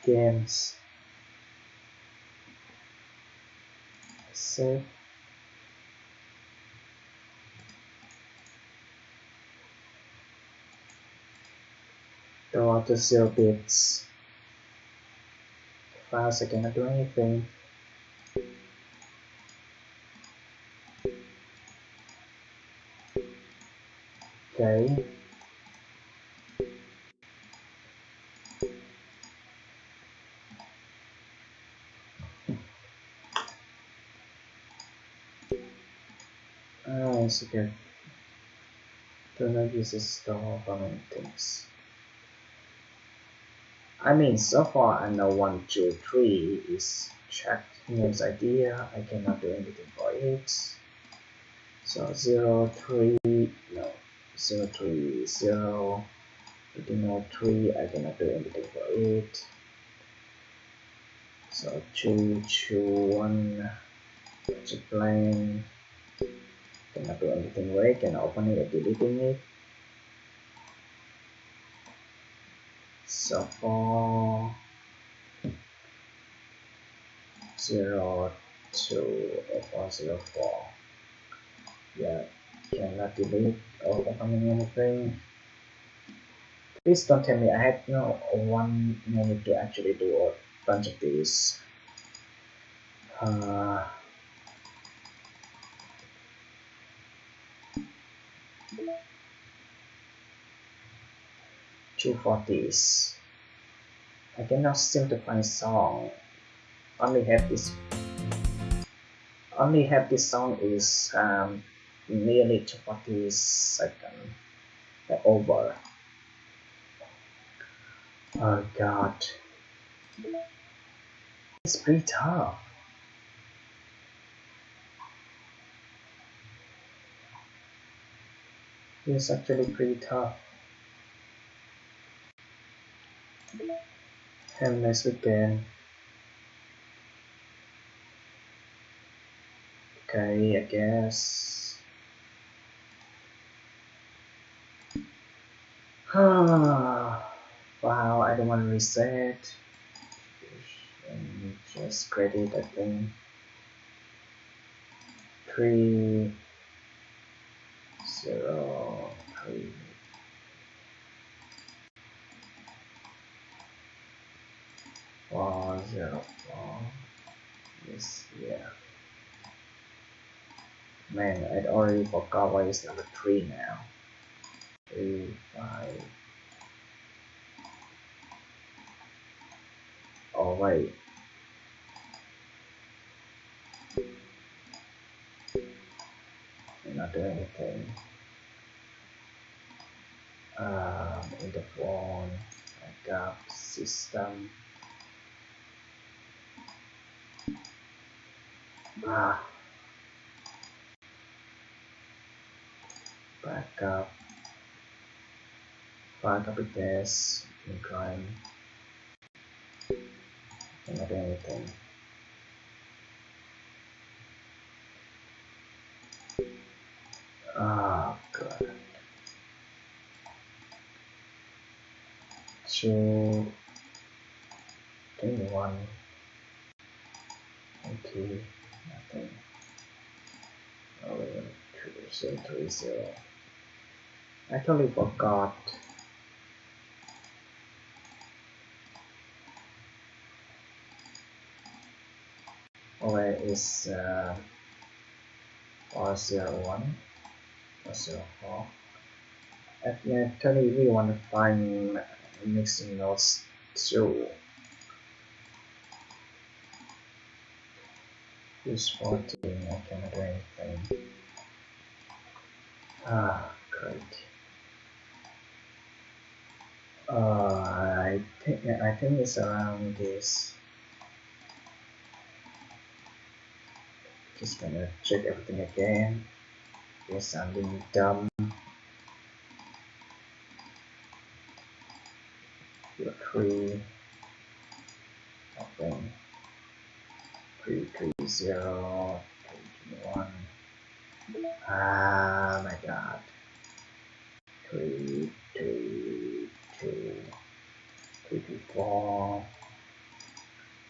Games. Save. Go out to 0 bits. Fast, I cannot do anything. Okay. It's okay. Do not use this store for many things. I mean, so far I know 1, 2, 3 is checked names idea. I cannot do anything for it. So 0 3 no 0 3 0 no 3 I cannot do anything for it. So 2 2 1 to plan, cannot do anything with it, can open it or deleting it. So 4 0 2 or 0 4, yeah, cannot delete or opening anything. Please don't tell me I had no 1 minute to actually do a bunch of these. 240s. I cannot seem to find song. Only have this song is nearly 240 seconds over. Oh god, it's pretty tough. It's actually pretty tough. Have a nice weekend. Okay, I guess. Wow, I don't want to reset. And just credit, I think. 3 0 3 4 0 4. Yes, yeah. Man, I'd already forgot what is number 3 now. 3 5. Oh wait. I'm not doing anything. In the phone, backup system. Backup. File copy paste. Incline. I'm not doing anything. God. 2 21. Okay, nothing. Oh, 3030. I totally forgot. Where is 401 404? I totally really want to find mixing notes too. Use 14, I cannot do anything. Great. I think it's around this. Just gonna check everything again. Yes, I'm being dumb. 3 open 330 321. My god. 332 324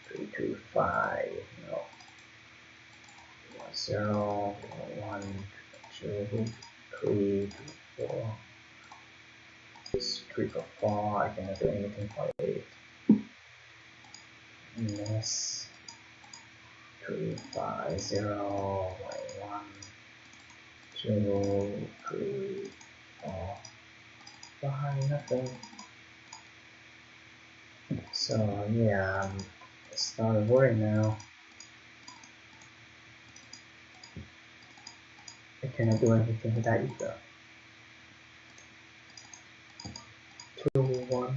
325. No. 0 1 2 3 4 3 for 4. I cannot do anything for it. Yes. 3 5 0 1 2 3 4 5. Nothing. So yeah, I'm started worrying now. I cannot do anything with that either. 2 1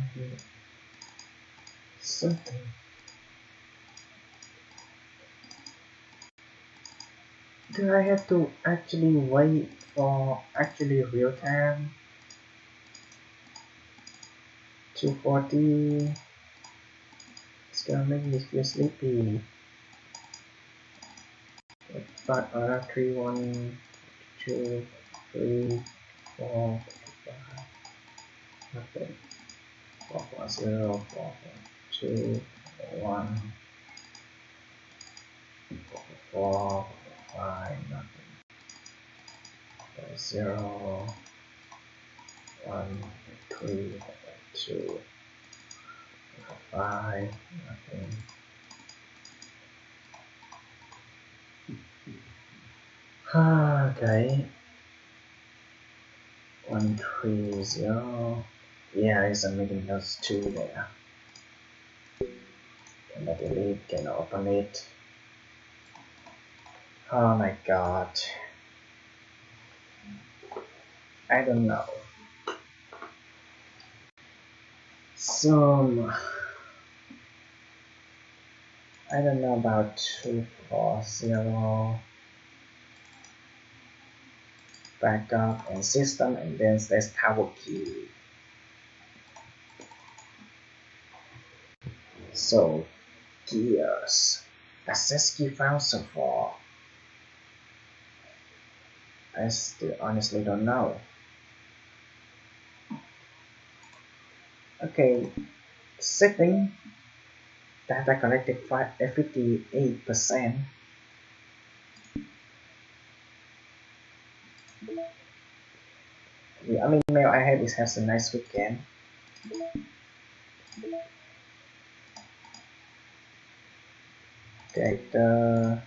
something. Do I have to actually wait for actually real time? 240. It's gonna make me feel sleepy. But 3, 1, 2, 3, 4, 5, nothing. 4, 4, 0, 4, 2, 1, 4, 5, nothing. 0, 1, 3, 2, 5, nothing. Okay. 1, 3, 0. Yeah, it's a meeting those two there. Can I delete? Can I open it? Oh my god. I don't know. So I don't know about 240 backup and system, and then there's tower key. So gears. Access key found so far. I still honestly don't know. Okay, setting data collected 58%. The only mail I have is has a nice weekend. Data.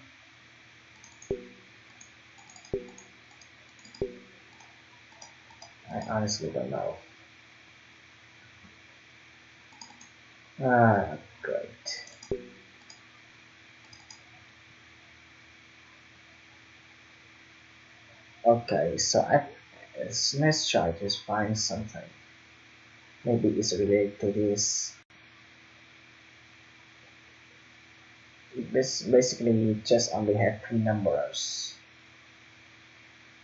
I honestly don't know. Great. Okay, so let's try to find something. Maybe it's related to this. This basically just only have 3 numbers.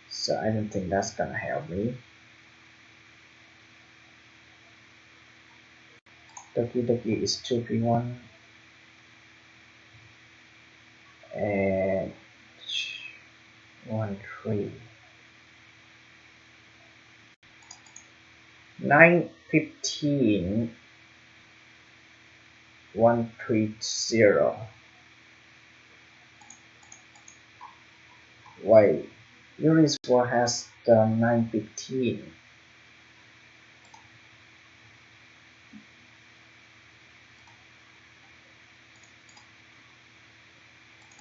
So I don't think that's gonna help me. Doki Doki is 231 and 13. 915 130. Wait, Yuri's war has the 915.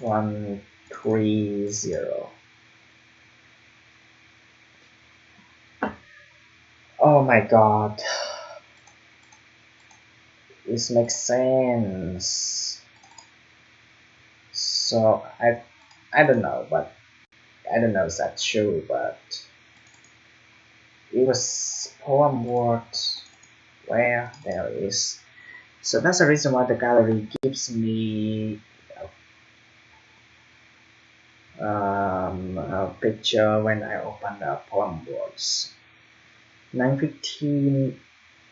130. Oh my god. This makes sense. So I don't know, but I don't know if that's true, but it was poem word where there is. So that's the reason why the gallery gives me a picture when I open the poem words. 9:15.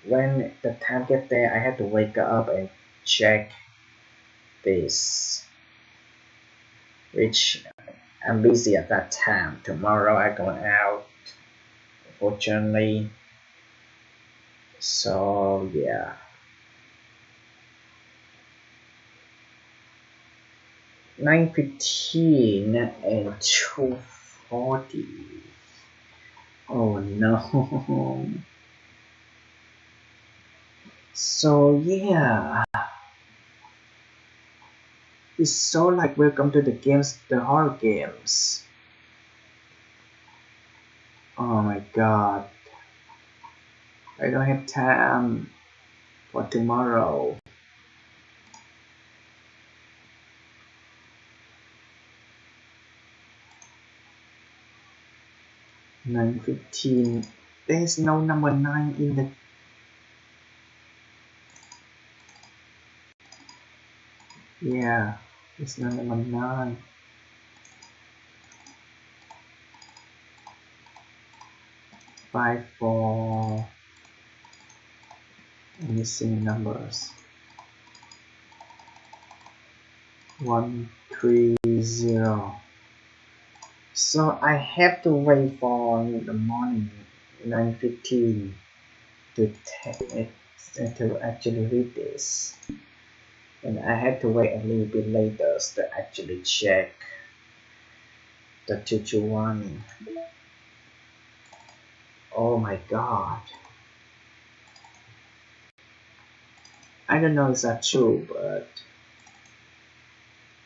When the time get there, I had to wake up and check this, which I'm busy at that time. Tomorrow I going out, fortunately. So yeah. 9:15 and 2:40. Oh no. So yeah. It's so like welcome to the games, the horror games. Oh my god. I don't have time for tomorrow. 9:15. There's no number 9 in the. Yeah, it's no number 9. 54 missing numbers. 130. So I have to wait for the morning 9:15 to actually read this, and I had to wait a little bit later to actually check the 221. Oh my god. I don't know if that's true, but